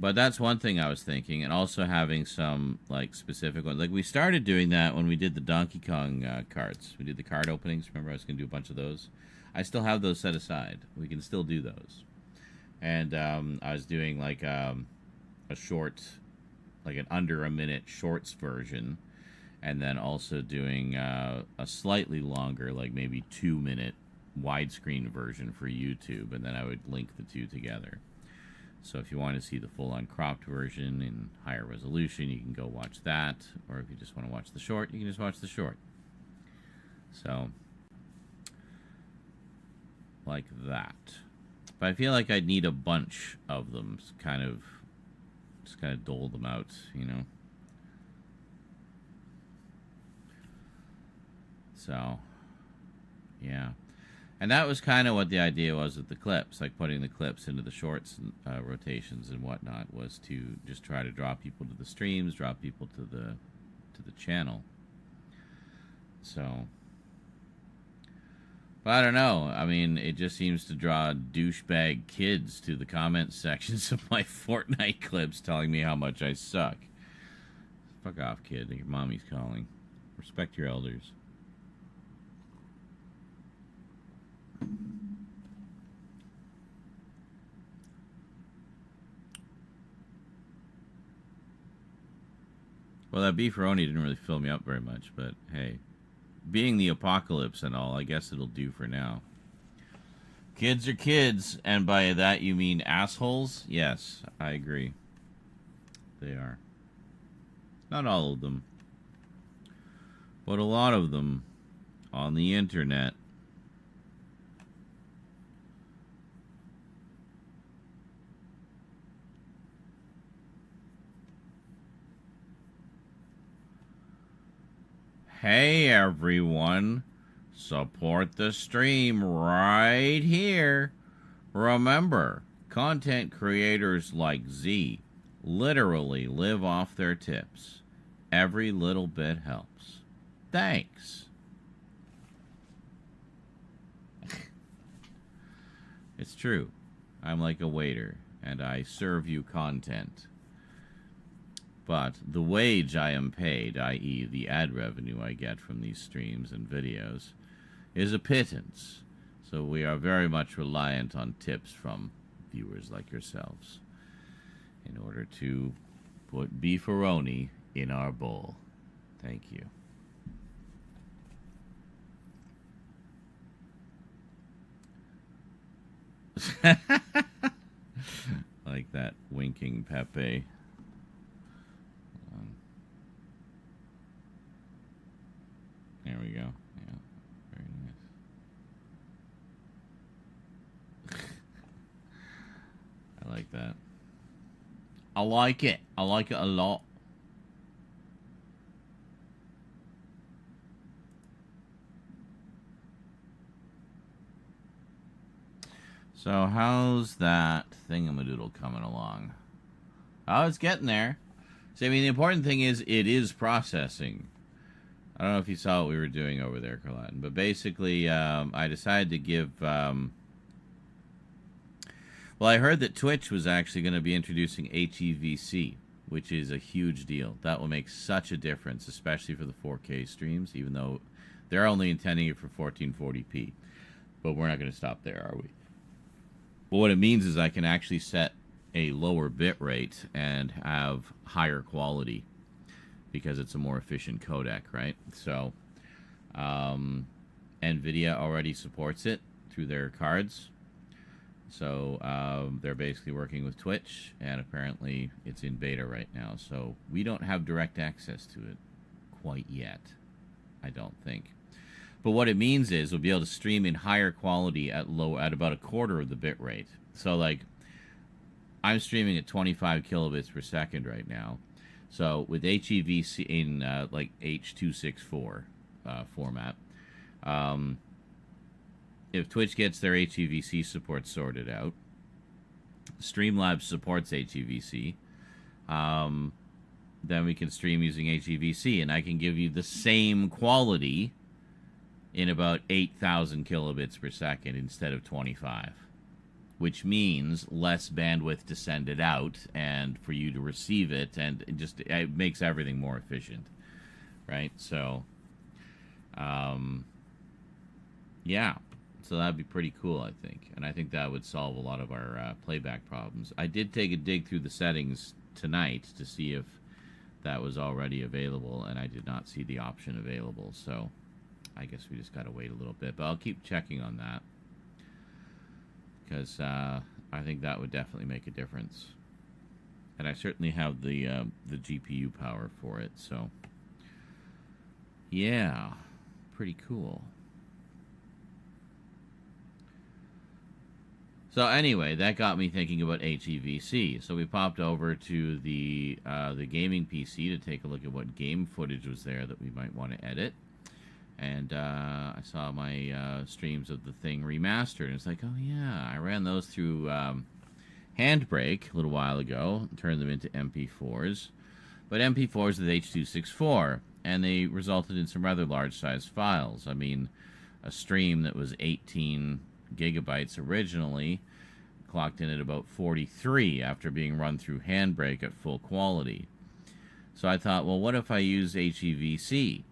But that's one thing I was thinking, and also having some like specific ones. Like we started doing that when we did the Donkey Kong cards. We did the card openings. Remember, I was going to do a bunch of those. I still have those set aside. We can still do those. And I was doing like a short, like an under a minute shorts version. And then also doing a slightly longer, like maybe 2-minute widescreen version for YouTube. And then I would link the two together. So if you want to see the full uncropped version in higher resolution, you can go watch that. Or if you just want to watch the short, you can just watch the short. So, like that. But I feel like I'd need a bunch of them, just kind of dole them out, you know. So, yeah. And that was kind of what the idea was with the clips, like putting the clips into the shorts rotations and whatnot, was to just try to draw people to the streams, draw people to the channel. So, but I don't know. I mean, it just seems to draw douchebag kids to the comment sections of my Fortnite clips telling me how much I suck. Fuck off, kid. Your mommy's calling. Respect your elders. Well, that beefaroni didn't really fill me up very much, but hey, being the apocalypse and all, I guess it'll do for now. Kids are kids, and by that you mean assholes? Yes, I agree. They are. Not all of them, but a lot of them on the internet. Hey everyone, support the stream right here. Remember, content creators like Z literally live off their tips. Every little bit helps. Thanks. It's true. I'm like a waiter, and I serve you content. But the wage I am paid, i.e. the ad revenue I get from these streams and videos, is a pittance. So we are very much reliant on tips from viewers like yourselves in order to put beefaroni in our bowl. Thank you. Like that winking Pepe. There we go. Yeah, very nice. I like that. I like it. I like it a lot. So how's that thingamadoodle coming along? Oh, it's getting there. So, I mean, the important thing is it is processing. I don't know if you saw what we were doing over there, Carlatin, but basically I decided to give... well, I heard that Twitch was actually going to be introducing HEVC, which is a huge deal. That will make such a difference, especially for the 4K streams, even though they're only intending it for 1440p. But we're not going to stop there, are we? But what it means is I can actually set a lower bit rate and have higher quality because it's a more efficient codec, right? So NVIDIA already supports it through their cards. So they're basically working with Twitch, and apparently it's in beta right now. So we don't have direct access to it quite yet, I don't think. But what it means is we'll be able to stream in higher quality at about a quarter of the bit rate. So, like, I'm streaming at 25 kilobits per second right now. So with HEVC in like H.264 format, if Twitch gets their HEVC support sorted out, Streamlabs supports HEVC, then we can stream using HEVC, and I can give you the same quality in about 8,000 kilobits per second instead of 25, which means less bandwidth to send it out and for you to receive it, and it makes everything more efficient, right? So, yeah, so that'd be pretty cool, I think, and I think that would solve a lot of our playback problems. I did take a dig through the settings tonight to see if that was already available, and I did not see the option available, so I guess we just got to wait a little bit, but I'll keep checking on that because I think that would definitely make a difference, and I certainly have the GPU power for it. So yeah, pretty cool. So anyway, that got me thinking about HEVC. So we popped over to the gaming PC to take a look at what game footage was there that we might want to edit. And I saw my streams of the Thing remastered, and it's like, oh yeah, I ran those through Handbrake a little while ago, turned them into MP4s, but MP4s with H.264, and they resulted in some rather large-sized files. I mean, a stream that was 18 gigabytes originally clocked in at about 43 after being run through Handbrake at full quality. So I thought, well, what if I use HEVC?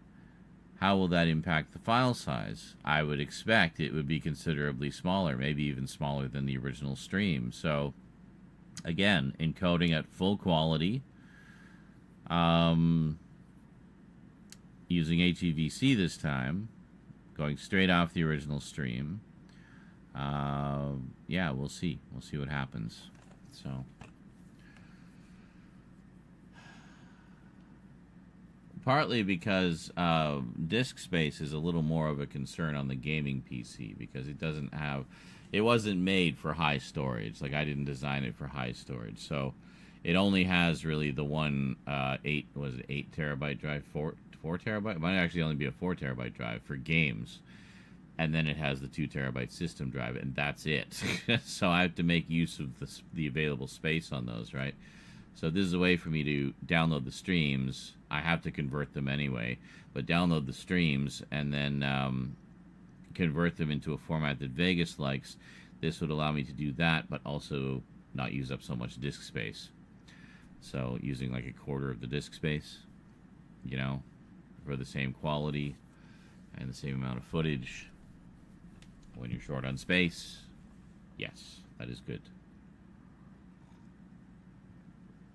How will that impact the file size? I would expect it would be considerably smaller, maybe even smaller than the original stream. So, again, encoding at full quality, using HEVC this time, going straight off the original stream. Yeah, we'll see. We'll see what happens. So, partly because disk space is a little more of a concern on the gaming PC because it wasn't made for high storage. Like, I didn't design it for high storage, so it only has really the one 8 terabyte drive, 4 terabyte. It might actually only be a 4 terabyte drive for games, and then it has the 2 terabyte system drive, and that's it. So I have to make use of the available space on those, right? So this is a way for me to download the streams. I have to convert them anyway, but download the streams and then convert them into a format that Vegas likes. This would allow me to do that, but also not use up so much disk space. So using like a quarter of the disk space, you know, for the same quality and the same amount of footage when you're short on space. Yes, that is good.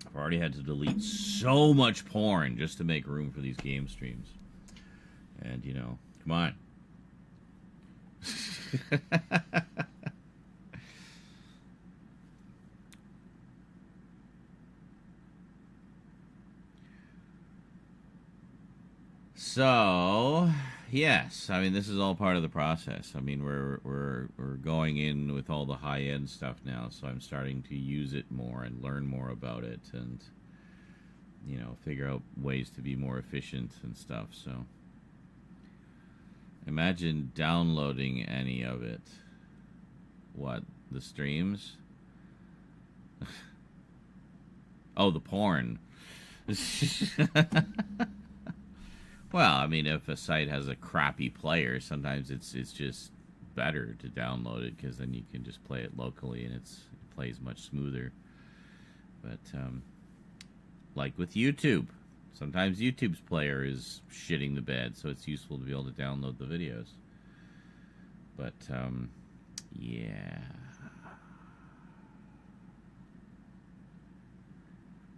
I've already had to delete so much porn just to make room for these game streams. And, you know, come on. So, yes, I mean this is all part of the process. I mean we're going in with all the high end stuff now, so I'm starting to use it more and learn more about it, and figure out ways to be more efficient and stuff. So, imagine downloading any of it. What, the streams? Oh, the porn. Well, I mean, if a site has a crappy player, sometimes it's just better to download it, because then you can just play it locally and it plays much smoother. But like with YouTube, sometimes YouTube's player is shitting the bed, so it's useful to be able to download the videos. But yeah.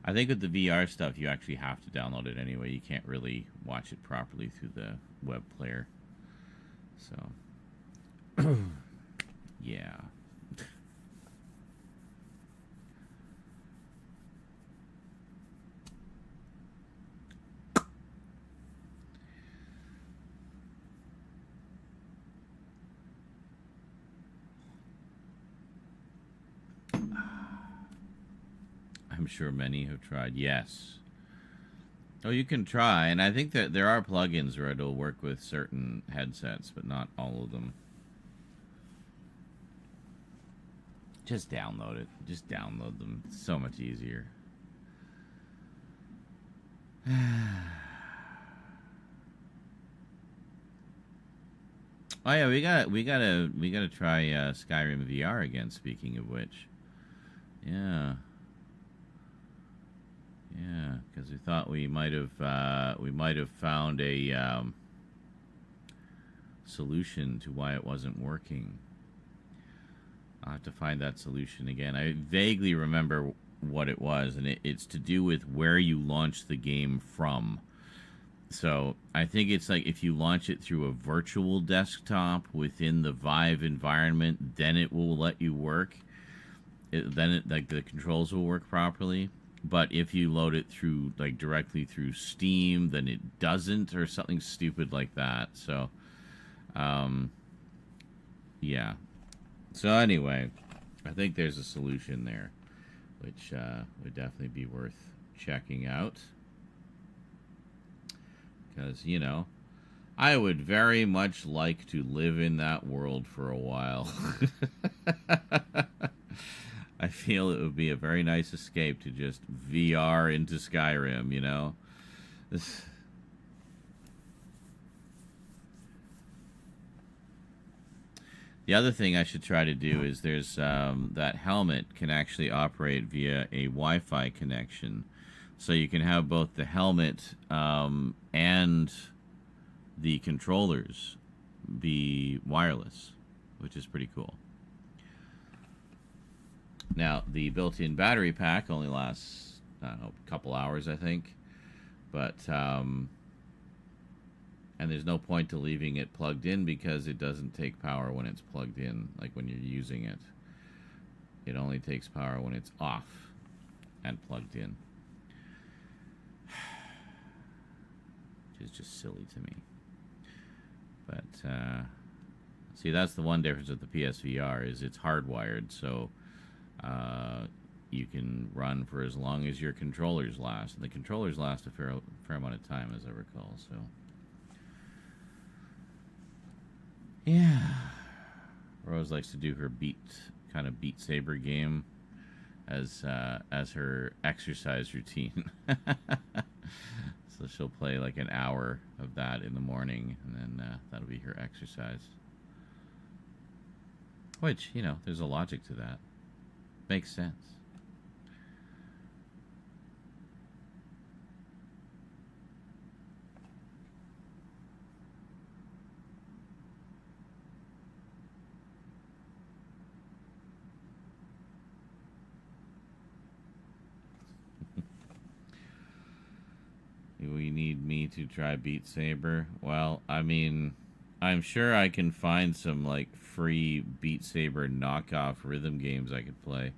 I think with the VR stuff, you actually have to download it anyway. You can't really watch it properly through the web player. So, yeah. I'm sure many have tried. Yes. Oh, you can try, and I think that there are plugins where it'll work with certain headsets, but not all of them. Just download it. Just download them. It's so much easier. Oh yeah, we gotta try Skyrim VR again. Speaking of which, yeah. Yeah, because we thought we might have found a solution to why it wasn't working. I'll have to find that solution again. I vaguely remember what it was, and it's to do with where you launch the game from. So I think it's like if you launch it through a virtual desktop within the Vive environment, then it will let you work. Then the controls will work properly. But if you load it through, like, directly through Steam, then it doesn't, or something stupid like that. So, yeah. So anyway, I think there's a solution there, which would definitely be worth checking out. Because, I would very much like to live in that world for a while. I feel it would be a very nice escape to just VR into Skyrim, The other thing I should try to do is there's that helmet can actually operate via a Wi-Fi connection. So you can have both the helmet and the controllers be wireless, which is pretty cool. Now, the built-in battery pack only lasts, I don't know, a couple hours, I think. But, and there's no point to leaving it plugged in because it doesn't take power when it's plugged in, like when you're using it. It only takes power when it's off and plugged in. Which is just silly to me. But, see, that's the one difference with the PSVR is it's hardwired, so you can run for as long as your controllers last. And the controllers last a fair amount of time, as I recall. So, yeah. Rose likes to do her Beat Saber game as her exercise routine. So she'll play like an hour of that in the morning, and then that'll be her exercise. Which, there's a logic to that. Makes sense. You need me to try Beat Saber? Well, I mean, I'm sure I can find some, like, free Beat Saber knockoff rhythm games I could play.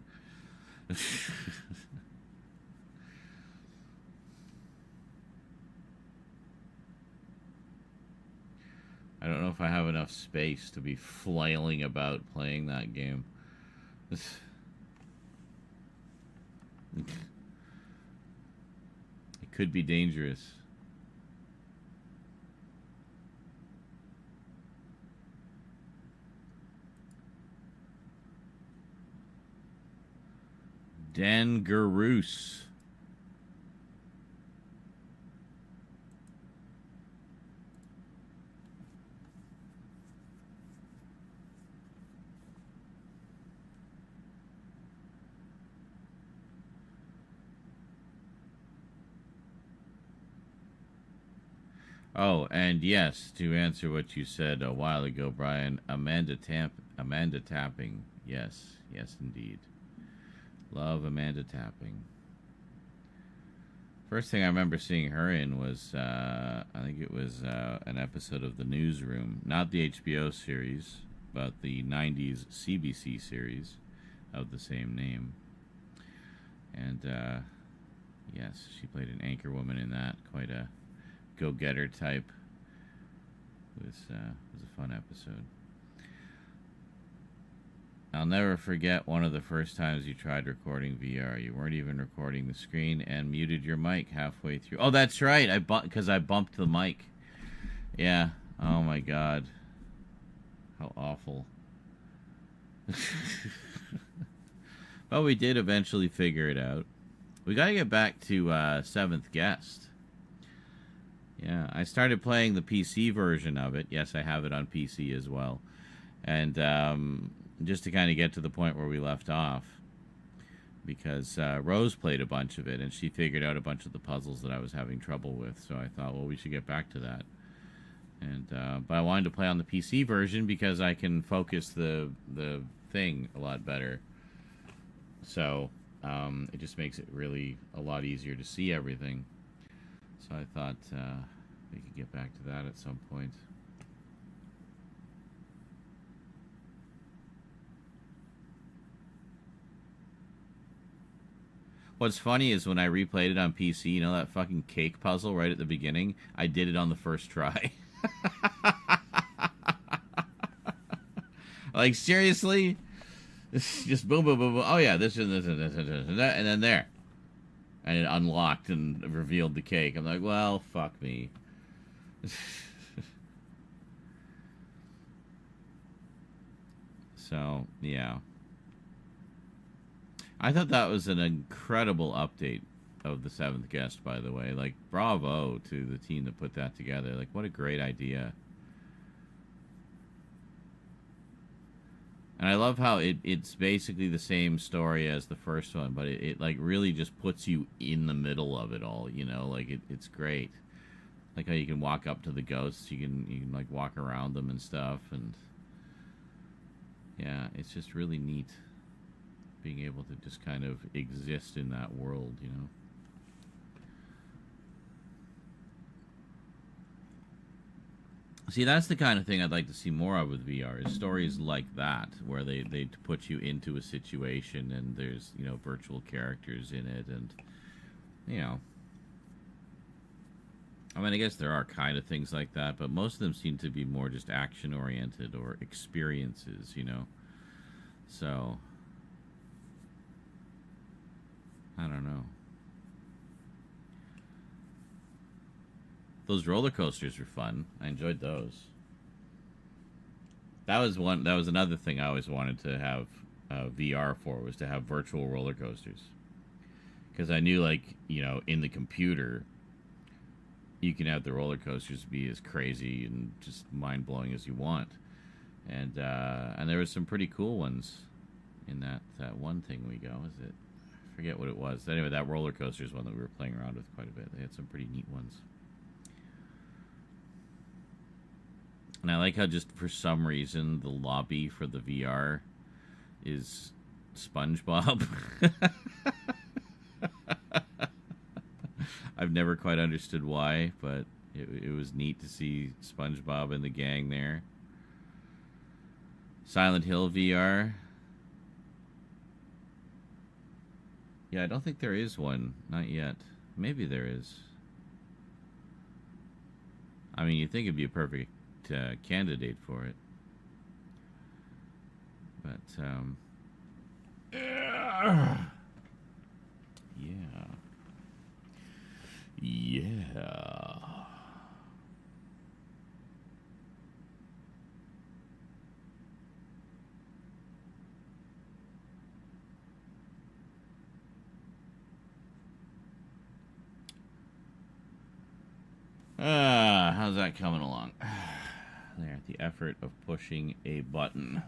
I don't know if I have enough space to be flailing about playing that game. It could be dangerous. Dan Garoos. Oh, and yes, to answer what you said a while ago, Brian, Amanda Tapping. Yes, yes, indeed. Love Amanda Tapping. First thing I remember seeing her in was, I think it was an episode of The Newsroom. Not the HBO series, but the 90s CBC series of the same name. And, yes, she played an anchor woman in that. Quite a go-getter type. It was a fun episode. I'll never forget one of the first times you tried recording VR. You weren't even recording the screen and muted your mic halfway through. Oh, that's right. Because I bumped the mic. Yeah. Oh my God. How awful. But we did eventually figure it out. We got to get back to Seventh Guest. Yeah, I started playing the PC version of it. Yes, I have it on PC as well. And just to kind of get to the point where we left off, because Rose played a bunch of it, and she figured out a bunch of the puzzles that I was having trouble with. So I thought, well, we should get back to that. And but I wanted to play on the PC version because I can focus the thing a lot better. So it just makes it really a lot easier to see everything. So I thought we could get back to that at some point. What's funny is when I replayed it on PC, you know that fucking cake puzzle right at the beginning? I did it on the first try. Like, seriously? Just boom, boom, boom, boom. Oh, yeah, this and this and this and that, and then there. And it unlocked and revealed the cake. I'm like, well, fuck me. So, yeah. I thought that was an incredible update of the Seventh Guest, by the way. Like, bravo to the team that put that together. Like, what a great idea. And I love how it's basically the same story as the first one, but it like really just puts you in the middle of it all, you know? Like, it's great. Like how you can walk up to the ghosts, you can like walk around them and stuff, and yeah, it's just really neat being able to just kind of exist in that world, you know? See, that's the kind of thing I'd like to see more of with VR, is stories like that, where they put you into a situation and there's, you know, virtual characters in it, and, you know. I mean, I guess there are kind of things like that, but most of them seem to be more just action-oriented or experiences, you know? So, I don't know. Those roller coasters were fun. I enjoyed those. That was another thing I always wanted to have VR for, was to have virtual roller coasters. Because I knew, like, you know, in the computer, you can have the roller coasters be as crazy and just mind-blowing as you want. And there was some pretty cool ones in that one thing we go. Is it? I forget what it was. Anyway, that roller coaster is one that we were playing around with quite a bit. They had some pretty neat ones. And I like how just for some reason the lobby for the VR is SpongeBob. I've never quite understood why, but it was neat to see SpongeBob and the gang there. Silent Hill VR. Yeah, I don't think there is one. Not yet. Maybe there is. I mean, you'd think it'd be a perfect candidate for it. But yeah. How's that coming along? There, the effort of pushing a button. What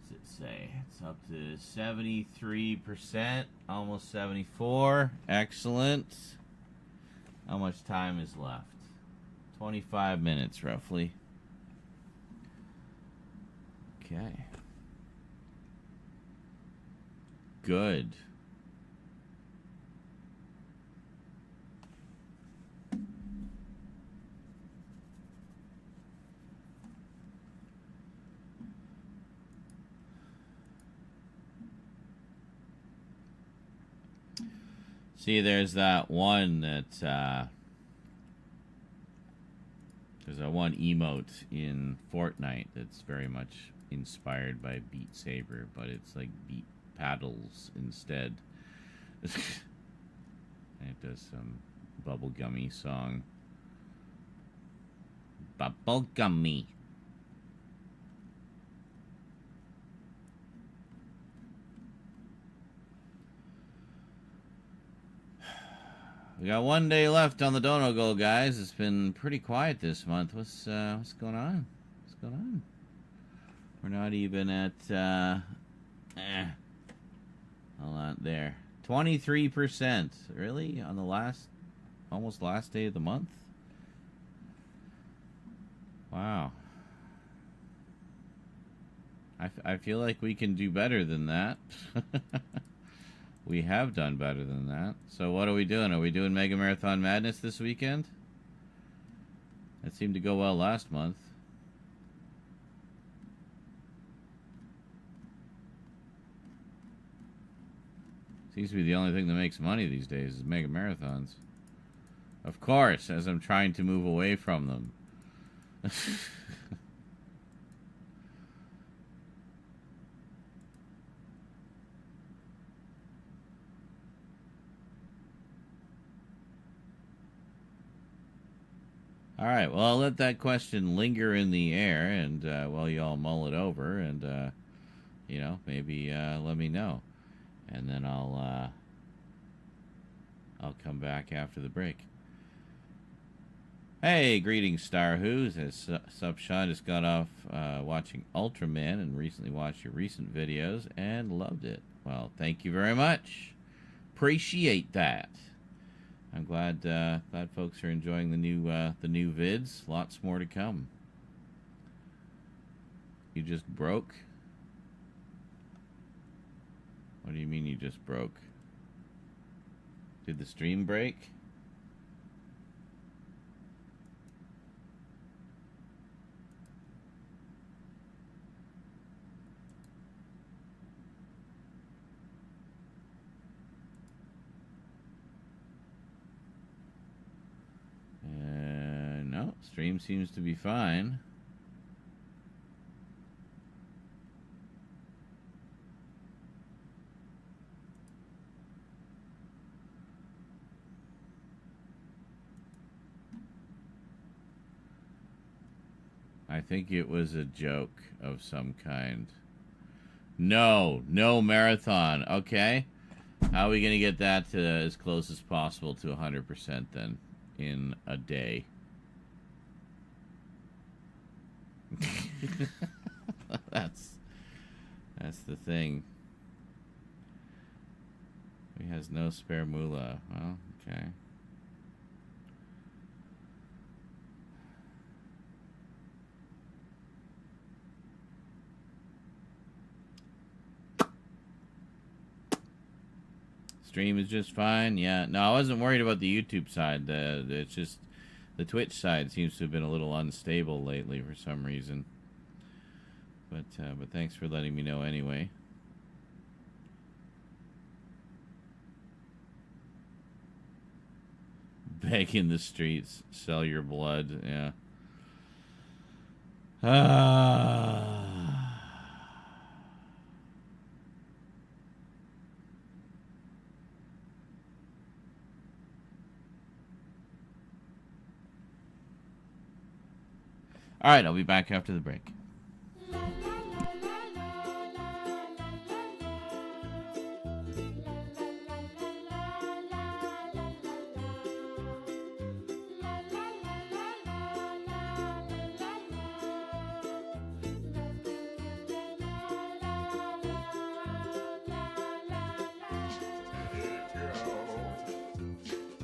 does it say? It's up to 73%, almost 74. Excellent. How much time is left? 25 minutes, roughly. Okay. Good. See, there's that one that, there's that one emote in Fortnite that's very much inspired by Beat Saber, but it's like beat paddles instead. And it does some bubblegummy song. Bubblegummy. We got 1 day left on the Dono Goal, guys. It's been pretty quiet this month. What's going on? What's going on? We're not even at hold on there. 23%. Really? On the almost last day of the month? Wow. I feel like we can do better than that. We have done better than that. So what are we doing? Are we doing Mega Marathon Madness this weekend? That seemed to go well last month. Seems to be the only thing that makes money these days is Mega Marathons. Of course, as I'm trying to move away from them. All right, well, I'll let that question linger in the air, and while you all mull it over, and you know, maybe let me know, and then I'll come back after the break. Hey, greetings, Star Who's. Sup, Sean just got off watching Ultraman and recently watched your recent videos and loved it. Well, thank you very much. Appreciate that. I'm glad folks are enjoying the new vids. Lots more to come. You just broke? What do you mean you just broke? Did the stream break? No, stream seems to be fine. I think it was a joke of some kind. No marathon. Okay. How are we going to get that to as close as possible to 100% then in a day? That's the thing. He has no spare moolah. Well, okay. Stream is just fine. Yeah. No, I wasn't worried about the YouTube side. It's just the Twitch side seems to have been a little unstable lately for some reason. But thanks for letting me know anyway. Beg in the streets, sell your blood. Yeah. All right, I'll be back after the break.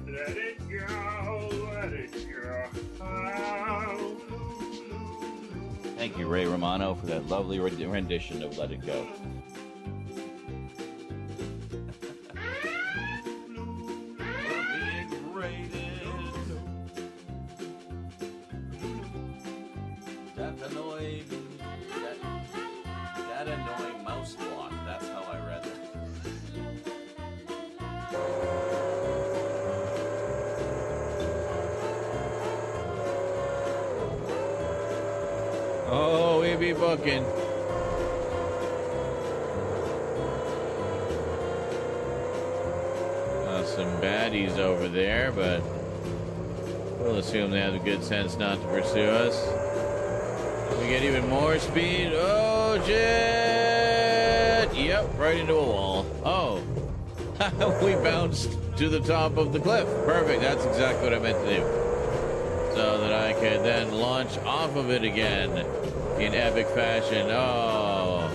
Let it go, let it go. Thank you, Ray Romano, for that lovely rendition of Let It Go. That annoying mouse block. That's how I read it. Oh, we be booking. Some baddies over there, but we'll assume they have the good sense not to pursue us. We get even more speed. Oh, shit! Yep, right into a wall. Oh, we bounced to the top of the cliff. Perfect, that's exactly what I meant to do. So that I could then launch off of it again in epic fashion. Oh.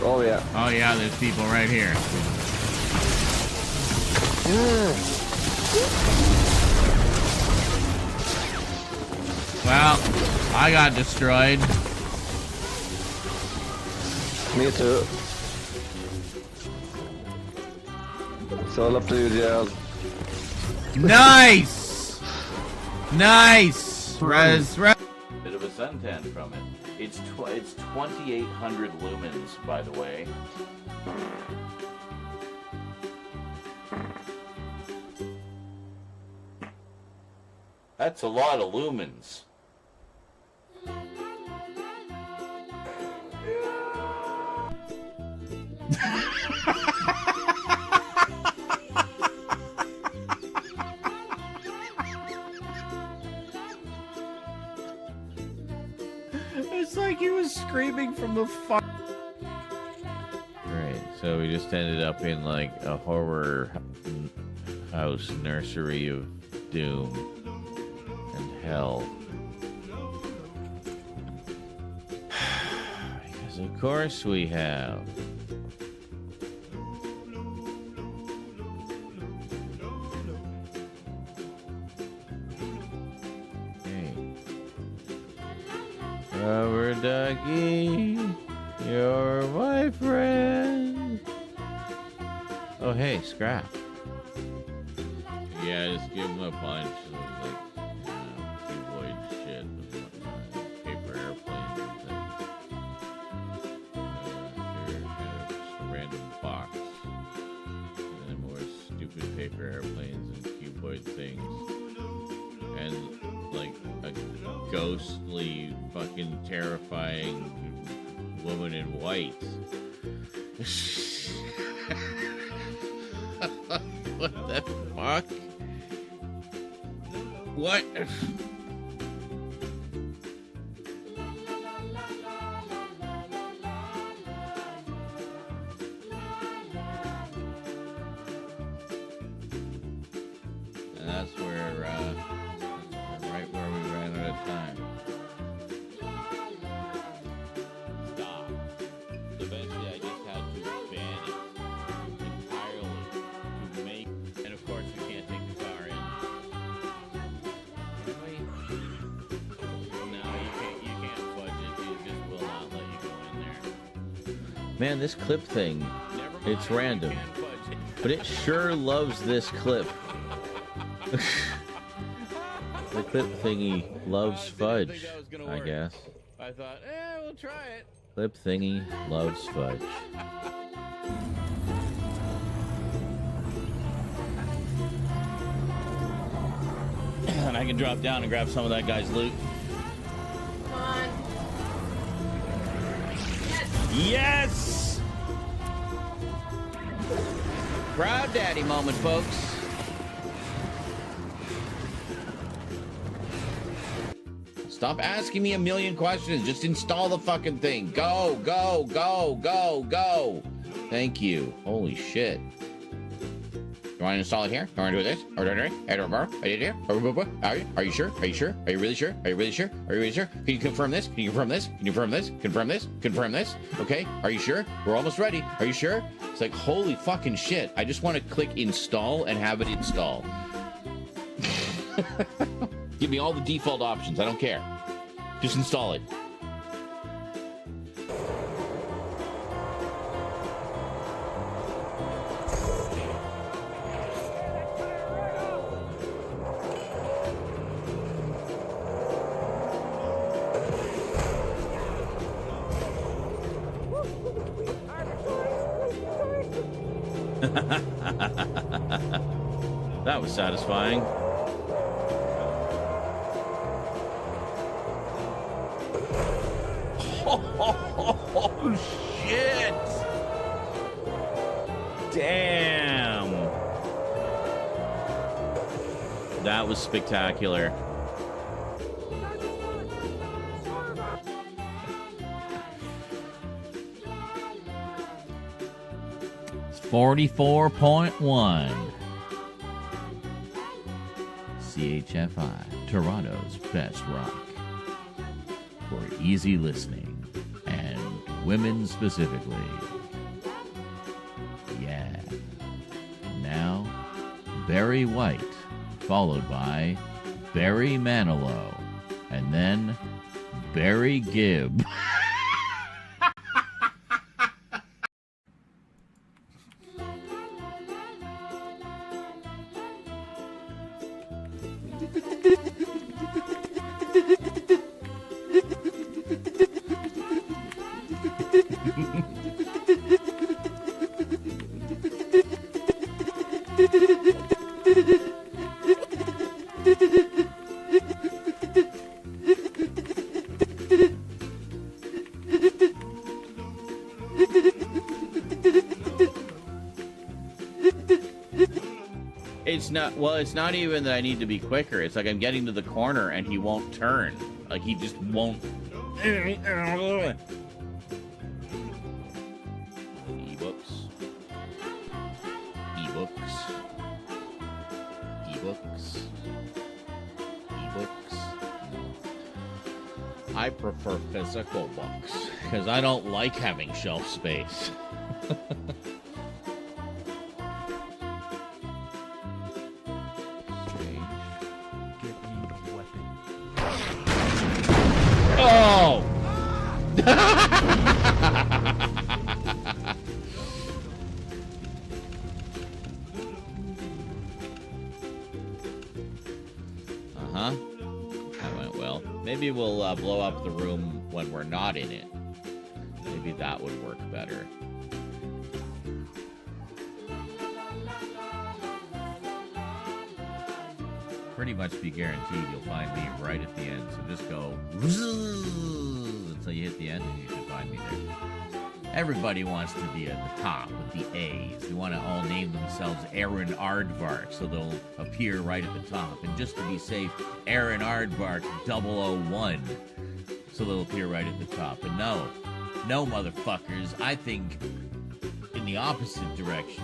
Oh yeah. Oh yeah, there's people right here. Well, I got destroyed. Me too. It's all up to you, Gerald. Nice! Nice! Res. Bit of a suntan from it. It's 2,800 lumens, by the way. That's a lot of lumens. It's like he was screaming from the far. Right, so we just ended up in like a horror house nursery of doom and hell. Because of course we have. Rubber ducky, you're my friend. Oh, hey, Scrap. Yeah, just give him a punch. Like, cuboid shit with paper airplanes and things. Here, kind of just a random box. And then more stupid paper airplanes and cuboid things. And, like, a ghostly, fucking terrifying woman in white. What the fuck? What? And that's where, right where we ran out of time. Stop. Eventually, I just had to ban it entirely to make, and of course, we can't take the car in. No, you can't fudge it. It just will not let you go in there. Man, this clip thing, it's random, but it sure loves this clip. The clip thingy loves fudge, I guess. I thought, we'll try it. Clip thingy loves fudge. and I can drop down and grab some of that guy's loot. Come on. Yes! Proud daddy moment, folks. Stop asking me a million questions. Just install the fucking thing. Go, go, go, go, go. Thank you. Holy shit. You want to install it here? You want to do this? Are you sure? Are you sure? Are you really sure? Are you really sure? Are you really sure? Can you confirm this? Can you confirm this? Can you confirm this? Confirm this? Confirm this? Okay. Are you sure? We're almost ready. Are you sure? It's like, holy fucking shit. I just want to click install and have it install. Give me all the default options. I don't care. Just install it. That was satisfying. Oh, shit! Damn! That was spectacular. It's 44.1. CHFI, Toronto's best rock. For easy listening, and women specifically. Yeah. Now, Barry White, followed by Barry Manilow, and then Barry Gibb. It's not even that I need to be quicker. It's like I'm getting to the corner and he won't turn. Like he just won't. Ebooks. Ebooks. Ebooks. Ebooks. I prefer physical books because I don't like having shelf space. Oh! Uh-huh. That went well. Maybe we'll blow up the room when we're not in it. Maybe that would work better. Pretty much be guaranteed you'll find me right at the end. So just go until you hit the end and you should find me there. Everybody wants to be at the top with the A's. They want to all name themselves Aaron Aardvark, so they'll appear right at the top. And just to be safe, Aaron Aardvark 001, so they'll appear right at the top. And no, motherfuckers, I think in the opposite direction.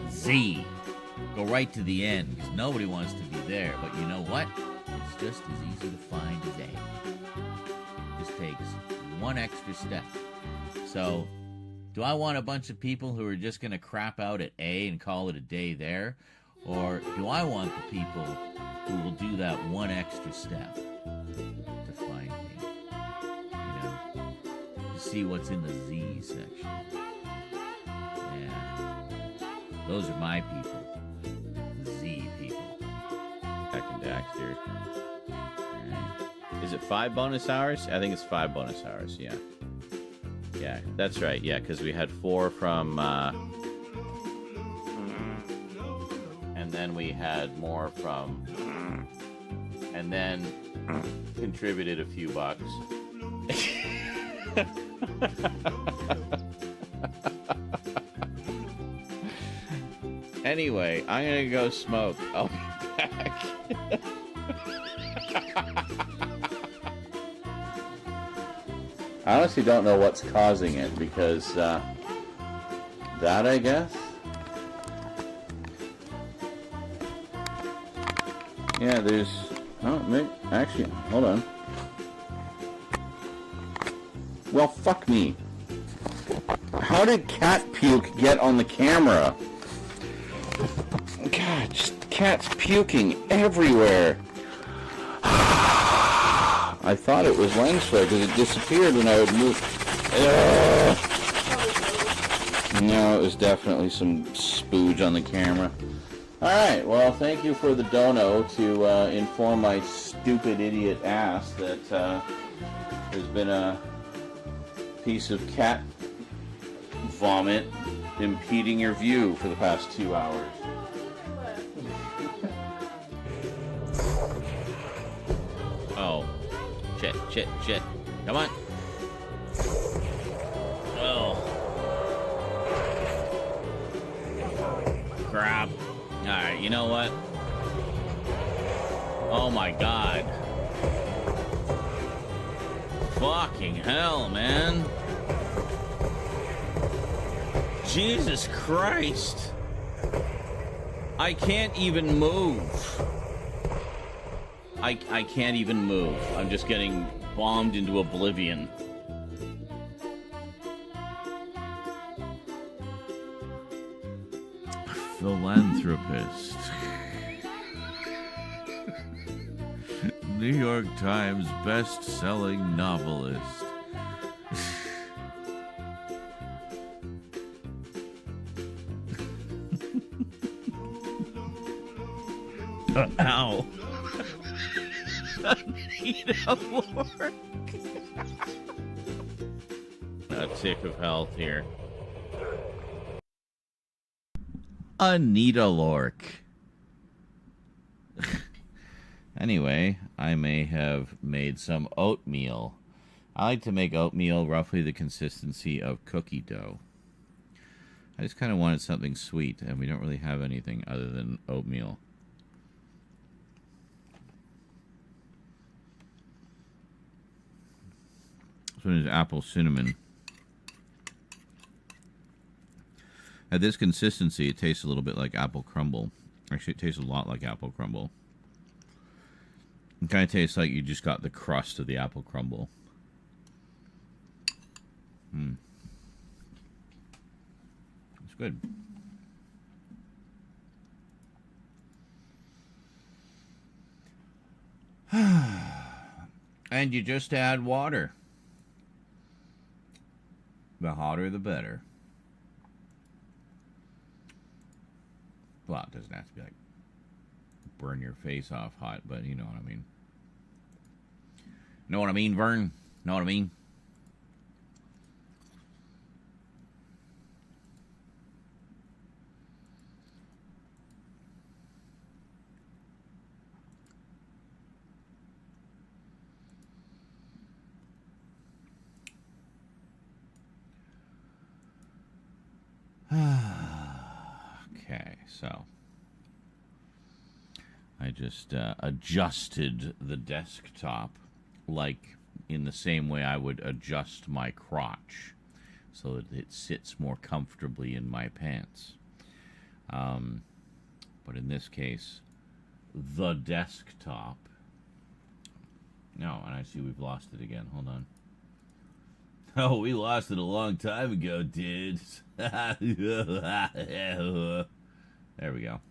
Z. Go right to the end, because nobody wants to be there. But you know what? It's just as easy to find as A. Just takes one extra step. So, do I want a bunch of people who are just going to crap out at A and call it a day there? Or do I want the people who will do that one extra step to find me? You know, to see what's in the Z section. Yeah. Those are my people. Z people. Back in Daxter. Right. Is it 5 bonus hours? I think it's 5 bonus hours, yeah. Yeah, that's right, yeah, because we had 4 from, and then we had more from and then contributed a few bucks. Anyway, I'm gonna go smoke. I'll be back. I honestly don't know what's causing it, because that, I guess. Yeah, there's... Oh, actually, hold on. Well, fuck me. How did cat puke get on the camera? God, just cats puking everywhere. I thought it was lens flare because it disappeared when I would move. No, it was definitely some spooge on the camera. Alright, well, thank you for the dono to inform my stupid idiot ass that there's been a piece of cat vomit impeding your view for the past 2 hours. Oh. Shit. Come on. Oh. Crap. Alright, you know what? Oh my god. Fucking hell, man. Jesus Christ. I can't even move. I can't even move. I'm just getting bombed into oblivion. Philanthropist. New York Times best-selling novelist. Ow. Anita Lork. A tick of health here. Anita Lork. Anyway, I may have made some oatmeal. I like to make oatmeal roughly the consistency of cookie dough. I just kind of wanted something sweet, and we don't really have anything other than oatmeal. This one is apple cinnamon. At this consistency, it tastes a little bit like apple crumble. Actually, it tastes a lot like apple crumble. It kind of tastes like you just got the crust of the apple crumble. It's good. And you just add water. The hotter, the better. Well, it doesn't have to be like burn your face off hot, but you know what I mean. Know what I mean, Vern? Know what I mean? Okay, so I just adjusted the desktop like in the same way I would adjust my crotch so that it sits more comfortably in my pants. But in this case, the desktop. No, and I see we've lost it again. Hold on. Oh, we lost it a long time ago, dudes. There we go.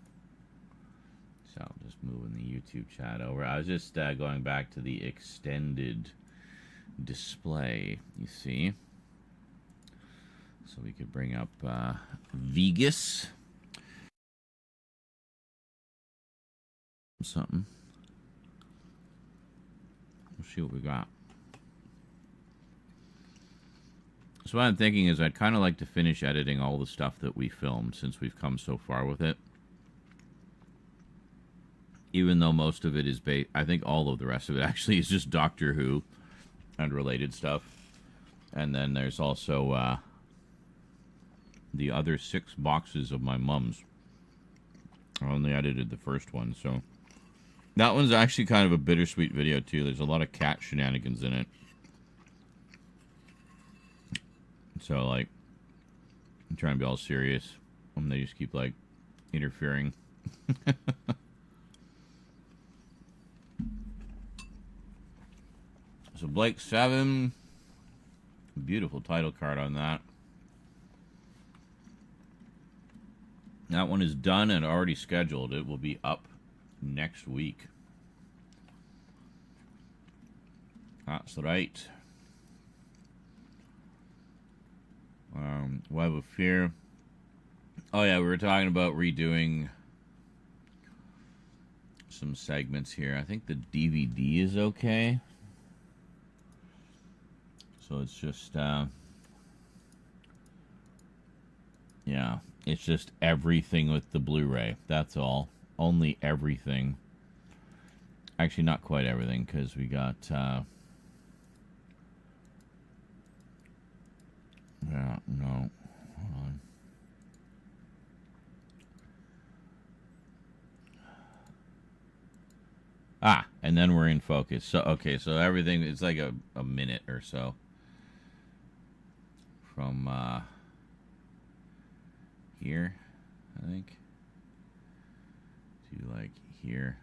So, just moving the YouTube chat over. I was just going back to the extended display, you see. So we could bring up Vegas. Something. We'll see what we got. So what I'm thinking is I'd kind of like to finish editing all the stuff that we filmed since we've come so far with it. even though most of it is I think all of the rest of it actually is just Doctor Who and related stuff. And then there's also the other 6 boxes of my mum's. I only edited the first one, so that one's actually kind of a bittersweet video too. There's a lot of cat shenanigans in it. So like, I'm trying to be all serious, and they just keep like interfering. So Blake 7, beautiful title card on that. That one is done and already scheduled. It will be up next week. That's right. Web of Fear. Oh yeah, we were talking about redoing some segments here. I think the DVD is okay. So it's just, yeah, it's just everything with the Blu-ray. That's all. Only everything. Actually, not quite everything, because we got, yeah, no, hold on. Ah, and then we're in focus. So, okay, so everything, it's like a minute or so. From, here, I think, to like here,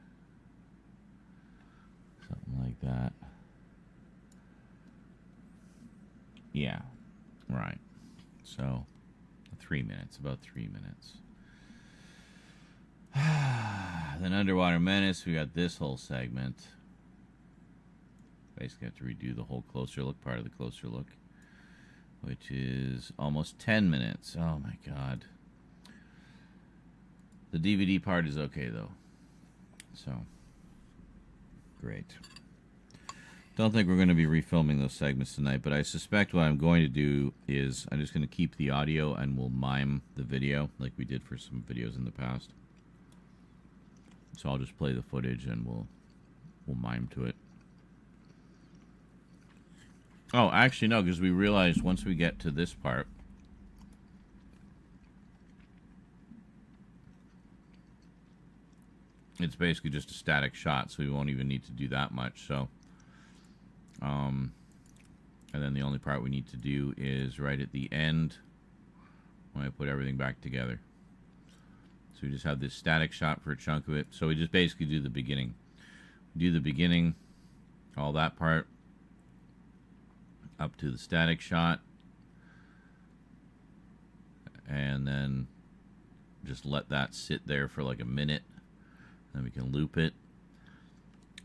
something like that. Yeah, right. So 3 minutes, about 3 minutes. Then Underwater Menace, we got this whole segment. Basically have to redo the whole closer look, part of the closer look, which is almost 10 minutes. Oh my god. The DVD part is okay, though. So, great. Don't think we're going to be refilming those segments tonight, but I suspect what I'm going to do is I'm just going to keep the audio and we'll mime the video like we did for some videos in the past. So I'll just play the footage and we'll mime to it. Oh, actually, no, because we realized once we get to this part, it's basically just a static shot, so we won't even need to do that much. So, and then the only part we need to do is right at the end when I put everything back together. So we just have this static shot for a chunk of it. So we just basically do the beginning. Do the beginning, all that part, up to the static shot, and then just let that sit there for like a minute. Then we can loop it,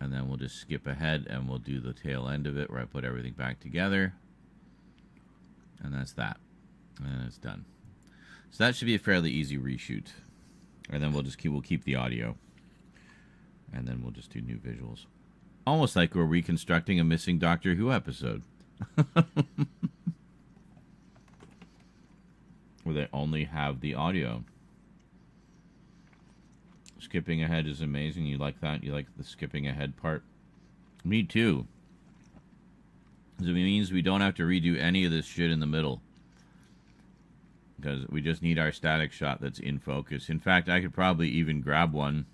and then we'll just skip ahead and we'll do the tail end of it where I put everything back together, and that's that, and it's done. So that should be a fairly easy reshoot, and then we'll keep the audio, and then we'll just do new visuals, almost like we're reconstructing a missing Doctor Who episode. Where they only have the audio. Skipping ahead is amazing. You like that? You like the skipping ahead part? Me too. Because it means we don't have to redo any of this shit in the middle. Because we just need our static shot that's in focus. In fact, I could probably even grab one.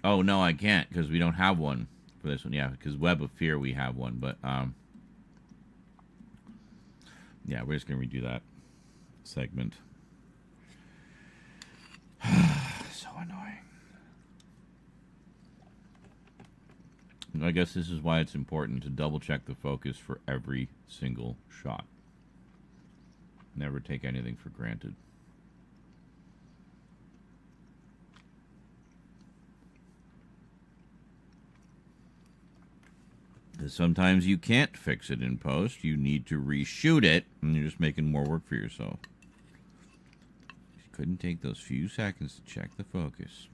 Oh, no, I can't, because we don't have one for this one. Yeah, because Web of Fear we have one, but, yeah, we're just going to redo that segment. So annoying. I guess this is why it's important to double check the focus for every single shot. Never take anything for granted. Because sometimes you can't fix it in post. You need to reshoot it, and you're just making more work for yourself. You couldn't take those few seconds to check the focus.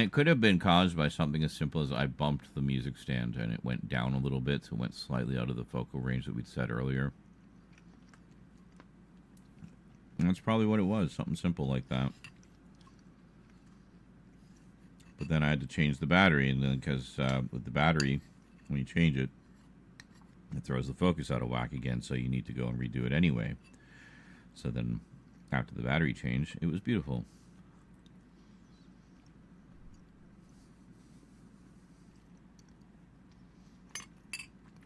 it could have been caused by something as simple as I bumped the music stand and it went down a little bit, so it went slightly out of the focal range that we'd said earlier. And that's probably what it was, something simple like that. But then I had to change the battery, and then because with the battery, when you change it, it throws the focus out of whack again, so you need to go and redo it anyway. So then, after the battery change, it was beautiful.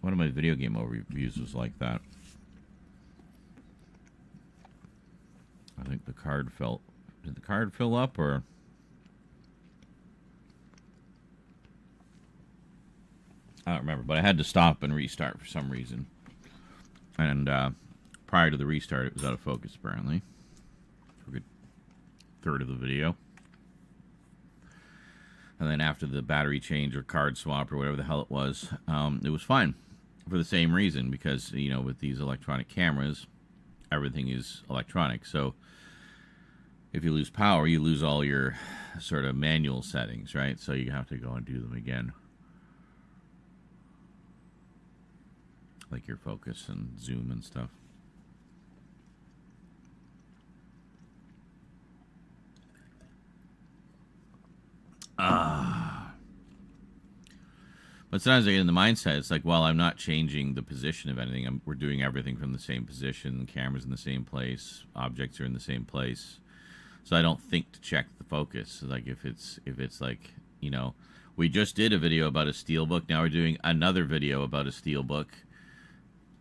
One of my video game overviews was like that. I think the card fell. Did the card fill up, or? I don't remember, but I had to stop and restart for some reason. And prior to the restart, it was out of focus, apparently. For a good third of the video. And then after the battery change or card swap or whatever the hell it was fine. For the same reason, because, you know, with these electronic cameras, everything is electronic. So if you lose power, you lose all your sort of manual settings, right? So you have to go and do them again. Like your focus and zoom and stuff. But sometimes I get in the mindset, it's like, well, I'm not changing the position of anything. We're doing everything from the same position. The camera's in the same place. Objects are in the same place. So I don't think to check the focus. Like if it's like, you know, we just did a video about a steelbook. Now we're doing another video about a steelbook.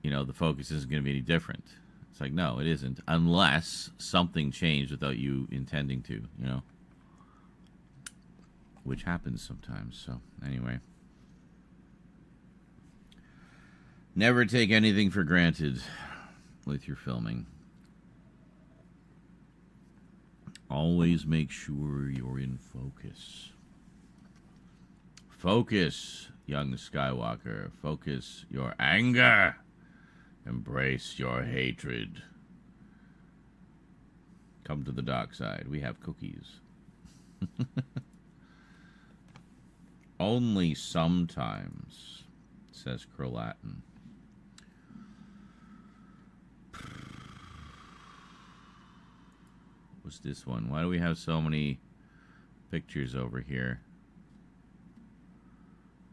You know, the focus isn't going to be any different. It's like, no, it isn't. Unless something changed without you intending to, you know. Which happens sometimes. So, anyway. Never take anything for granted with your filming. Always make sure you're in focus. Focus, young Skywalker. Focus your anger. Embrace your hatred. Come to the dark side. We have cookies. Only sometimes, says Crolatin. What's this one? Why do we have so many pictures over here?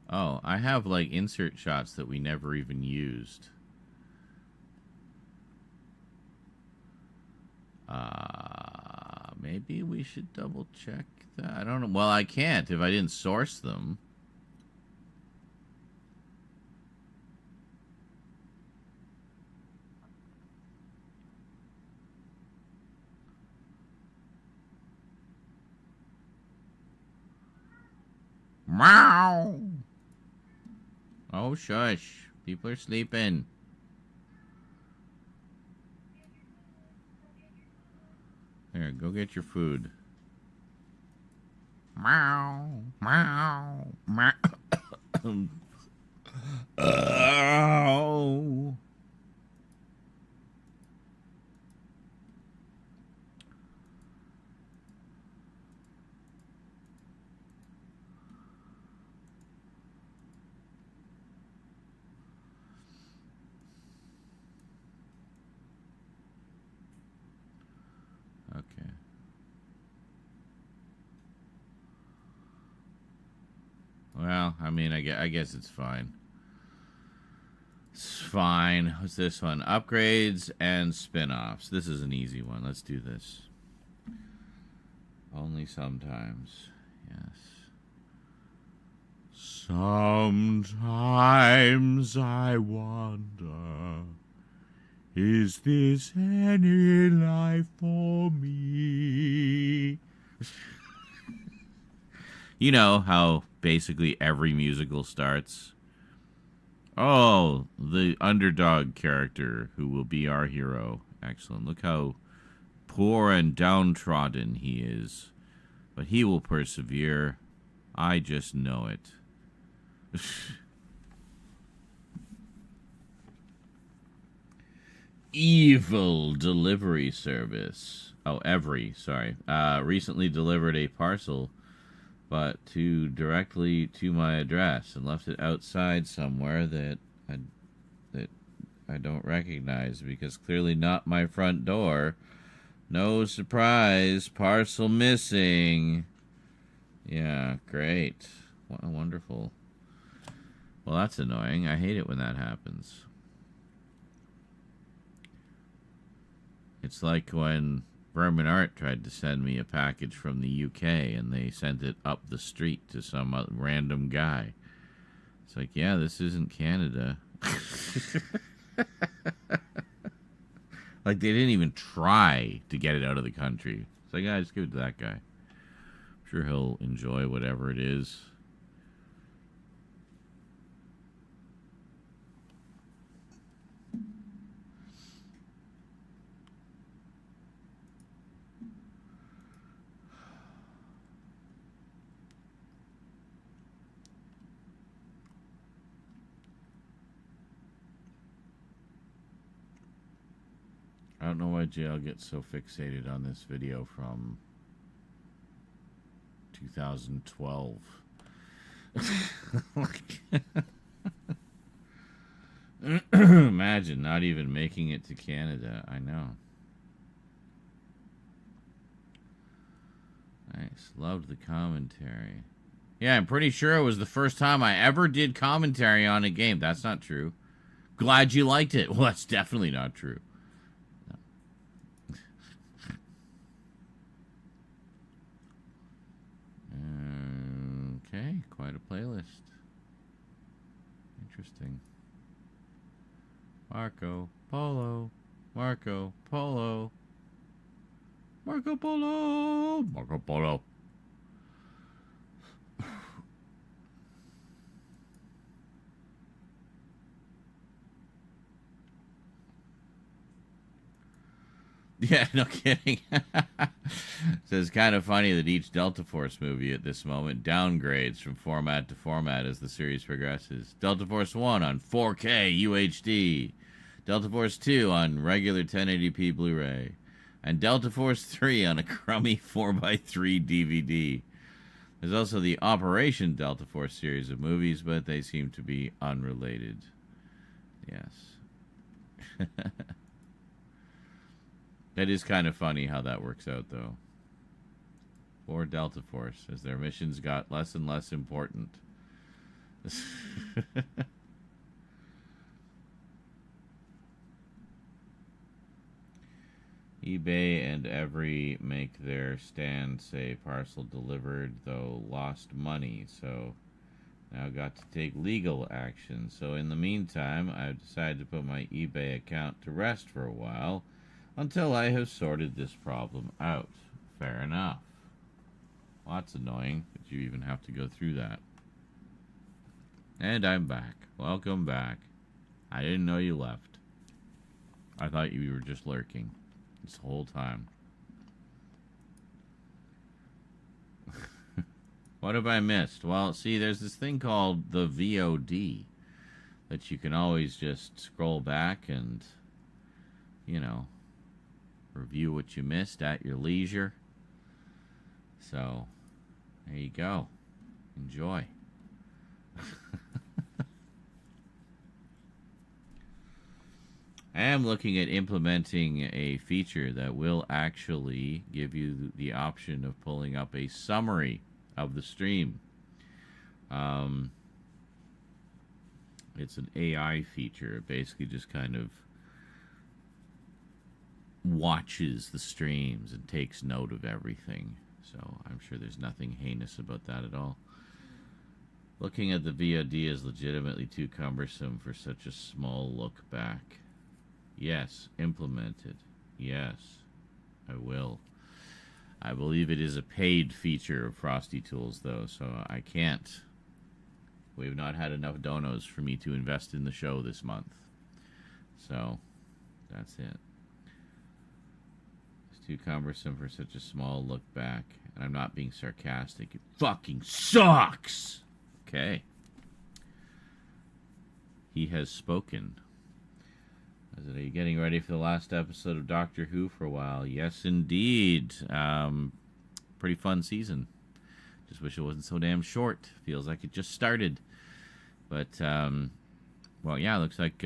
Oh, I have like insert shots that we never even used. Maybe we should double check that. I don't know. Well, I can't if I didn't source them. Meow. Oh, shush. People are sleeping. Here, go get your food. Meow, meow, meow. Oh. Okay. Well, I mean, I guess it's fine. It's fine. What's this one? Upgrades and spin-offs. This is an easy one. Let's do this. Only sometimes. Yes. Sometimes I wonder, is this any life for me? You know how basically every musical starts? Oh, the underdog character who will be our hero. Excellent. Look how poor and downtrodden he is. But he will persevere. I just know it. Evil delivery service. Oh, Every, sorry. Recently delivered a parcel but directly to my address, and left it outside somewhere that I don't recognize, because clearly not my front door. No surprise, parcel missing. Yeah, great. Wonderful. Well, that's annoying. I hate it when that happens. It's like when Berman Art tried to send me a package from the UK and they sent it up the street to some random guy. It's like, yeah, this isn't Canada. Like, they didn't even try to get it out of the country. It's like, just give it to that guy. I'm sure he'll enjoy whatever it is. I don't know why JL gets so fixated on this video from 2012. Imagine not even making it to Canada. I know. Nice. Loved the commentary. Yeah, I'm pretty sure it was the first time I ever did commentary on a game. That's not true. Glad you liked it. Well, that's definitely not true. Okay, quite a playlist. Interesting. Marco Polo. Marco Polo. Marco Polo. Marco Polo. Yeah, no kidding. So it's kind of funny that each Delta Force movie at this moment downgrades from format to format as the series progresses. Delta Force 1 on 4K UHD. Delta Force 2 on regular 1080p Blu-ray. And Delta Force 3 on a crummy 4x3 DVD. There's also the Operation Delta Force series of movies, but they seem to be unrelated. Yes. That is kind of funny how that works out, though. For Delta Force, as their missions got less and less important. eBay and Every make their stand say parcel delivered, though lost money, so now got to take legal action. So in the meantime, I've decided to put my eBay account to rest for a while, until I have sorted this problem out. Fair enough. Well, that's annoying that you even have to go through that. And I'm back. Welcome back. I didn't know you left. I thought you were just lurking this whole time. What have I missed? Well, see, there's this thing called the VOD that you can always just scroll back and, you know, review what you missed at your leisure. So, there you go. Enjoy. I am looking at implementing a feature that will actually give you the option of pulling up a summary of the stream. It's an AI feature. It basically just kind of watches the streams and takes note of everything. So I'm sure there's nothing heinous about that at all. Looking at the VOD is legitimately too cumbersome for such a small look back. Yes, implemented. Yes, I will. I believe it is a paid feature of Frosty Tools, though, so I can't. We've not had enough donos for me to invest in the show this month. So, that's it. It's too cumbersome for such a small look back. And I'm not being sarcastic. It fucking sucks! Okay. He has spoken. Are you getting ready for the last episode of Doctor Who for a while? Yes, indeed. Pretty fun season. Just wish it wasn't so damn short. Feels like it just started. But, well, yeah, looks like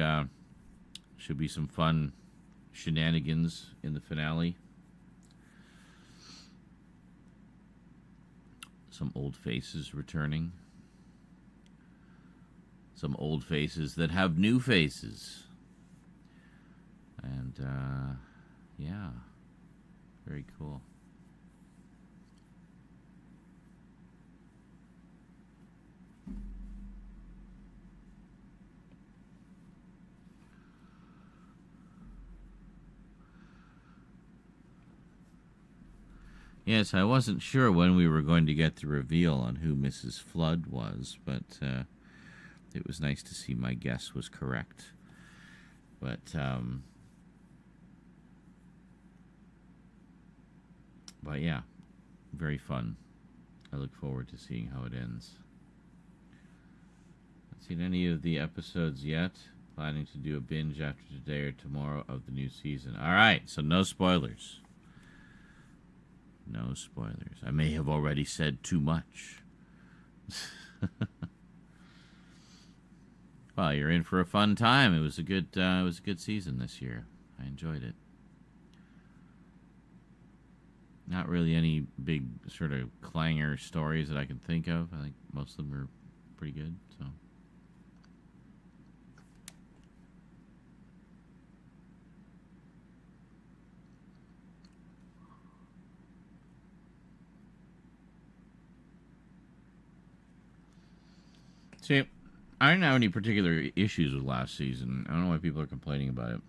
should be some fun shenanigans in the finale. Some old faces returning. Some old faces that have new faces. And, yeah. Very cool. Yes, I wasn't sure when we were going to get the reveal on who Mrs. Flood was, but it was nice to see my guess was correct. But yeah, very fun. I look forward to seeing how it ends. Haven't seen any of the episodes yet. Planning to do a binge after today or tomorrow of the new season. All right, so no spoilers. No spoilers. I may have already said too much. Well, you're in for a fun time. It was a good season this year. I enjoyed it. Not really any big sort of clanger stories that I can think of. I think most of them were pretty good. So. See, I didn't have any particular issues with last season. I don't know why people are complaining about it.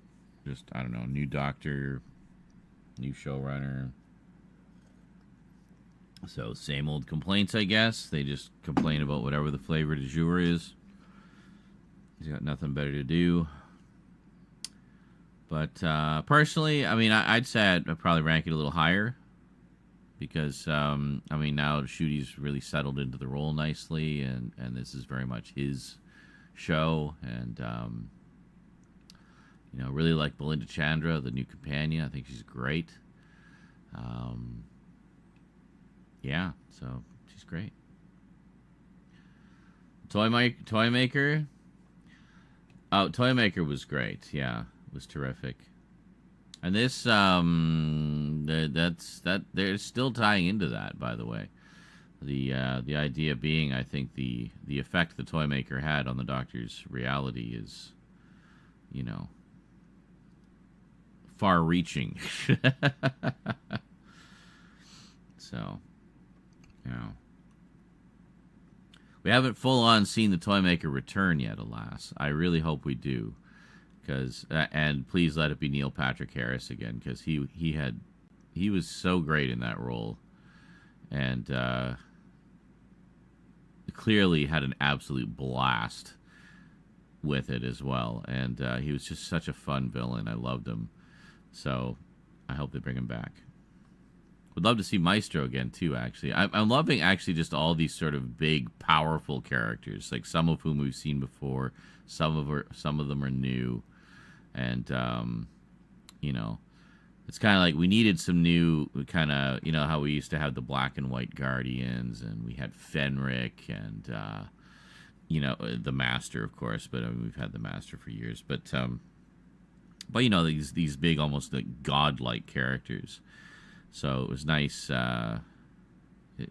Just, I don't know, new doctor, new showrunner. So, same old complaints, I guess. They just complain about whatever the flavor du jour is. He's got nothing better to do. But, personally, I mean, I'd say I'd probably rank it a little higher. Because, I mean, now Ncuti's really settled into the role nicely, and this is very much his show. And, you know, really like Belinda Chandra, the new companion. I think she's great. Yeah, so she's great. Toymaker? Oh, Toymaker was great. Yeah, it was terrific. And this, they're still tying into that, by the way. The idea being, I think, the effect the Toymaker had on the Doctor's reality is, you know, far-reaching. So, you know. We haven't full-on seen the Toymaker return yet, alas. I really hope we do. Because and please let it be Neil Patrick Harris again, because he was so great in that role, and clearly had an absolute blast with it as well. And he was just such a fun villain. I loved him, so I hope they bring him back. Would love to see Maestro again too. Actually, I'm loving actually just all these sort of big, powerful characters, like some of whom we've seen before. Some of them are new. And, you know, it's kind of like we needed some new kind of, you know, how we used to have the black and white Guardians, and we had Fenric and, you know, the Master, of course, but I mean, we've had the Master for years. But you know, these big, almost like godlike characters. So it was nice.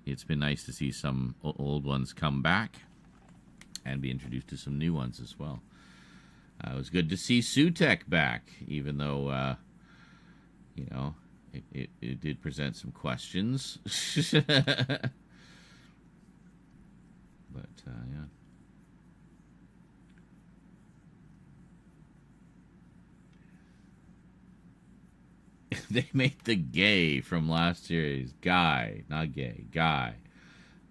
It's been nice to see some old ones come back and be introduced to some new ones as well. It was good to see Sutekh back, even though, you know, it did present some questions. But, yeah. They made the gay from last year's Guy, not gay, Guy.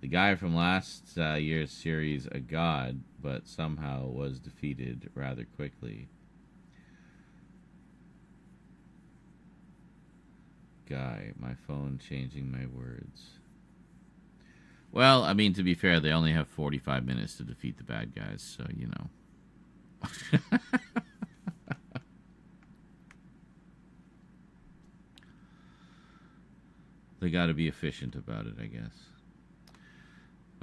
The guy from last year's series a god, but somehow was defeated rather quickly. Guy, my phone changing my words. Well, I mean, to be fair, they only have 45 minutes to defeat the bad guys, so, you know. They got to be efficient about it, I guess.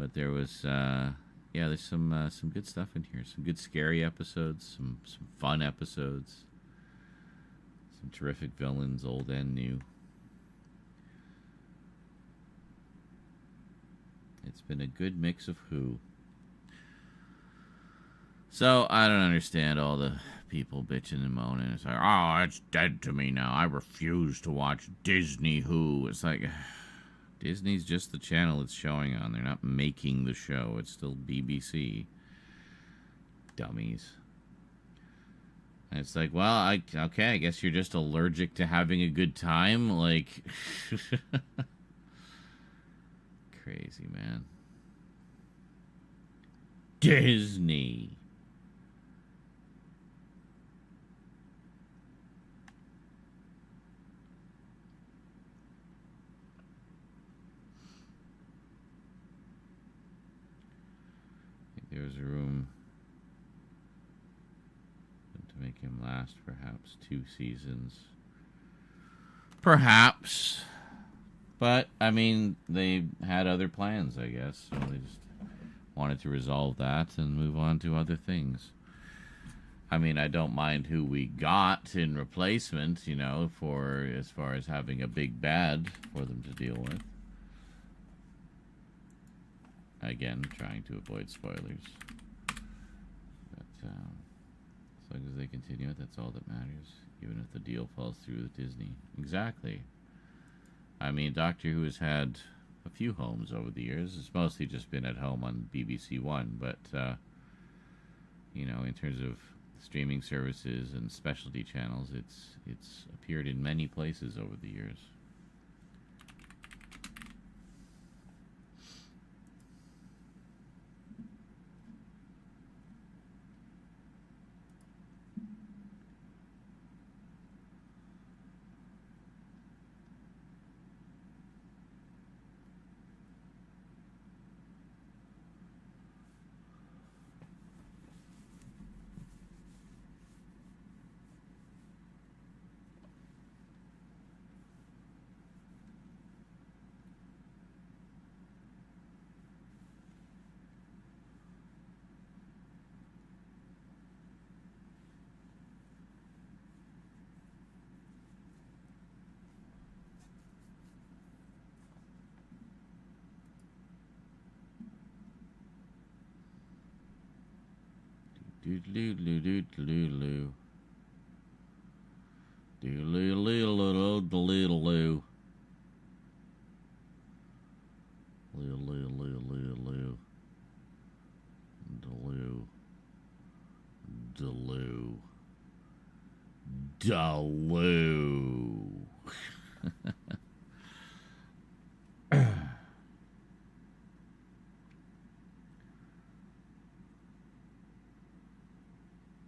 But there was, there's some good stuff in here. Some good scary episodes, some fun episodes, some terrific villains, old and new. It's been a good mix of Who. So I don't understand all the people bitching and moaning. It's like, oh, it's dead to me now. I refuse to watch Disney Who. It's like, Disney's just the channel it's showing on. They're not making the show. It's still BBC. Dummies. And it's like, well, I guess you're just allergic to having a good time. Like, crazy, man. Disney. There's a room to make him last perhaps 2 seasons. Perhaps. But, I mean, they had other plans, I guess. So they just wanted to resolve that and move on to other things. I mean, I don't mind who we got in replacement, you know, for as far as having a big bad for them to deal with. Again, trying to avoid spoilers. But as long as they continue it, that's all that matters. Even if the deal falls through with Disney. Exactly. I mean, Doctor Who has had a few homes over the years. It's mostly just been at home on BBC One. But, you know, in terms of streaming services and specialty channels, it's appeared in many places over the years. Doodle-doo-doo-doo-doo-doo. Doodle-doo-doo-doo-doo-doo. Loo-loo-loo-loo-loo. Deloo. Deloo. Deloo.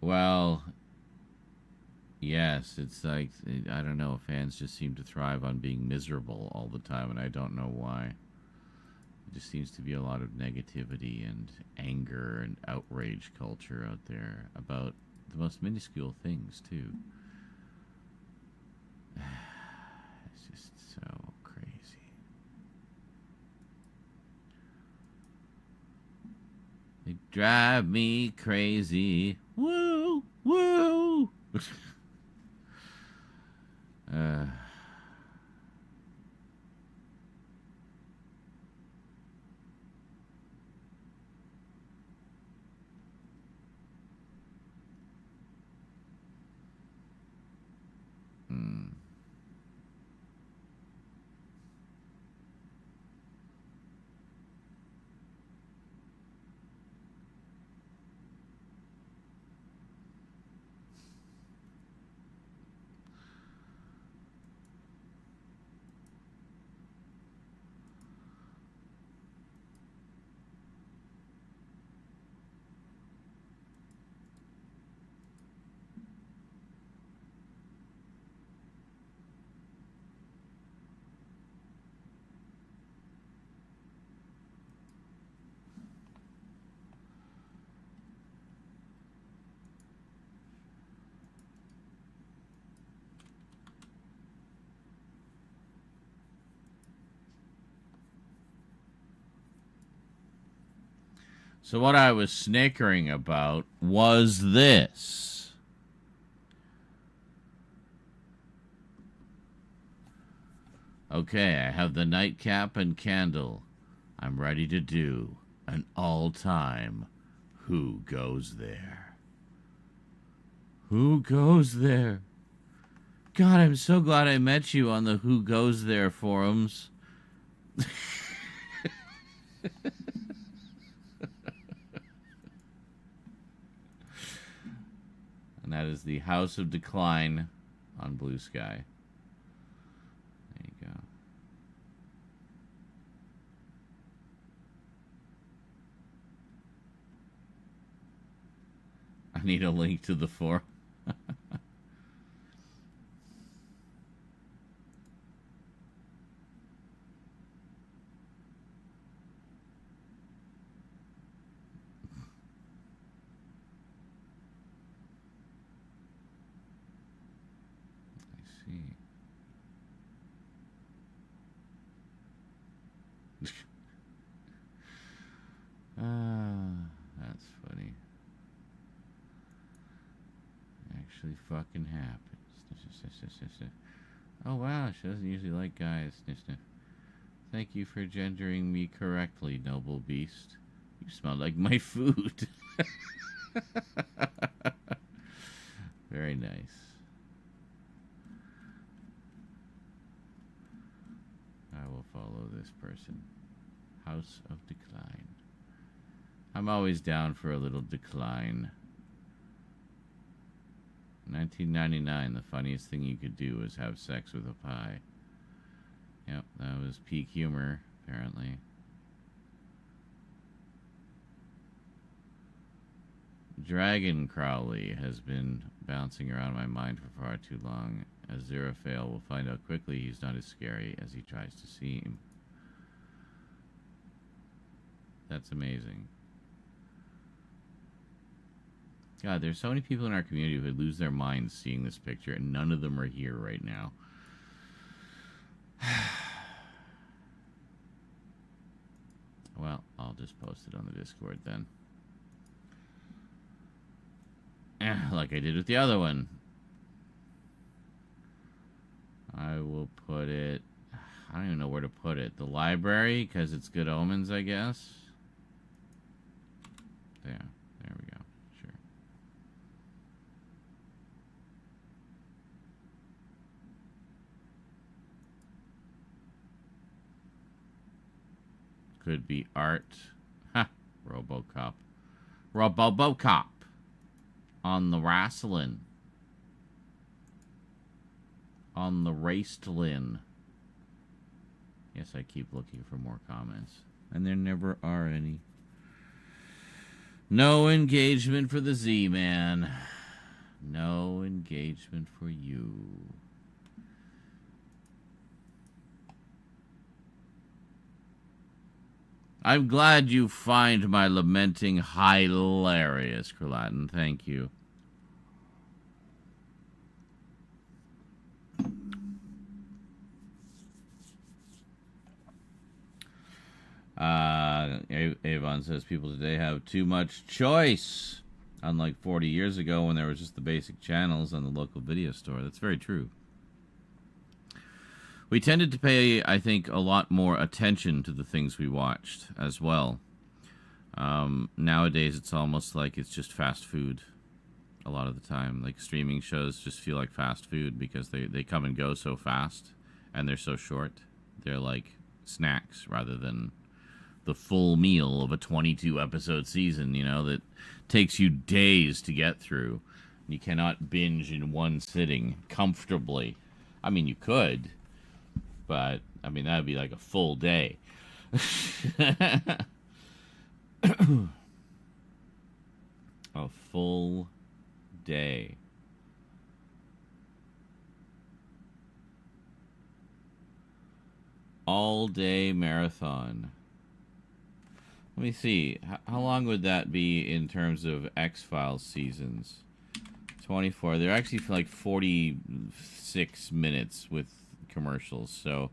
Well, yes, it's like, I don't know, fans just seem to thrive on being miserable all the time, and I don't know why. It just seems to be a lot of negativity and anger and outrage culture out there about the most minuscule things, too. It's just so crazy. They drive me crazy. Woo! Woo! So what I was snickering about was this. Okay, I have the nightcap and candle. I'm ready to do an all-time Who Goes There? Who Goes There? God, I'm so glad I met you on the Who Goes There forums. And that is the House of Decline on Blue Sky. There you go. I need a link to the forum. That's funny. Actually fucking happens. Oh wow, she doesn't usually like guys. Thank you for gendering me correctly, noble beast. You smell like my food. Very nice. I will follow this person. House of Decline. I'm always down for a little decline. 1999, the funniest thing you could do was have sex with a pie. Yep, that was peak humor, apparently. Dragon Crowley has been bouncing around my mind for far too long. Aziraphale will find out quickly he's not as scary as he tries to seem. That's amazing. God, there's so many people in our community who would lose their minds seeing this picture, and none of them are here right now. Well, I'll just post it on the Discord then. Like I did with the other one. I will put it... I don't even know where to put it. The library, because it's Good Omens, I guess. There we go. Sure. Could be art. Ha! Robocop. Robocop. On the wrestling. On the Raistlin. Yes, I keep looking for more comments. And there never are any. No engagement for the Z-Man. No engagement for you. I'm glad you find my lamenting hilarious, Kralatin. Thank you. Avon says people today have too much choice. Unlike 40 years ago when there was just the basic channels on the local video store. That's very true. We tended to pay, I think, a lot more attention to the things we watched as well. Nowadays, it's almost like it's just fast food a lot of the time. Like, streaming shows just feel like fast food because they come and go so fast and they're so short. They're like snacks rather than the full meal of a 22-episode season, you know, that takes you days to get through. You cannot binge in one sitting comfortably. I mean, you could, but, I mean, that would be like a full day. A full day. All-day marathon. Let me see. How long would that be in terms of X-Files seasons? 24. They're actually for like 46 minutes with commercials. So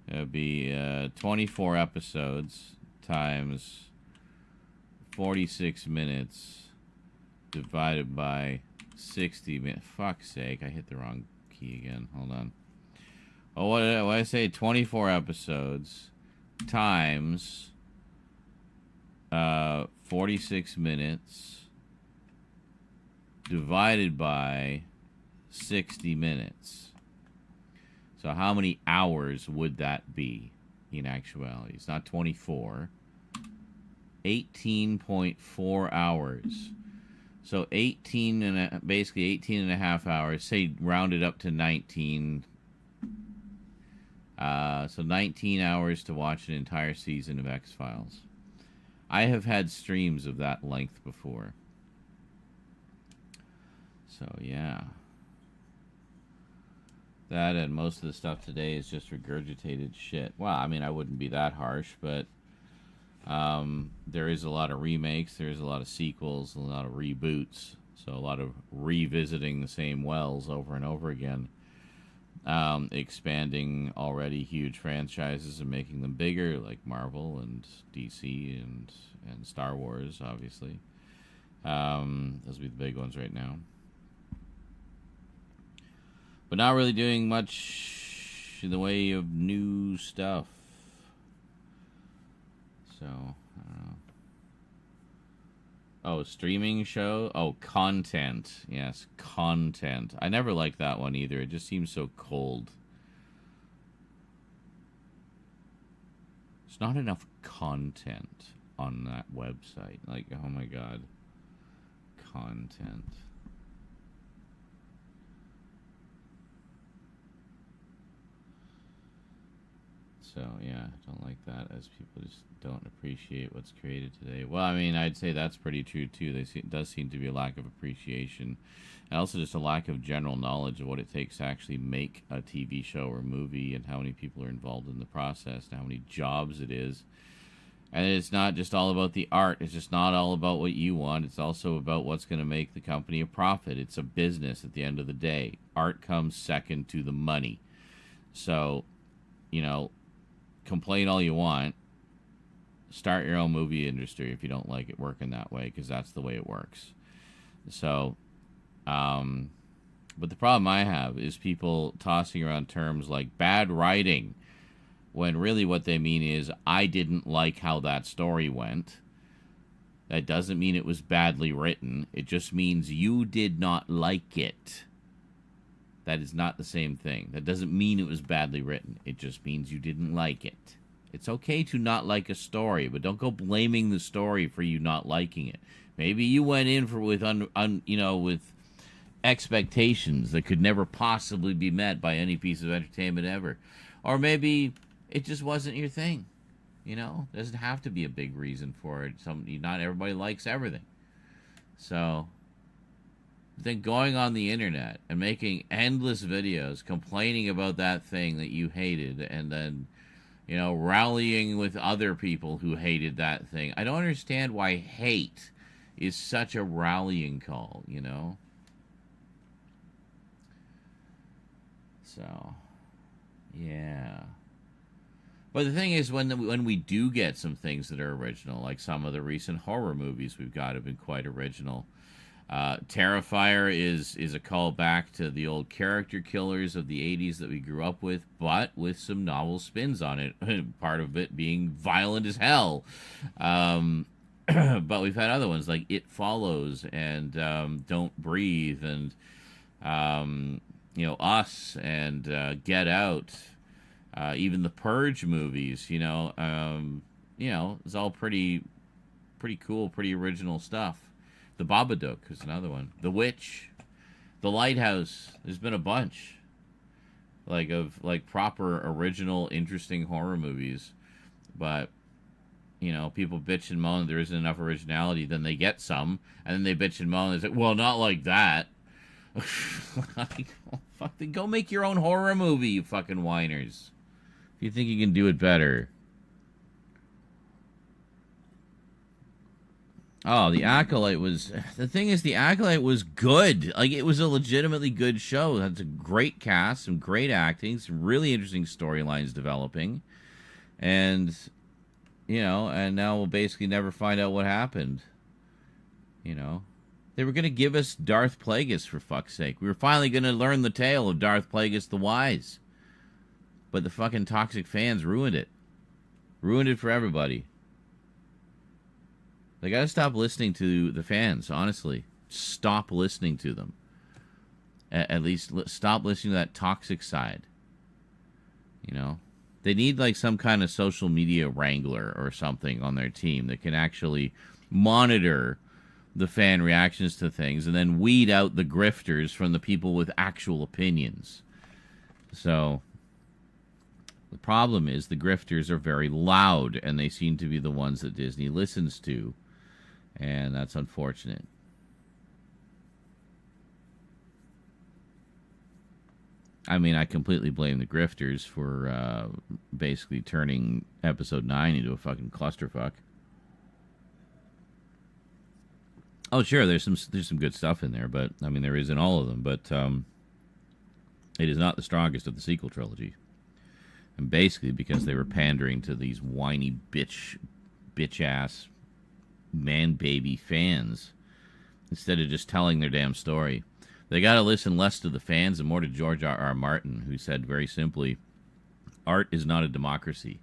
it would be 24 episodes times 46 minutes divided by 60 minutes. Fuck's sake, I hit the wrong key again. Hold on. Oh, what did I say? 24 episodes times 46 minutes divided by 60 minutes. So how many hours would that be in actuality? It's not 24. 18.4 hours. So basically 18 and a half hours. Say rounded up to 19. So 19 hours to watch an entire season of X-Files. I have had streams of that length before. So, yeah. That and most of the stuff today is just regurgitated shit. Well, I mean, I wouldn't be that harsh, but there is a lot of remakes, there's a lot of sequels, a lot of reboots, so a lot of revisiting the same wells over and over again, expanding already huge franchises and making them bigger, like Marvel and DC and Star Wars, obviously. Those would be the big ones right now. But not really doing much in the way of new stuff. So, I don't know. Oh, streaming show? Oh, content. Yes, content. I never liked that one either. It just seems so cold. There's not enough content on that website. Like, oh my god. Content. So, yeah, I don't like that, as people just don't appreciate what's created today. Well, I mean, I'd say that's pretty true, too. It does seem to be a lack of appreciation. And also just a lack of general knowledge of what it takes to actually make a TV show or movie and how many people are involved in the process and how many jobs it is. And it's not just all about the art. It's just not all about what you want. It's also about what's going to make the company a profit. It's a business at the end of the day. Art comes second to the money. So, you know, complain all you want. Start your own movie industry if you don't like it working that way, because that's the way it works. So, but the problem I have is people tossing around terms like bad writing, when really what they mean is, I didn't like how that story went. That doesn't mean it was badly written. It just means you did not like it. That is not the same thing. That doesn't mean it was badly written. It just means you didn't like it. It's okay to not like a story, but don't go blaming the story for you not liking it. Maybe you went in with expectations that could never possibly be met by any piece of entertainment ever. Or maybe it just wasn't your thing. You know, doesn't have to be a big reason for it. Not everybody likes everything. So then going on the internet and making endless videos complaining about that thing that you hated, and then, you know, rallying with other people who hated that thing. I don't understand why hate is such a rallying call, you know? So, yeah. But the thing is, when we do get some things that are original, like some of the recent horror movies we've got have been quite original. Terrifier is a callback to the old character killers of the 80s that we grew up with, but with some novel spins on it. Part of it being violent as hell. But we've had other ones like It Follows and Don't Breathe and Us and Get Out. Even the Purge movies, it's all pretty cool, pretty original stuff. The Babadook is another one. The Witch, The Lighthouse. There's been a bunch, of proper original, interesting horror movies. But people bitch and moan there isn't enough originality. Then they get some, and then they bitch and moan. They say, "Well, not like that." Then go make your own horror movie, you fucking whiners. If you think you can do it better. Oh, The Acolyte was... The thing is, The Acolyte was good. It was a legitimately good show. It had a great cast, some great acting, some really interesting storylines developing. And, and now we'll basically never find out what happened. They were going to give us Darth Plagueis, for fuck's sake. We were finally going to learn the tale of Darth Plagueis the Wise. But the fucking toxic fans ruined it. Ruined it for everybody. They got to stop listening to the fans, honestly. Stop listening to them. At least stop listening to that toxic side. They need like some kind of social media wrangler or something on their team that can actually monitor the fan reactions to things and then weed out the grifters from the people with actual opinions. So the problem is the grifters are very loud, and they seem to be the ones that Disney listens to, and that's unfortunate. I mean, I completely blame the grifters for basically turning Episode 9 into a fucking clusterfuck. Oh, sure, there's some good stuff in there, but, I mean, there is in all of them, but it is not the strongest of the sequel trilogy. And basically because they were pandering to these whiny bitch-ass man-baby fans instead of just telling their damn story. They got to listen less to the fans and more to George R.R. Martin, who said very simply, art is not a democracy.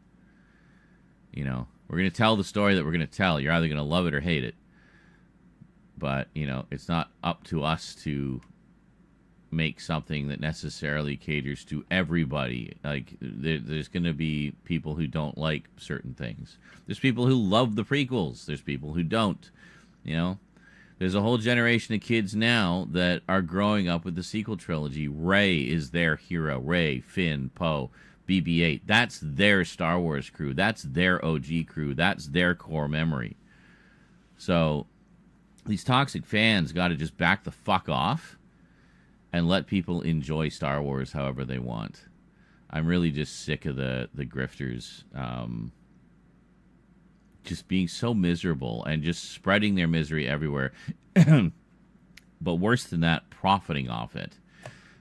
We're going to tell the story that we're going to tell. You're either going to love it or hate it. But, it's not up to us to make something that necessarily caters to everybody. Like, there's going to be people who don't like certain things. There's people who love the prequels. There's people who don't, There's a whole generation of kids now that are growing up with the sequel trilogy. Rey is their hero. Rey, Finn, Poe, BB-8. That's their Star Wars crew. That's their OG crew. That's their core memory. So these toxic fans got to just back the fuck off and let people enjoy Star Wars however they want. I'm really just sick of the grifters just being so miserable and just spreading their misery everywhere. But worse than that, profiting off it.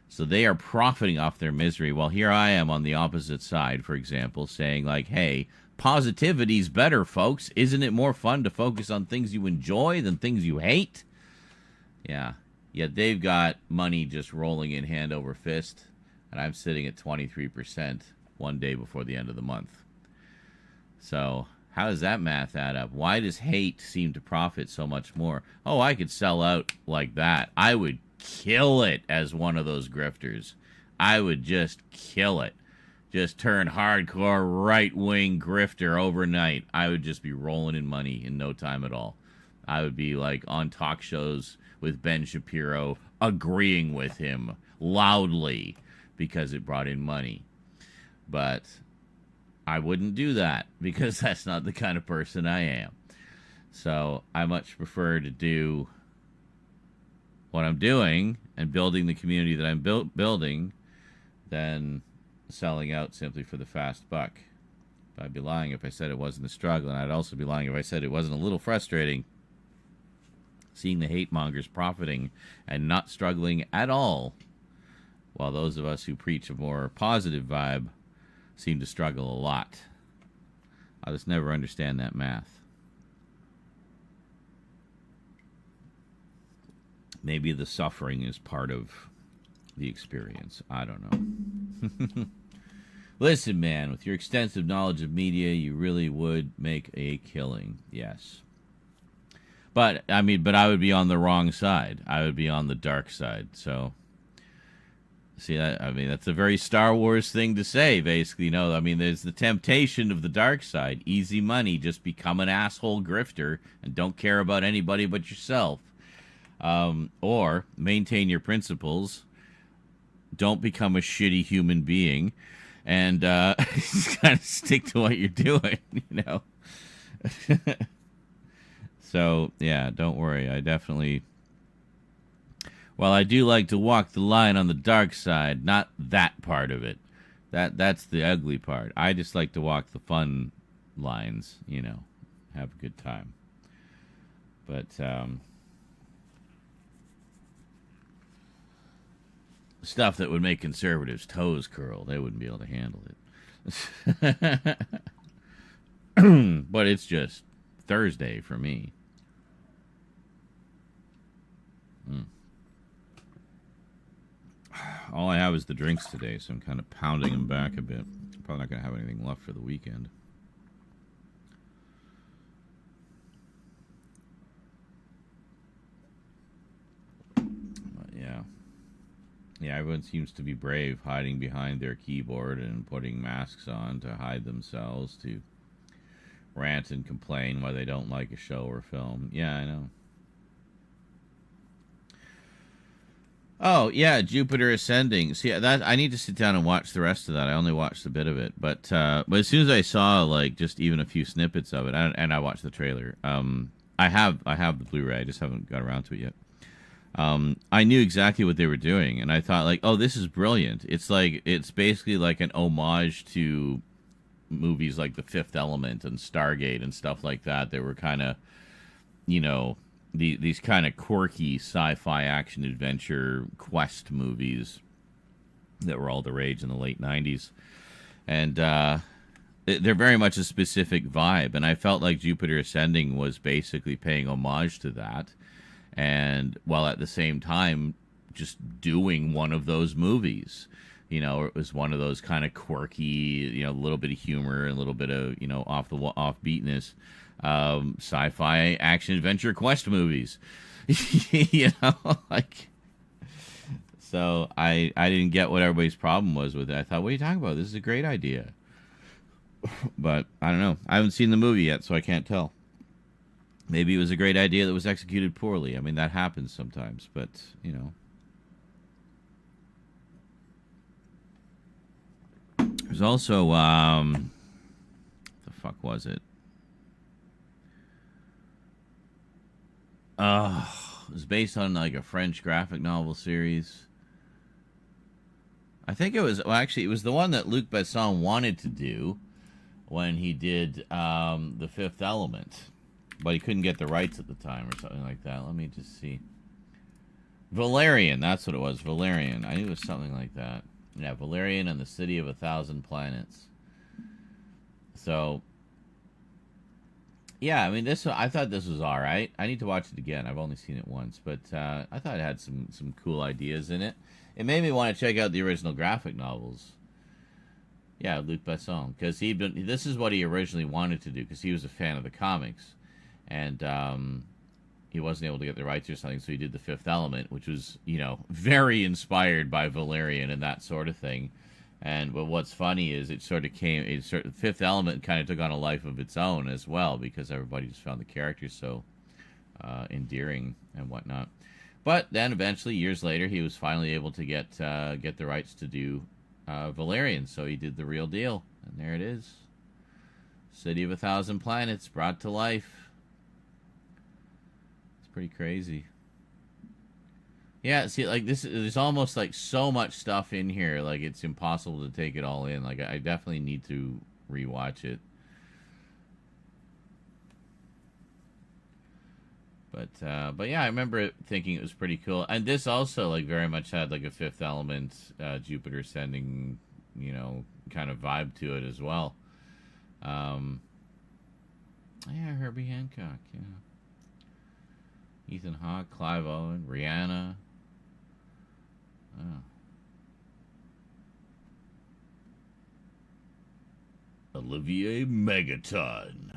So they are profiting off their misery, while here I am on the opposite side, for example, saying like, hey, positivity's better, folks. Isn't it more fun to focus on things you enjoy than things you hate? Yeah. Yet they've got money just rolling in hand over fist, and I'm sitting at 23% one day before the end of the month. So how does that math add up? Why does hate seem to profit so much more? Oh, I could sell out like that. I would kill it as one of those grifters. I would just kill it. Just turn hardcore right-wing grifter overnight. I would just be rolling in money in no time at all. I would be like on talk shows with Ben Shapiro, agreeing with him loudly because it brought in money. But I wouldn't do that because that's not the kind of person I am. So I much prefer to do what I'm doing and building the community that I'm building than selling out simply for the fast buck. But I'd be lying if I said it wasn't a struggle, and I'd also be lying if I said it wasn't a little frustrating seeing the hate mongers profiting and not struggling at all, while those of us who preach a more positive vibe seem to struggle a lot. I just never understand that math. Maybe the suffering is part of the experience. I don't know. Listen, man, with your extensive knowledge of media, you really would make a killing. Yes. But I would be on the wrong side. I would be on the dark side. So, see, that's a very Star Wars thing to say, basically. There's the temptation of the dark side. Easy money, just become an asshole grifter and don't care about anybody but yourself. Or maintain your principles. Don't become a shitty human being. And just kind of stick to what you're doing, So, yeah, don't worry. I definitely... Well, I do like to walk the line on the dark side, not that part of it. That's the ugly part. I just like to walk the fun lines, have a good time. But, stuff that would make conservatives' toes curl, they wouldn't be able to handle it. But it's just Thursday for me. All I have is the drinks today, so I'm kind of pounding them back a bit. Probably not going to have anything left for the weekend. But yeah. Yeah, everyone seems to be brave, hiding behind their keyboard and putting masks on to hide themselves, to rant and complain why they don't like a show or film. Yeah, I know. Oh, yeah, Jupiter Ascending. See, that I need to sit down and watch the rest of that. I only watched a bit of it. But as soon as I saw, like, just even a few snippets of it, and I watched the trailer, I have the Blu-ray. I just haven't got around to it yet. I knew exactly what they were doing, and I thought, like, oh, this is brilliant. It's basically like an homage to movies like The Fifth Element and Stargate and stuff like that. They were kind of, you know, these kind of quirky sci-fi action adventure quest movies that were all the rage in the late 90s. And they're very much a specific vibe, and I felt like Jupiter Ascending was basically paying homage to that, and while at the same time just doing one of those movies. You know, it was one of those kind of quirky, you know, a little bit of humor and a little bit of, you know, offbeatness, sci-fi action adventure quest movies. You know, like, so I didn't get what everybody's problem was with it. I thought, what are you talking about? This is a great idea. But I don't know. I haven't seen the movie yet, so I can't tell. Maybe it was a great idea that was executed poorly. I mean, that happens sometimes, but, you know. There's also, the fuck was it? It was based on, like, a French graphic novel series. I think it was, well, actually, it was the one that Luc Besson wanted to do when he did The Fifth Element. But he couldn't get the rights at the time or something like that. Let me just see. Valerian, that's what it was, Valerian. I knew it was something like that. Yeah, Valerian and the City of 1,000 Planets. So, yeah, I mean, I thought this was all right. I need to watch it again. I've only seen it once, but I thought it had some cool ideas in it. It made me want to check out the original graphic novels. Yeah, Luc Besson, because this is what he originally wanted to do, because he was a fan of the comics, and he wasn't able to get the rights or something, so he did The Fifth Element, which was, you know, very inspired by Valerian and that sort of thing. But what's funny is Fifth Element kind of took on a life of its own as well, because everybody just found the characters so endearing and whatnot. But then eventually, years later, he was finally able to get the rights to do Valerian, so he did the real deal, and there it is. City of 1,000 Planets brought to life. Pretty crazy. Yeah, see, like, there's almost like so much stuff in here, like it's impossible to take it all in. Like, I definitely need to rewatch it. But yeah, I remember thinking it was pretty cool. And this also, like, very much had like a Fifth Element, Jupiter Ascending, you know, kind of vibe to it as well. Yeah, Herbie Hancock, yeah. Ethan Hawke, Clive Owen, Rihanna. Oh. Olivier Megaton.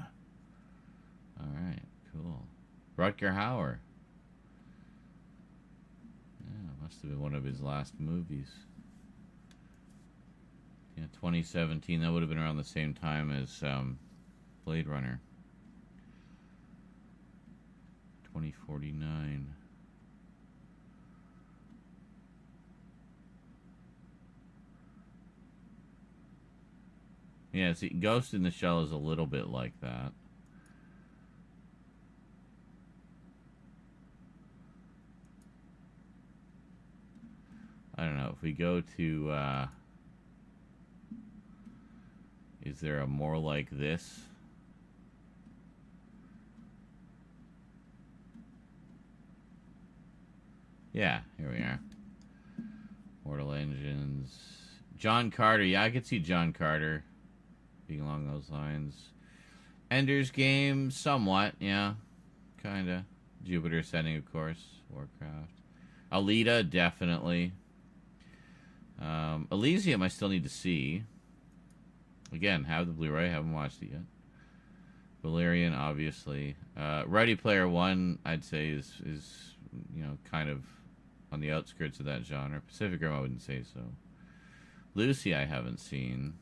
All right, cool. Rutger Hauer. Yeah, must have been one of his last movies. Yeah, 2017. That would have been around the same time as Blade Runner. 2049. Yeah, see, Ghost in the Shell is a little bit like that. I don't know, if we go to, is there a More Like This? Yeah, here we are. Mortal Engines. John Carter. Yeah, I could see John Carter being along those lines. Ender's Game, somewhat, yeah. Kinda. Jupiter Ascending, of course. Warcraft. Alita, definitely. Elysium, I still need to see. Again, have the Blu-ray, haven't watched it yet. Valerian, obviously. Ready Player One, I'd say, is you know, kind of on the outskirts of that genre. Pacific Rim, I wouldn't say so. Lucy, I haven't seen.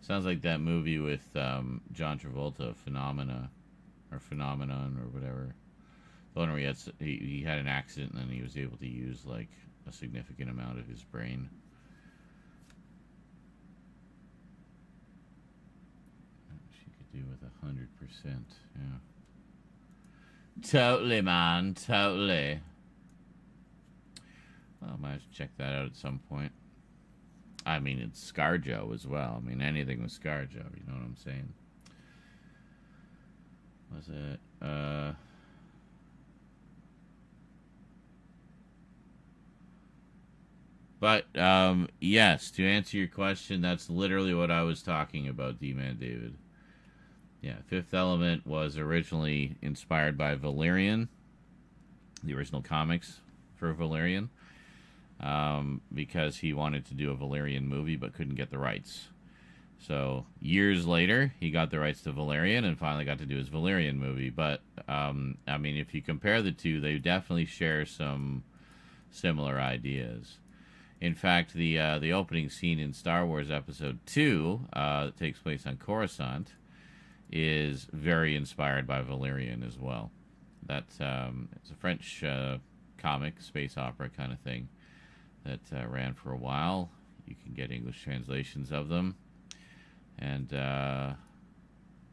Sounds like that movie with John Travolta, Phenomenon, or whatever. The one where he had an accident and then he was able to use like a significant amount of his brain. She could do with 100%. Yeah. Totally, man. Totally. Well, I might have to check that out at some point. I mean, it's ScarJo as well. I mean, anything with ScarJo, you know what I'm saying? Was it, But, yes, to answer your question, that's literally what I was talking about, D-Man David. Yeah, Fifth Element was originally inspired by Valerian, the original comics for Valerian. Because he wanted to do a Valerian movie but couldn't get the rights. So years later, he got the rights to Valerian and finally got to do his Valerian movie. But, I mean, if you compare the two, they definitely share some similar ideas. In fact, the opening scene in Star Wars Episode 2 that takes place on Coruscant is very inspired by Valerian as well. That's it's a French comic, space opera kind of thing that ran for a while. You can get English translations of them. And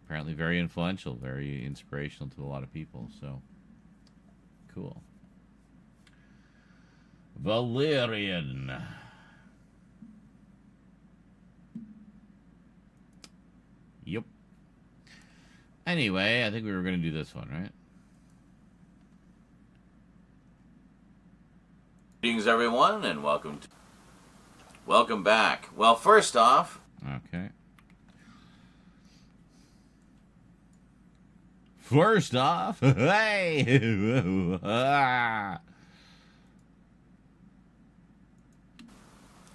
apparently very influential, very inspirational to a lot of people. So, cool. Valerian. Yep. Anyway, I think we were going to do this one, right? Greetings, everyone, and welcome back. Well, first off... Okay. First off... Hey!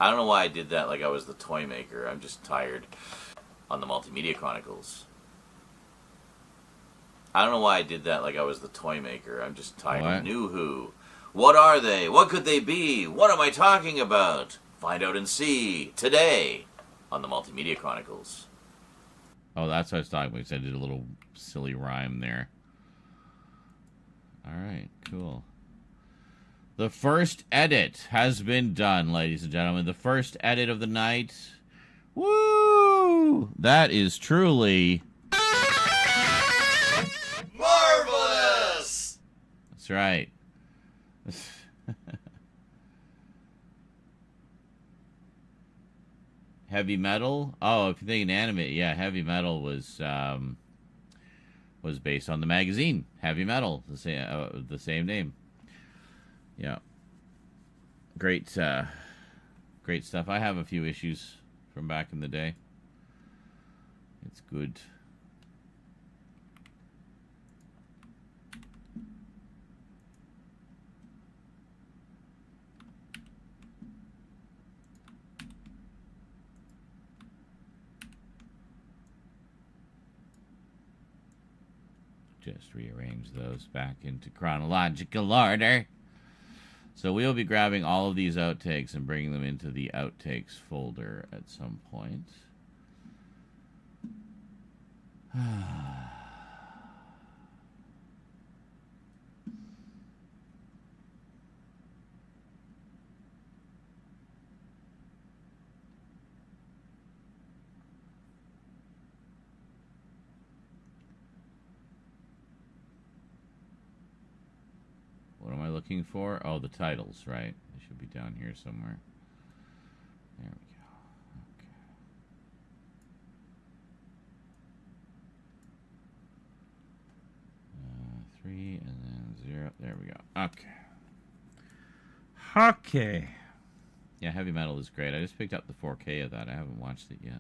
I don't know why I did that like I was the toy maker. I'm just tired. On the Multimedia Chronicles. I don't know why I did that like I was the toy maker. I'm just tired of New Who. What are they? What could they be? What am I talking about? Find out and see today on the Multimedia Chronicles. Oh, that's what I was talking about. I did a little silly rhyme there. All right, cool. The first edit has been done, ladies and gentlemen. The first edit of the night. Woo! That is truly... marvelous! That's right. Heavy Metal? Oh, if you're thinking anime, yeah, Heavy Metal was based on the magazine Heavy Metal, the same name. Yeah, great stuff. I have a few issues from back in the day. It's good. Just rearrange those back into chronological order. So we'll be grabbing all of these outtakes and bringing them into the outtakes folder at some point. What am I looking for? Oh, the titles, right? They should be down here somewhere. There we go. Okay. 3 and then 0. There we go. Okay. Okay. Yeah, Heavy Metal is great. I just picked up the 4K of that. I haven't watched it yet.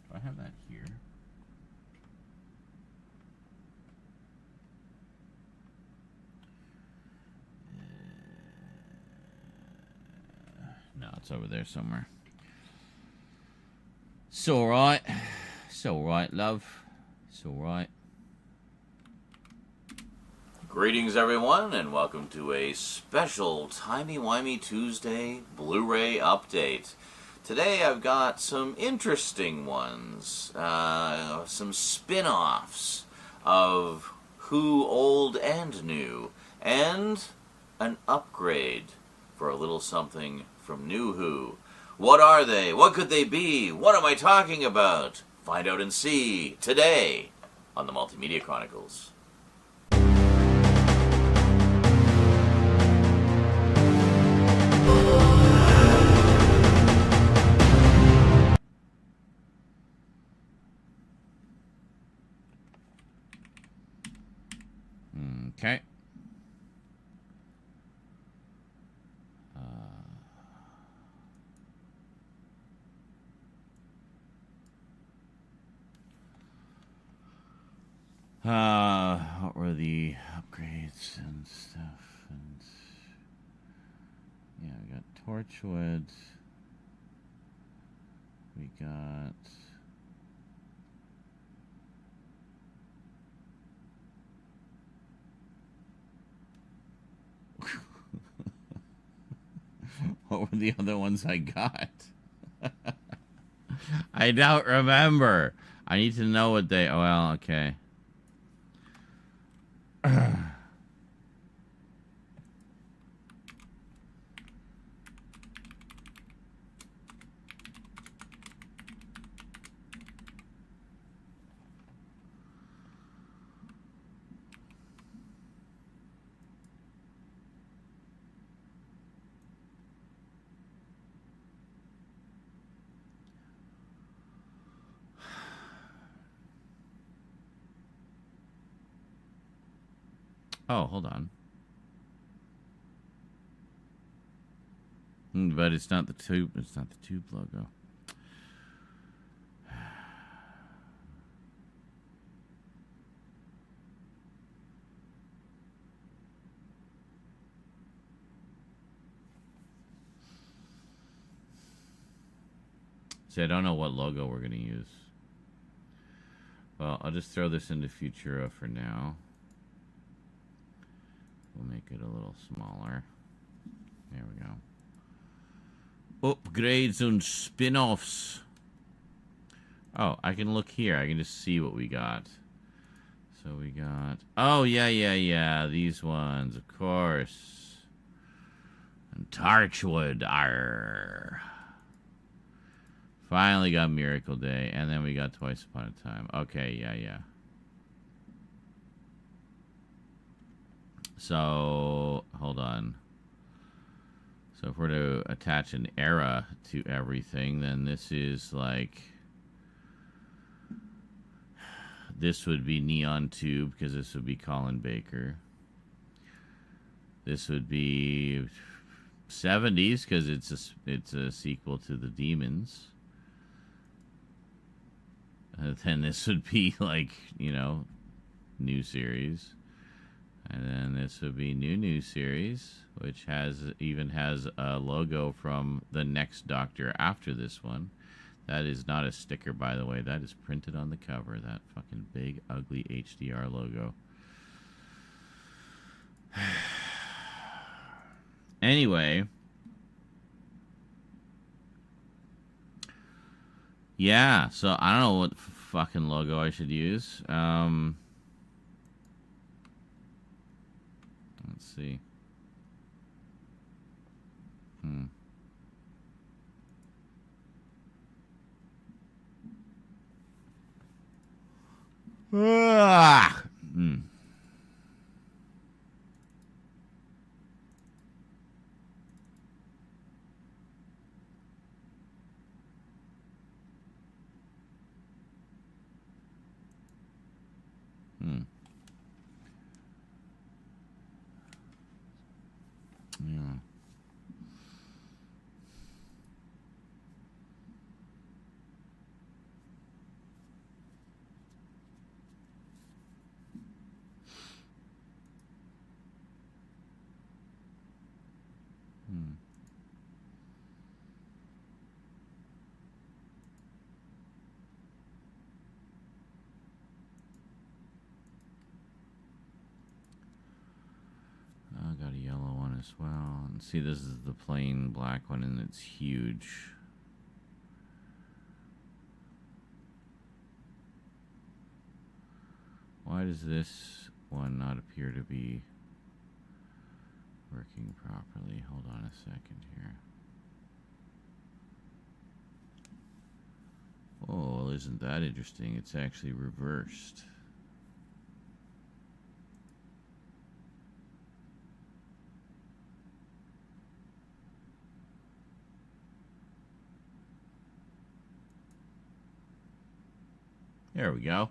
Do I have that here? No, it's over there somewhere. It's alright. It's alright, love. It's alright. Greetings, everyone, and welcome to a special Timey-Wimey Tuesday Blu-ray update. Today I've got some interesting ones, some spin-offs of Who Old and New, and an upgrade for a little something from New Who. What are they? What could they be? What am I talking about? Find out and see today on the Multimedia Chronicles. Okay. What were the upgrades and stuff? And yeah, we got Torchwood. We got what were the other ones I got? I don't remember. I need to know what they... Oh, well, okay. Oh, hold on. But it's not the tube. It's not the tube logo. See, I don't know what logo we're going to use. Well, I'll just throw this into Futura for now. We'll make it a little smaller. There we go. Upgrades and spin-offs. Oh, I can look here. I can just see what we got. So we got... Oh, yeah. These ones, of course. And Torchwood. Arr. Finally got Miracle Day. And then we got Twice Upon a Time. Okay, yeah. So, hold on. So if we're to attach an era to everything, then this is like... This would be Neon Tube, because this would be Colin Baker. This would be 70s, because it's a sequel to The Demons. Then this would be like, you know, new series. And then this would be new series, which even has a logo from the next Doctor after this one. That is not a sticker, by the way. That is printed on the cover. That fucking big, ugly HDR logo. Anyway. Yeah, so I don't know what fucking logo I should use. Let's see. as well. And see, this is the plain black one, and it's huge. Why does this one not appear to be working properly? Hold on a second here. Oh, well, isn't that interesting? It's actually reversed. There we go.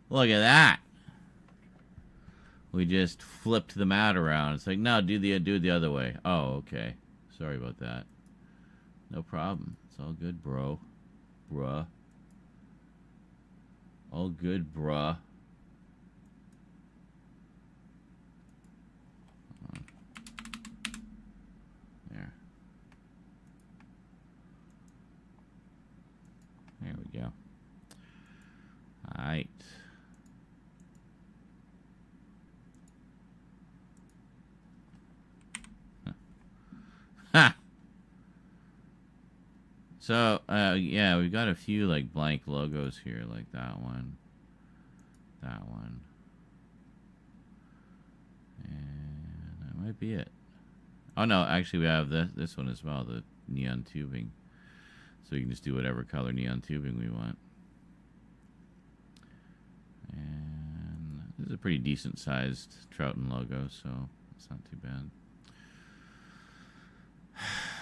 Look at that. We just flipped the mat around. It's like, no, do it the other way. Oh, okay. Sorry about that. No problem. It's all good, bro. Bruh. All good, bruh. There. There we go. Alright. Ha! So, yeah, we've got a few, like, blank logos here, like that one. That one. And that might be it. Oh, no, actually, we have this one as well, the neon tubing. So we can just do whatever color neon tubing we want. And this is a pretty decent sized Troughton logo, so it's not too bad.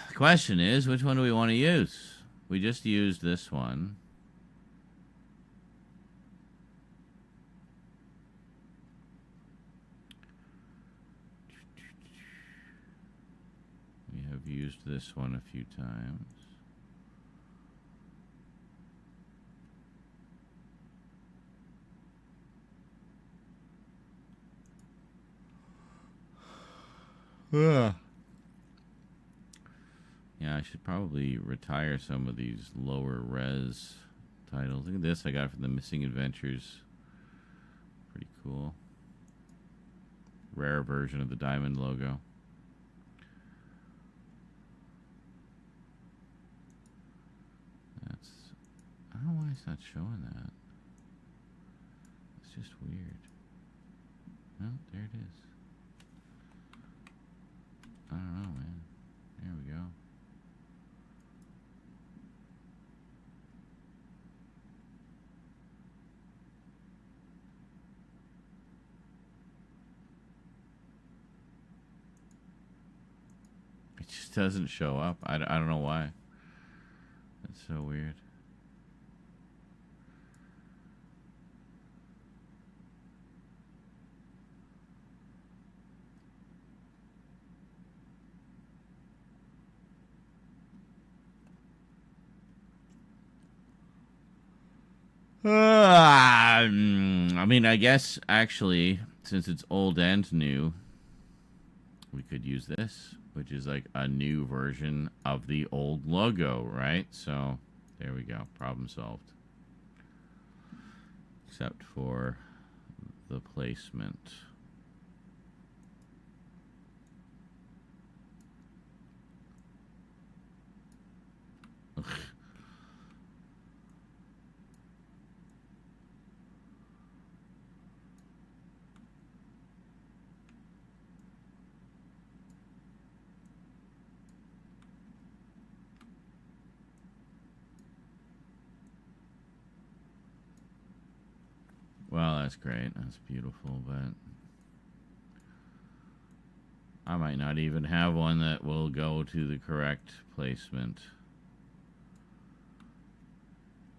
The question is, which one do we want to use? We just used this one. We have used this one a few times. Yeah, I should probably retire some of these lower res titles. Look at this I got from the Missing Adventures. Pretty cool. Rare version of the diamond logo. I don't know why it's not showing that. It's just weird. Well, there it is. I don't know, man. There we go. It just doesn't show up. I don't know why. That's so weird. I mean, I guess, actually, since it's old and new, we could use this, which is like a new version of the old logo, right? So, there we go. Problem solved. Except for the placement. Ugh. Well, that's great. That's beautiful, but I might not even have one that will go to the correct placement.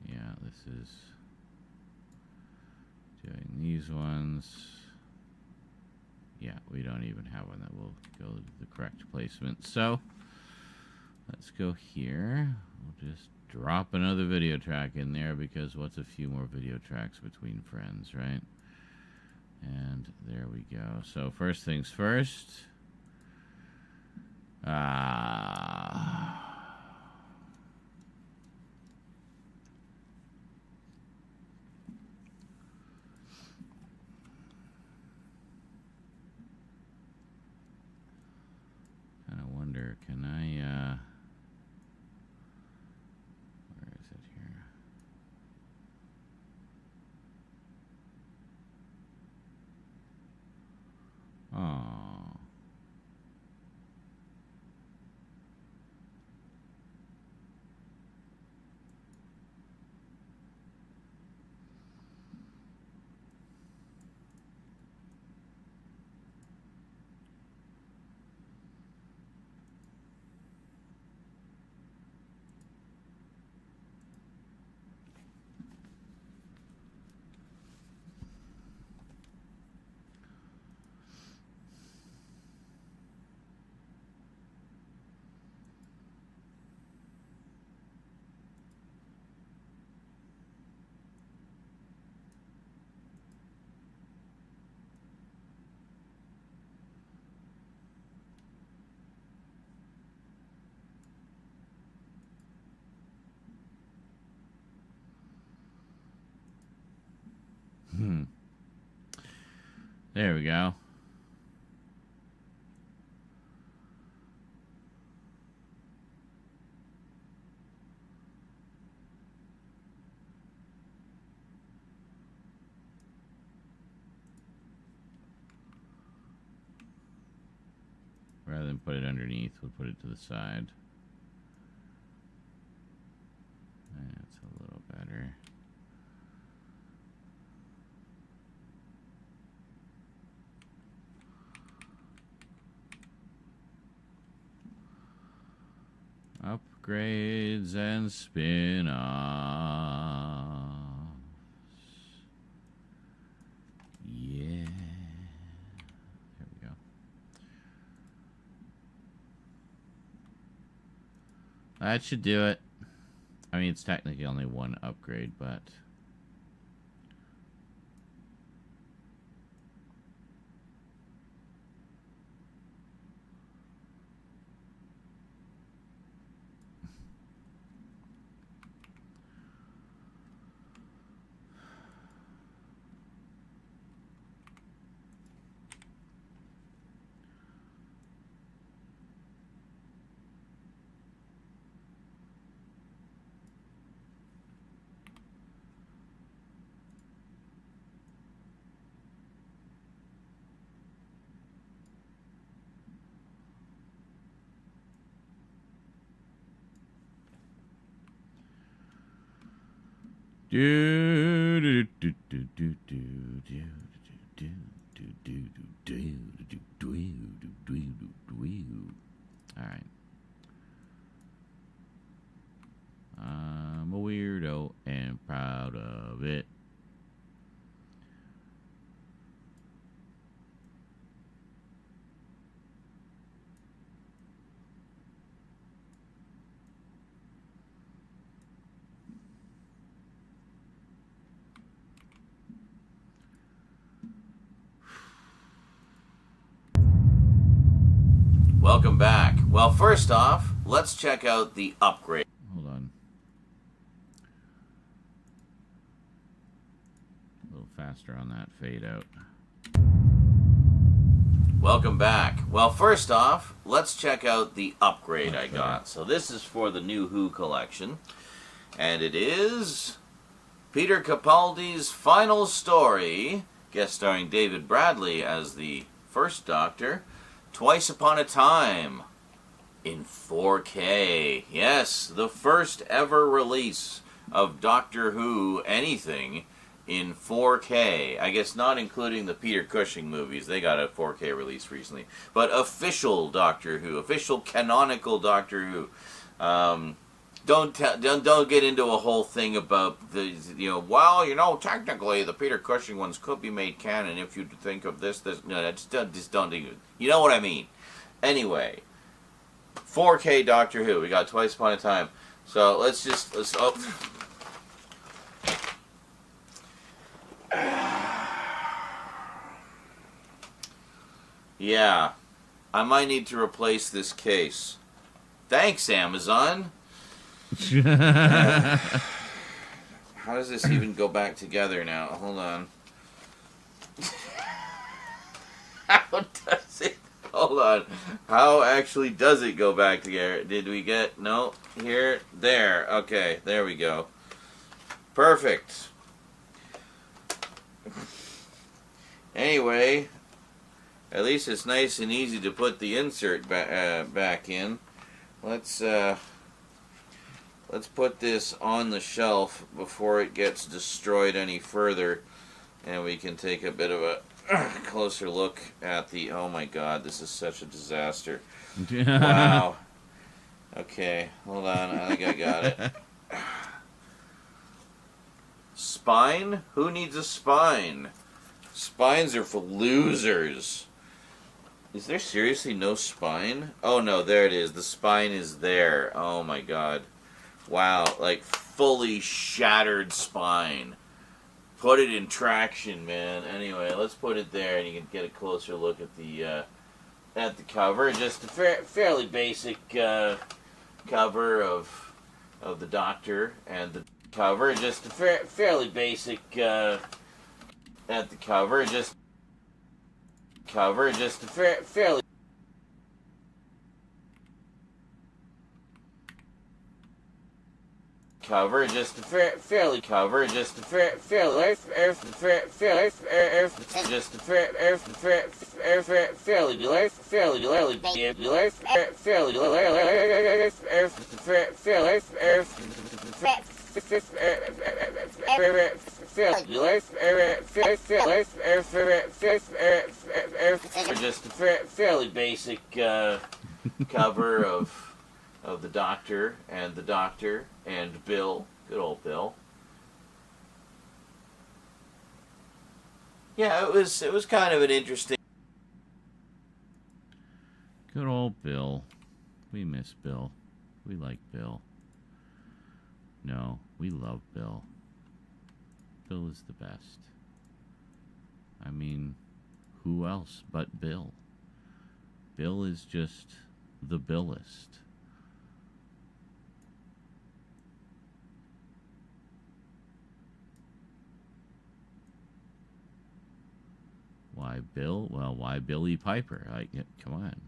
Yeah, this is doing these ones. Yeah, we don't even have one that will go to the correct placement. So, let's go here. We'll just drop another video track in there, because what's a few more video tracks between friends, right? And there we go. So first things first. can I, where is it here? Oh. There we go. Rather than put it underneath, we'll put it to the side. That's a little better. Upgrades and spin-offs. Yeah. There we go. That should do it. I mean, it's technically only one upgrade, but... All right. I'm a weirdo and proud of it. Welcome back. Well, first off, let's check out the upgrade. Hold on. A little faster on that fade out. Welcome back. Well, first off, let's check out the upgrade I got. So this is for the new Who collection. And it is Peter Capaldi's final story, guest starring David Bradley as the first Doctor, Twice Upon a Time, in 4K. Yes, the first ever release of Doctor Who anything in 4K. I guess not including the Peter Cushing movies. They got a 4K release recently. But official Doctor Who, official canonical Doctor Who. Don't get into a whole thing about the, technically the Peter Cushing ones could be made canon if you think of this. No, just don't even. You know what I mean. Anyway, 4K Doctor Who. We got Twice Upon a Time. So let's. Yeah, I might need to replace this case. Thanks, Amazon. How does this even go back together now? Hold on. How does it? Hold on. How actually does it go back together? Did we get... No. Here. There. Okay. There we go. Perfect. Anyway, at least it's nice and easy to put the insert back in. Let's put this on the shelf before it gets destroyed any further, and we can take a bit of a closer look at the... Oh my god, this is such a disaster. Wow. Okay, hold on, I think I got it. Spine? Who needs a spine? Spines are for losers. Is there seriously no spine? Oh no, there it is. The spine is there. Oh my god. Wow, like fully shattered spine. Put it in traction, man. Anyway, let's put it there, and you can get a closer look at the cover. Just a fairly basic cover of the Doctor and the cover. Just a fairly basic at the cover. Just a fairly. Cover, just a fairly cover, just a fairly basic cover of the Doctor and Bill, good old Bill. Yeah, it was kind of an interesting. Good old Bill. We miss Bill. We like Bill. No, we love Bill. Bill is the best. I mean, who else but Bill? Bill is just the Billist. Why Bill? Well, why Billy Piper? Come on.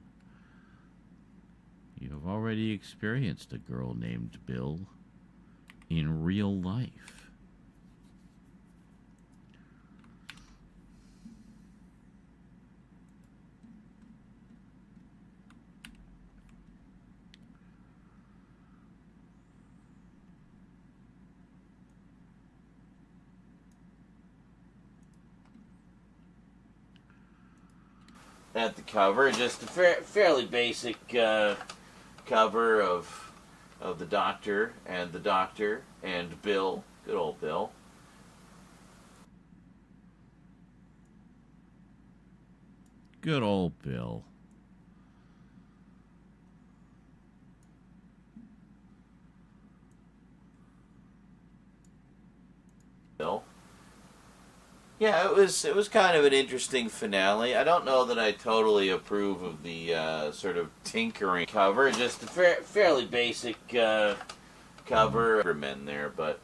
You have already experienced a girl named Bill in real life. At the cover, just a fairly basic cover of the Doctor and Bill, good old Bill. Good old Bill. Bill. Yeah, it was kind of an interesting finale. I don't know that I totally approve of the sort of tinkering cover. Just a fairly basic cover. Cybermen there, but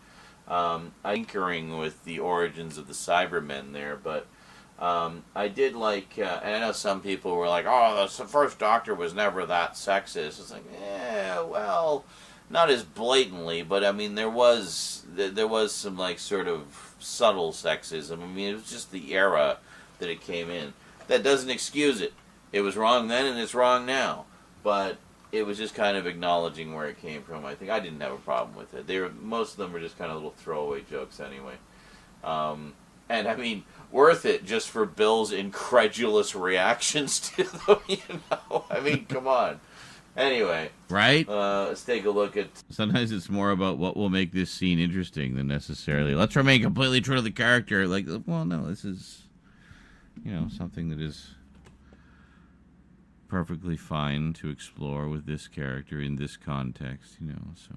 tinkering with the origins of the Cybermen there. But I did like, and I know some people were like, "Oh, the first Doctor was never that sexist." It's like, yeah, well, not as blatantly, but I mean, there was some like sort of subtle sexism. I mean, it was just the era that it came in. That doesn't excuse it. It was wrong then and it's wrong now. But it was just kind of acknowledging where it came from. I think I didn't have a problem with it. Most of them were just kind of little throwaway jokes anyway. And I mean, worth it just for Bill's incredulous reactions to them, you know? I mean, come on. Anyway, right? Let's take a look at... Sometimes it's more about what will make this scene interesting than necessarily, let's remain completely true to the character. Like, well, no, this is, you know, something that is perfectly fine to explore with this character in this context, you know, so...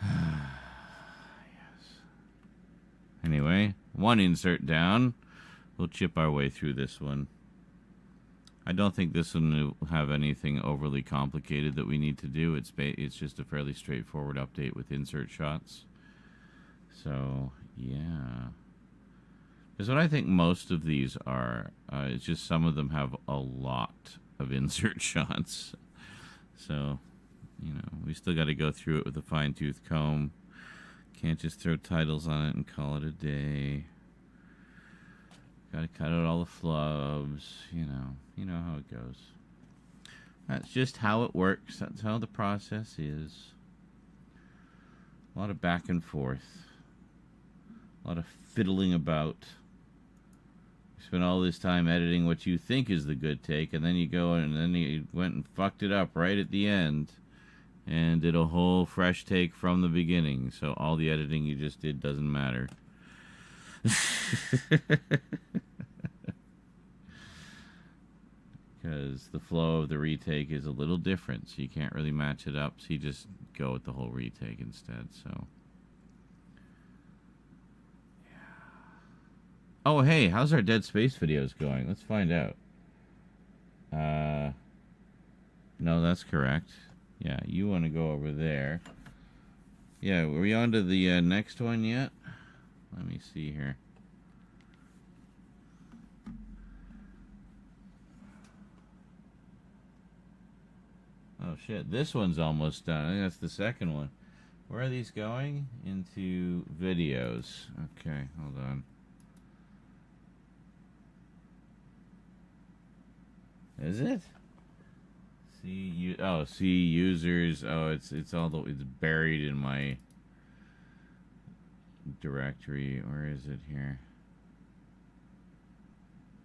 Yes. Anyway, one insert down. We'll chip our way through this one. I don't think this one will have anything overly complicated that we need to do. It's just a fairly straightforward update with insert shots. So, yeah. Because what I think most of these are, it's just some of them have a lot of insert shots. So, you know, we still got to go through it with a fine-tooth comb. Can't just throw titles on it and call it a day. Got to cut out all the flubs. You know how it goes. That's just how it works. That's how the process is. A lot of back and forth. A lot of fiddling about. You spend all this time editing what you think is the good take, and then you go and then you went and fucked it up right at the end and did a whole fresh take from the beginning. So all the editing you just did doesn't matter. Because the flow of the retake is a little different, so you can't really match it up. So you just go with the whole retake instead. So, yeah. Oh, hey, how's our Dead Space videos going? Let's find out. No, that's correct. Yeah, you want to go over there. Yeah, were we on to the next one yet? Let me see here. Oh shit, this one's almost done. I think that's the second one. Where are these going? Into videos. Okay, hold on. Is it? See users. Oh, it's it's buried in my directory. Where is it here?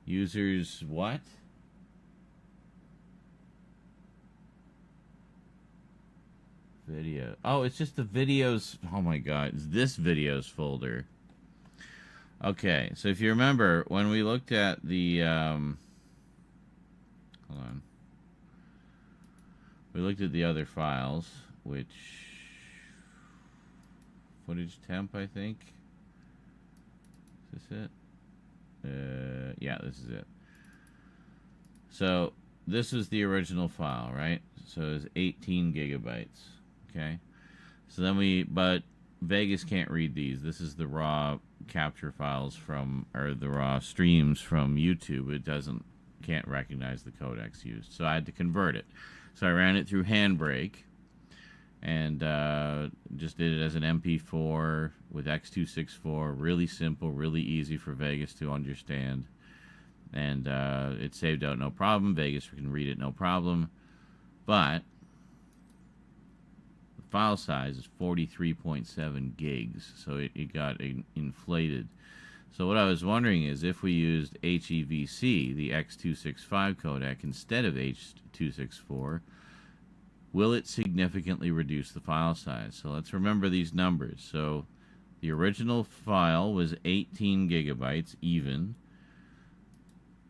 Users what? Video. Oh, it's just the videos. Oh my god, it's this videos folder. Okay, so if you remember when we looked at the hold on. We looked at the other files, which footage temp, I think. Is this it? Yeah, this is it. So this is the original file, right? So it's 18 gigabytes. Okay, so then but Vegas can't read these. This is the raw capture files from, or the raw streams from YouTube. It can't recognize the codecs used, so I had to convert it. So I ran it through Handbrake, and just did it as an MP4 with X264. Really simple, really easy for Vegas to understand, and it saved out no problem. Vegas can read it no problem, but file size is 43.7 gigs, so it got inflated. So what I was wondering is if we used HEVC, the X265 codec, instead of H264, will it significantly reduce the file size? So let's remember these numbers. So the original file was 18 gigabytes even.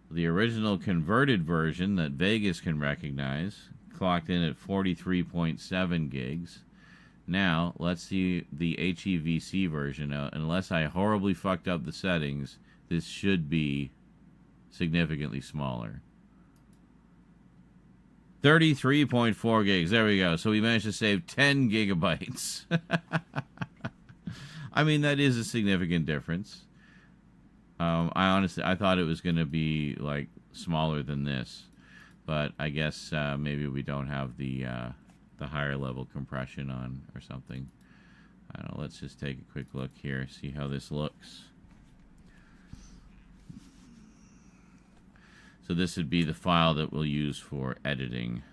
The original converted version that Vegas can recognize clocked in at 43.7 gigs. Now, let's see the HEVC version. Unless I horribly fucked up the settings, this should be significantly smaller. 33.4 gigs. There we go. So we managed to save 10 gigabytes. I mean, that is a significant difference. I thought it was going to be, like, smaller than this. But I guess maybe we don't have the higher level compression on or something. I don't know. Let's just take a quick look here, see how this looks. So this would be the file that we'll use for editing.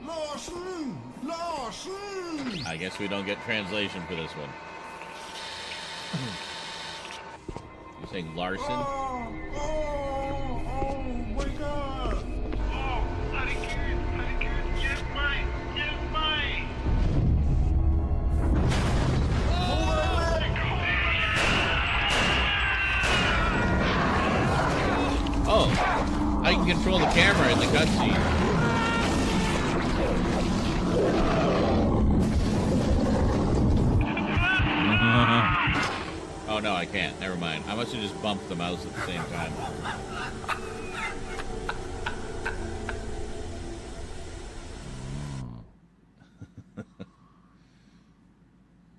Larson! Larson! I guess we don't get translation for this one. You're saying Larson? Oh, wake up! Oh, I can't, get mine! Oh, I can control the camera in the cutscene. Oh no, I can't. Never mind. I must have just bumped the mouse at the same time.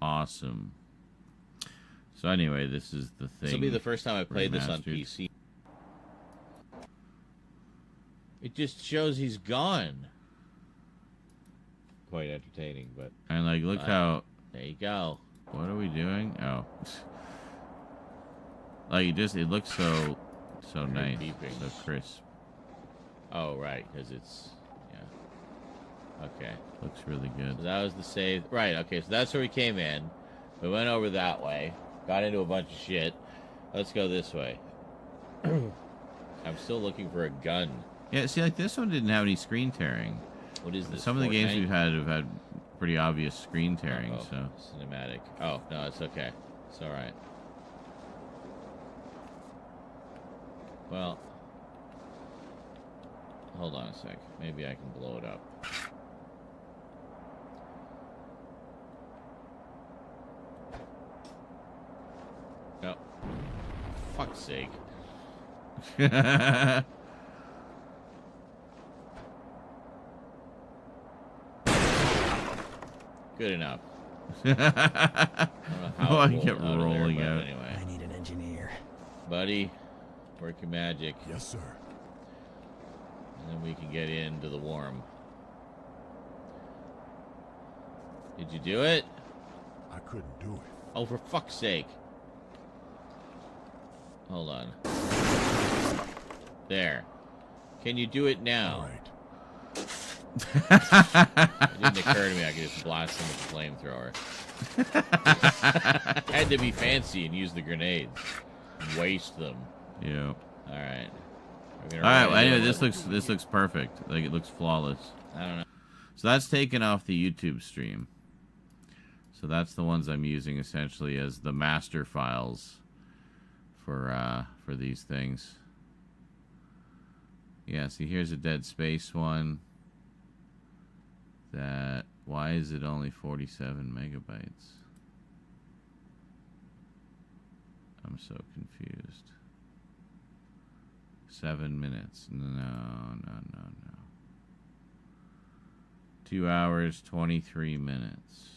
Awesome. So anyway, this is the thing. This will be the first time I played this on remastered. PC. It just shows he's gone. Quite entertaining, but And like, look how. there you go. What are we doing? Oh, like it looks so nice, beeping. so crisp. Oh, right, because it's yeah. Okay, Looks really good. so that was the save. Right. Okay, so that's where we came in. We went over that way, got into a bunch of shit. Let's go this way. I'm still looking for a gun. Yeah, see, like this one didn't have any screen tearing. What is this? Some of the games Fortnite? we've had have had pretty obvious screen tearing. Oh, So cinematic. Oh no, it's okay. It's all right. Well, hold on a sec. Maybe I can blow it up. No. Fuck's sake. Good enough. I don't know how Oh, it I kept rolled out of there, rolling but out. Anyway, I need an engineer. buddy, work your magic, Yes, sir. and then we can get into the warm. Did you do it? I couldn't do it. Oh, for fuck's sake. Hold on. There. Can you do it now? All right. It didn't occur to me I could just blast them with a flamethrower. Had to be fancy and use the grenades. Waste them. yeah. All right. All right. Well, anyway, this looks perfect. Like it looks flawless. I don't know. So that's taken off the YouTube stream. So that's the ones I'm using essentially as the master files for these things. Yeah, see here's a Dead Space one. Why is it only 47 megabytes? I'm so confused. 7 minutes. No. 2 hours, 23 minutes.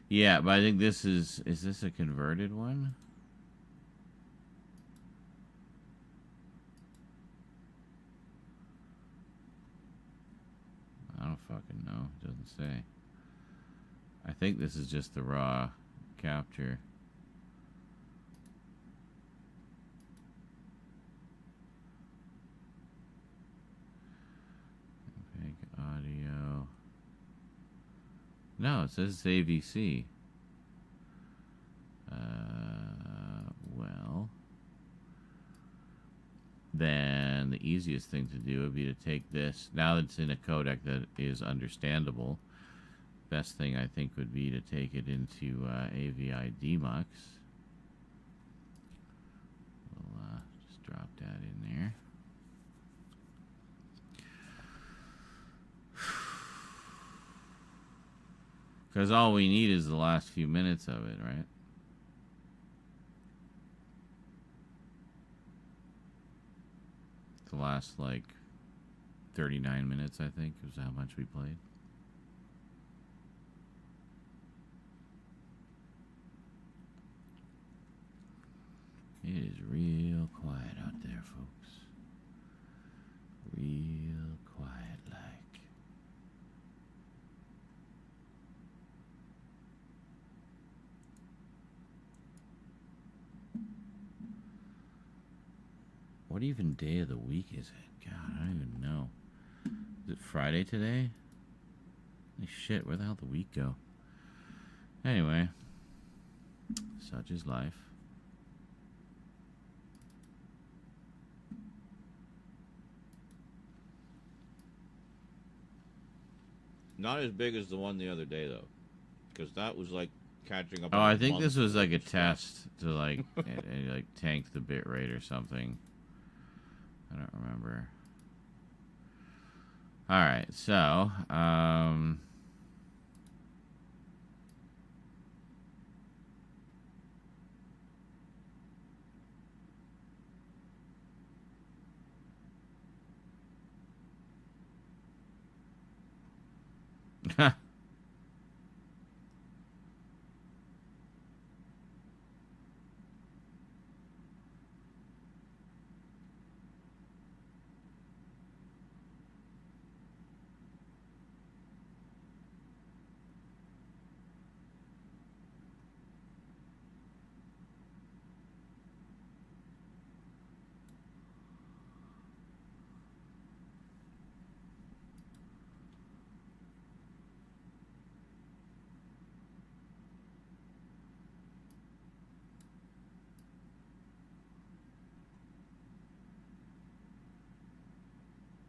Yeah, but I think this is this a converted one? I don't fucking know. It doesn't say. I think this is just the raw capture. Big audio. No, it says it's AVC. Well, then the easiest thing to do would be to take this. Now that it's in a codec that is understandable, best thing I think would be to take it into AVI Demux. We'll just drop that in there. Because all we need is the last few minutes of it, right? The last, like, 39 minutes, I think, was how much we played. It is real quiet out there, folks. Real quiet like. What even day of the week is it? God, I don't even know. Is it Friday today? Holy shit, where the hell did the week go? Anyway, such is life. Not as big as the one the other day, though. Because that was like catching up. Oh, on I a think month this was like a of stuff. test to like like tank the bit rate or something. I don't remember. All right, so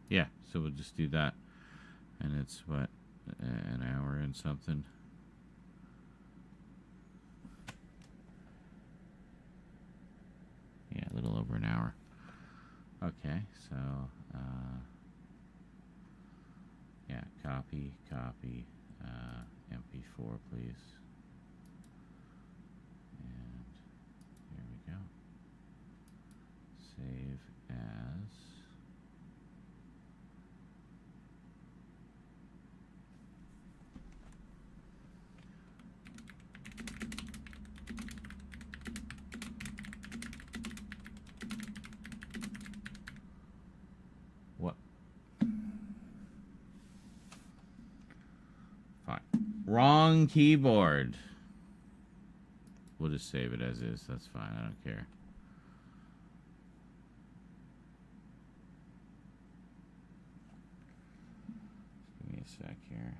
Yeah, so we'll just do that. And it's, what, an hour and something? Yeah, a little over an hour. Okay, so, yeah, copy, MP4, please. And here we go. Save as. What? Fine. Wrong keyboard. We'll just save it as is. That's fine. I don't care. Give me a sec here.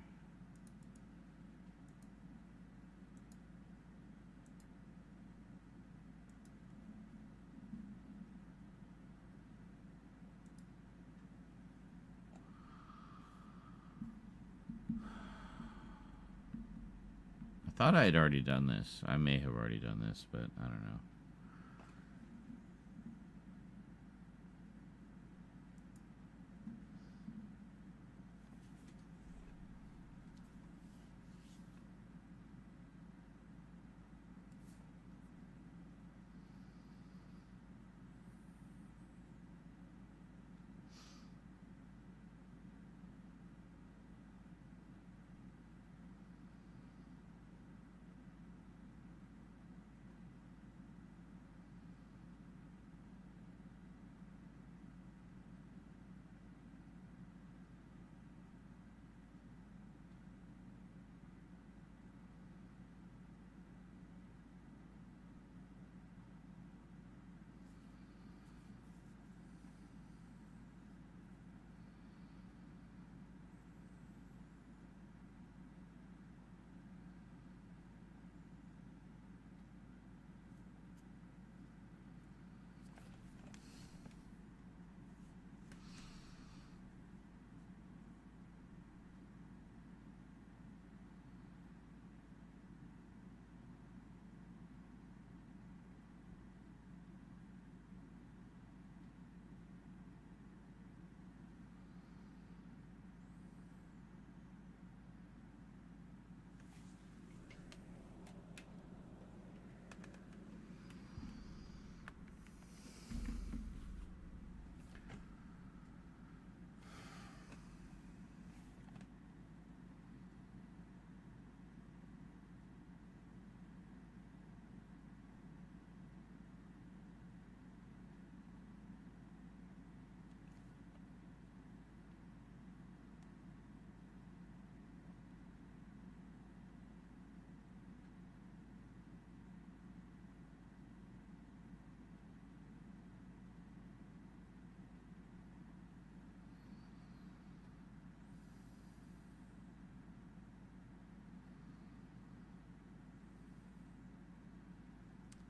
I thought I had already done this. I may have already done this, but I don't know.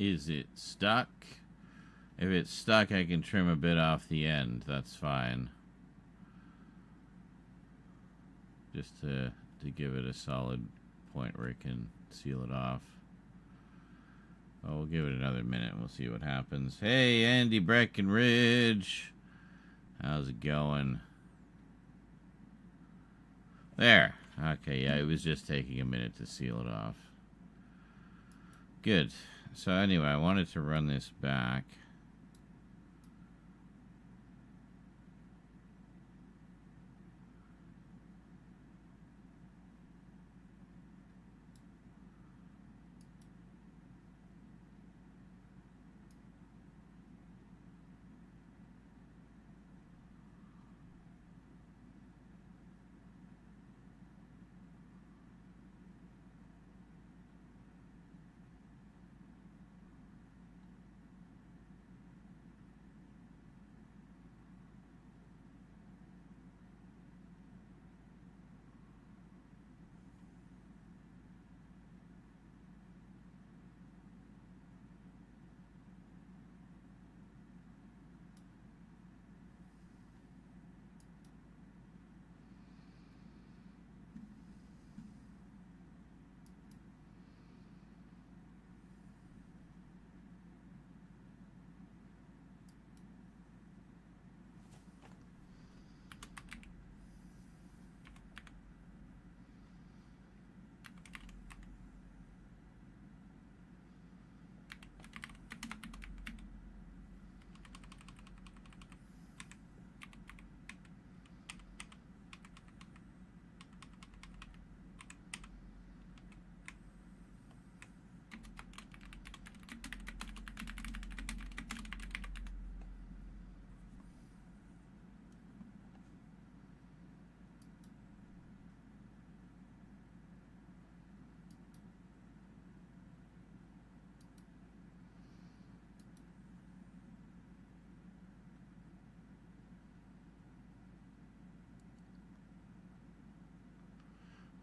Is it stuck? If it's stuck, I can trim a bit off the end. That's fine. Just to give it a solid point where it can seal it off. Oh, we'll give it another minute and we'll see what happens. Hey, Andy Breckenridge. How's it going? There. Okay, yeah, it was just taking a minute to seal it off. Good. So anyway, I wanted to run this back.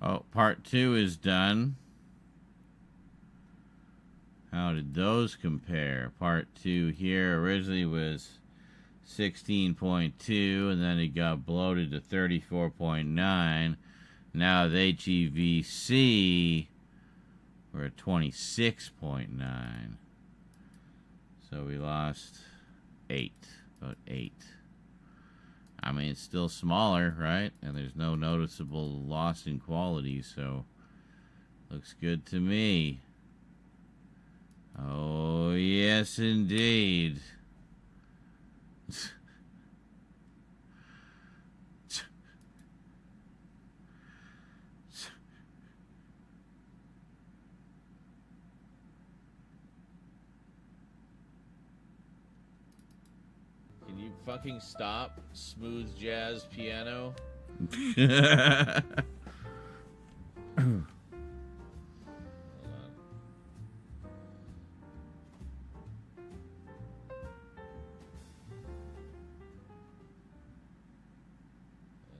Oh, part 2 is done. How did those compare? Part 2 here originally was 16.2, and then it got bloated to 34.9. Now the HEVC, we're at 26.9. So we lost 8, about 8. I mean, it's still smaller, right? And there's no noticeable loss in quality, so looks good to me. Oh, yes, indeed. Can you fucking stop, smooth jazz piano?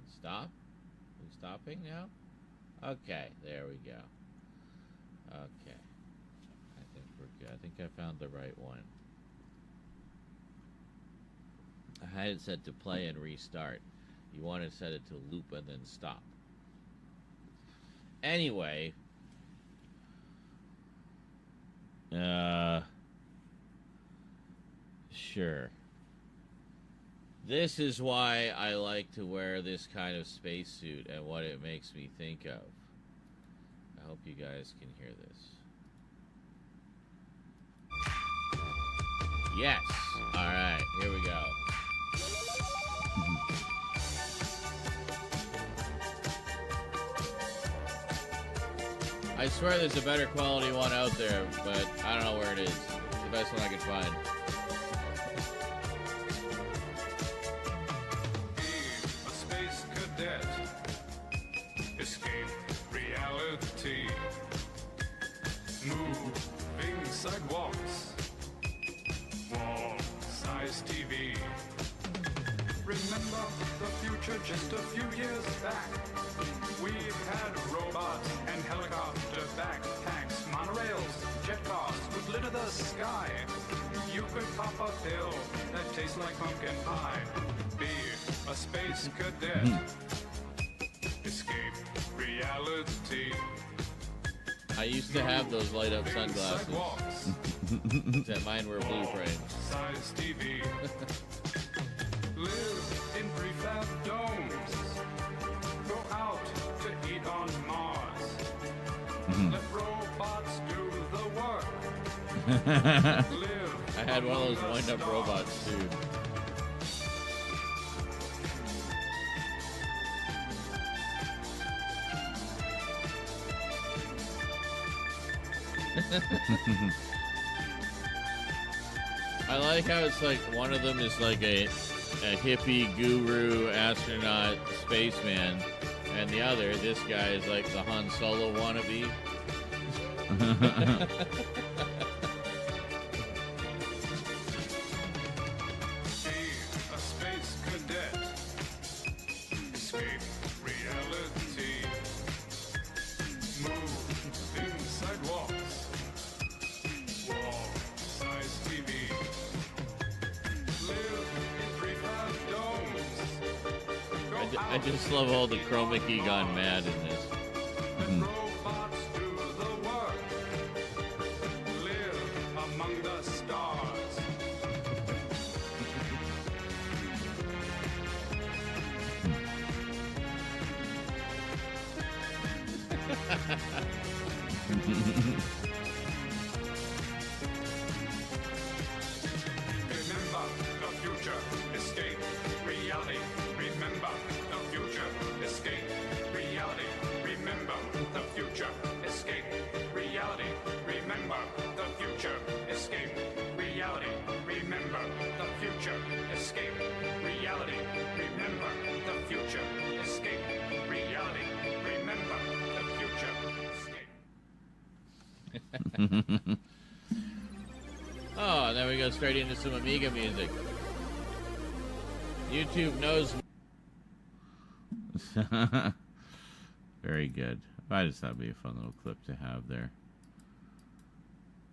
Stop? We stopping now? Okay, there we go. Okay. I think we're good. I think I found the right one. I had it set to play and restart. You want to set it to loop and then stop. Anyway. Sure. This is why I like to wear this kind of spacesuit and what it makes me think of. I hope you guys can hear this. Yes! Alright, here we go. I swear there's a better quality one out there, but I don't know where it is. It's the best one I could find. Moving sidewalks, wall-size TV. Remember the future just a few years back? We've had robots and helicopter backpacks, monorails, jet cars would litter the sky. You could pop a pill that tastes like pumpkin pie. Be a space cadet. Escape reality. I used to have those light up sunglasses. Except mine were blue frame. Size TV. Live in prefab domes. Go out to eat on Mars. Let robots do the work. Live I had one of those wind up robots too. I like how it's like one of them is like a hippie guru astronaut spaceman, and the other, this guy, is like the Han Solo wannabe. Be a space cadet. Escape reality. Moving sidewalks. Wall-size TV. Live in prefab domes. Go I just love all the chroma key gone mad in this. robots do the work. Live among the stars. Remember the future. Escape reality. Remember the future. Escape reality. Remember the future. Escape reality. Remember the future. Escape reality. Remember the future. Escape reality. Remember the future. Escape reality. Remember the future. Escape. Oh, then we go straight into some Amiga music. YouTube knows. Very good. But I just thought it'd be a fun little clip to have there.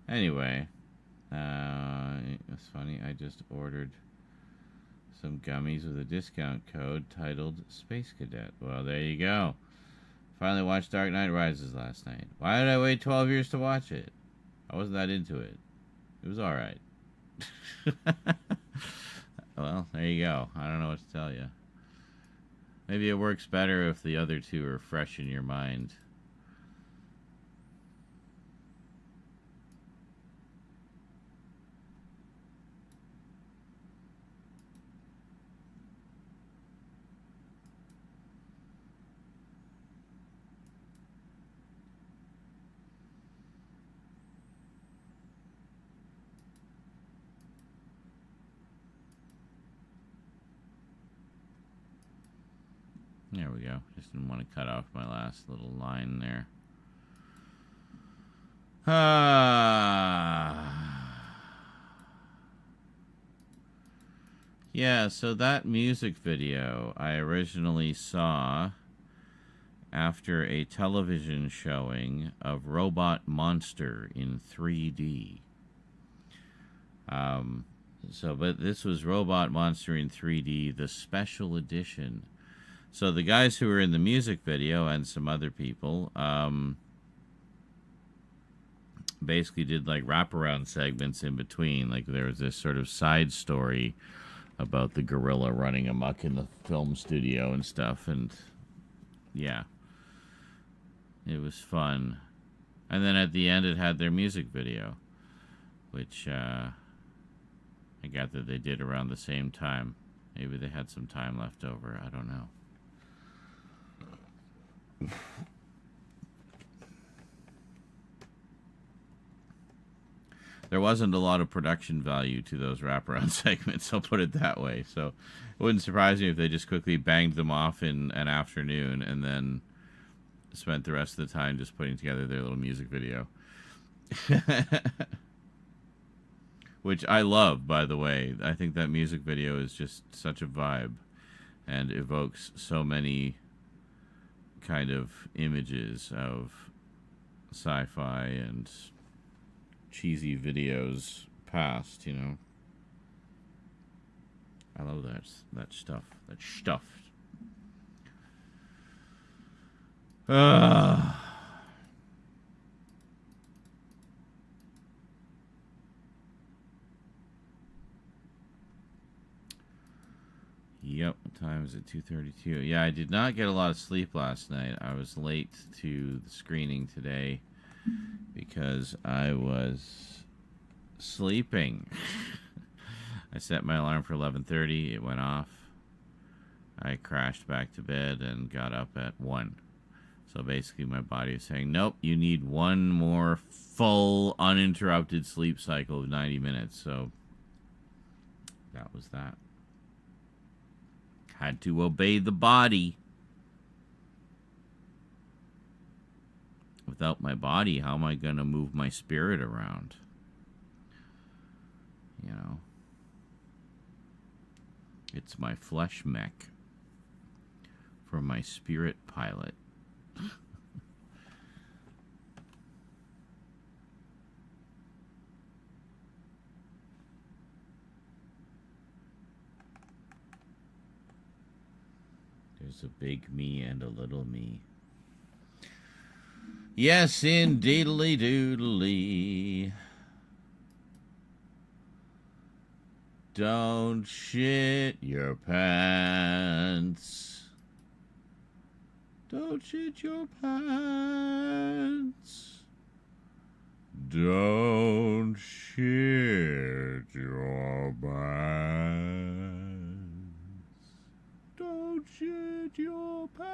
Anyway, it's funny. I just ordered some gummies with a discount code titled Space Cadet. Well, there you go. Finally watched Dark Knight Rises last night. Why did I wait 12 years to watch it? I wasn't that into it. It was alright. Well, there you go. I don't know what to tell you. Maybe it works better if the other two are fresh in your mind. There we go. Just didn't want to cut off my last little line there. Yeah, so that music video I originally saw after a television showing of Robot Monster in 3D. But this was Robot Monster in 3D, the special edition. So the guys who were in the music video and some other people basically did like wraparound segments in between. Like there was this sort of side story about the gorilla running amok in the film studio and stuff. And yeah, it was fun. And then at the end it had their music video, which I got that they did around the same time. Maybe they had some time left over. I don't know. There wasn't a lot of production value to those wraparound segments, I'll put it that way. So it wouldn't surprise me if they just quickly banged them off in an afternoon and then spent the rest of the time just putting together their little music video. Which I love, by the way. I think that music video is just such a vibe and evokes so many kind of images of sci-fi and cheesy videos past, you know. I love that stuff. Yep, what time is it? 2:32. Yeah, I did not get a lot of sleep last night. I was late to the screening today because I was sleeping. I set my alarm for 11:30. It went off. I crashed back to bed and got up at 1. So basically my body is saying, nope, you need one more full, uninterrupted sleep cycle of 90 minutes. So that was that. Had to obey the body. Without my body, how am I going to move my spirit around? You know? It's my flesh mech for my spirit pilot. There's a big me and a little me. Yes, indeedly doodly. Don't shit your pants. Don't shit your pants. Don't shit your pants. Don't shit your pants.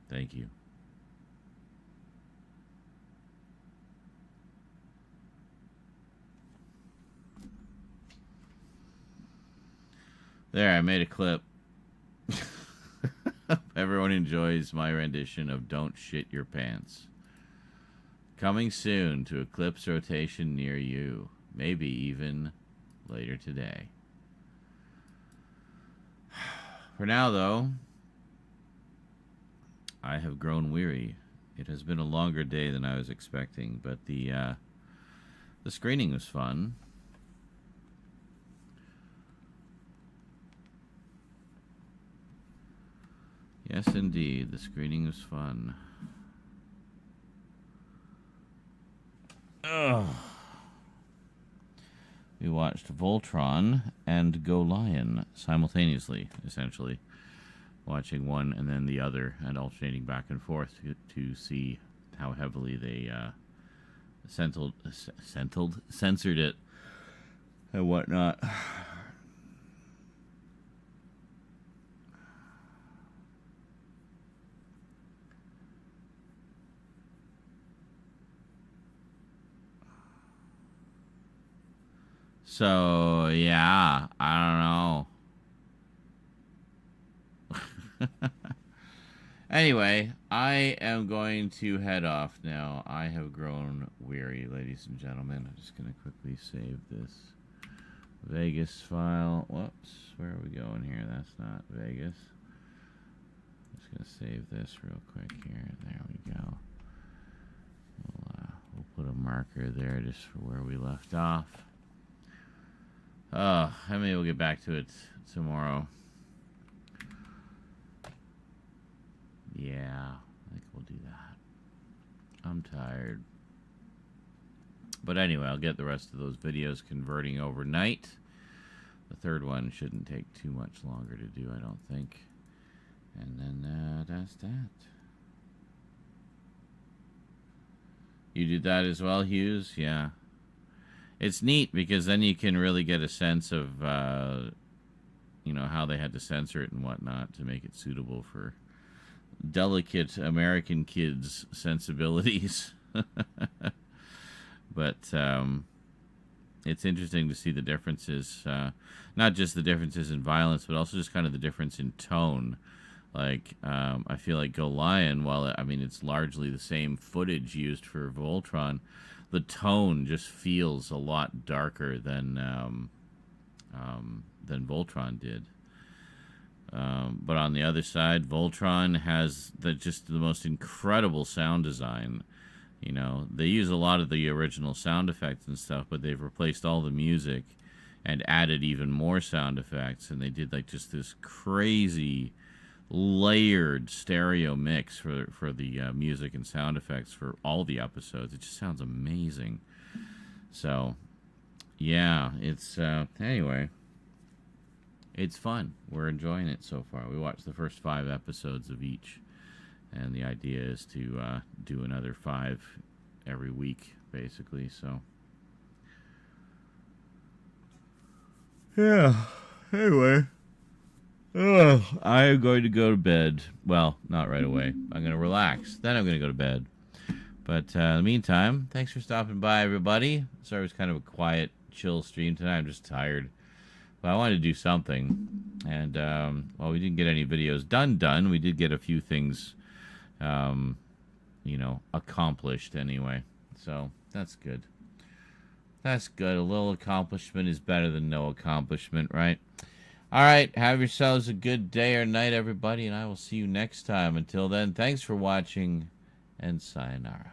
Thank you. There, I made a clip. Everyone enjoys my rendition of Don't Shit Your Pants. Coming soon to Eclipse rotation near you. Maybe even later today. For now, though, I have grown weary. It has been a longer day than I was expecting, but the screening was fun. Yes, indeed, the screening was fun. Ugh. We watched Voltron and Go Lion simultaneously, essentially. Watching one and then the other and alternating back and forth to see how heavily they censored it and whatnot. So, yeah, I don't know. Anyway, I am going to head off now. I have grown weary, ladies and gentlemen. I'm just going to quickly save this Vegas file. Whoops, where are we going here? That's not Vegas. I'm just going to save this real quick here. There we go. We'll put a marker there just for where we left off. I maybe we'll get back to it tomorrow. Yeah, I think we'll do that. I'm tired. But anyway, I'll get the rest of those videos converting overnight. The third one shouldn't take too much longer to do, I don't think. And then that's that. You did that as well, Hughes? Yeah. It's neat because then you can really get a sense of, you know, how they had to censor it and whatnot to make it suitable for delicate American kids' sensibilities. But it's interesting to see the differences, not just the differences in violence, but also just kind of the difference in tone. Like, I feel like Go Lion, while I mean it's largely the same footage used for Voltron, the tone just feels a lot darker than Voltron did. But on the other side, Voltron has just the most incredible sound design. You know, they use a lot of the original sound effects and stuff, but they've replaced all the music and added even more sound effects. And they did like just this crazy layered stereo mix for the music and sound effects for all the episodes. It just sounds amazing. So, yeah, it's anyway. It's fun. We're enjoying it so far. We watched the first 5 episodes of each, and the idea is to do another 5 every week, basically. So, yeah. Anyway, I am going to go to bed. Well, not right away. I'm going to relax. Then I'm going to go to bed. But in the meantime, thanks for stopping by, everybody. Sorry it was kind of a quiet, chill stream tonight. I'm just tired. But I wanted to do something, and while we didn't get any videos done, we did get a few things, you know, accomplished anyway. So that's good. That's good. A little accomplishment is better than no accomplishment, right? All right, have yourselves a good day or night, everybody, and I will see you next time. Until then, thanks for watching, and sayonara.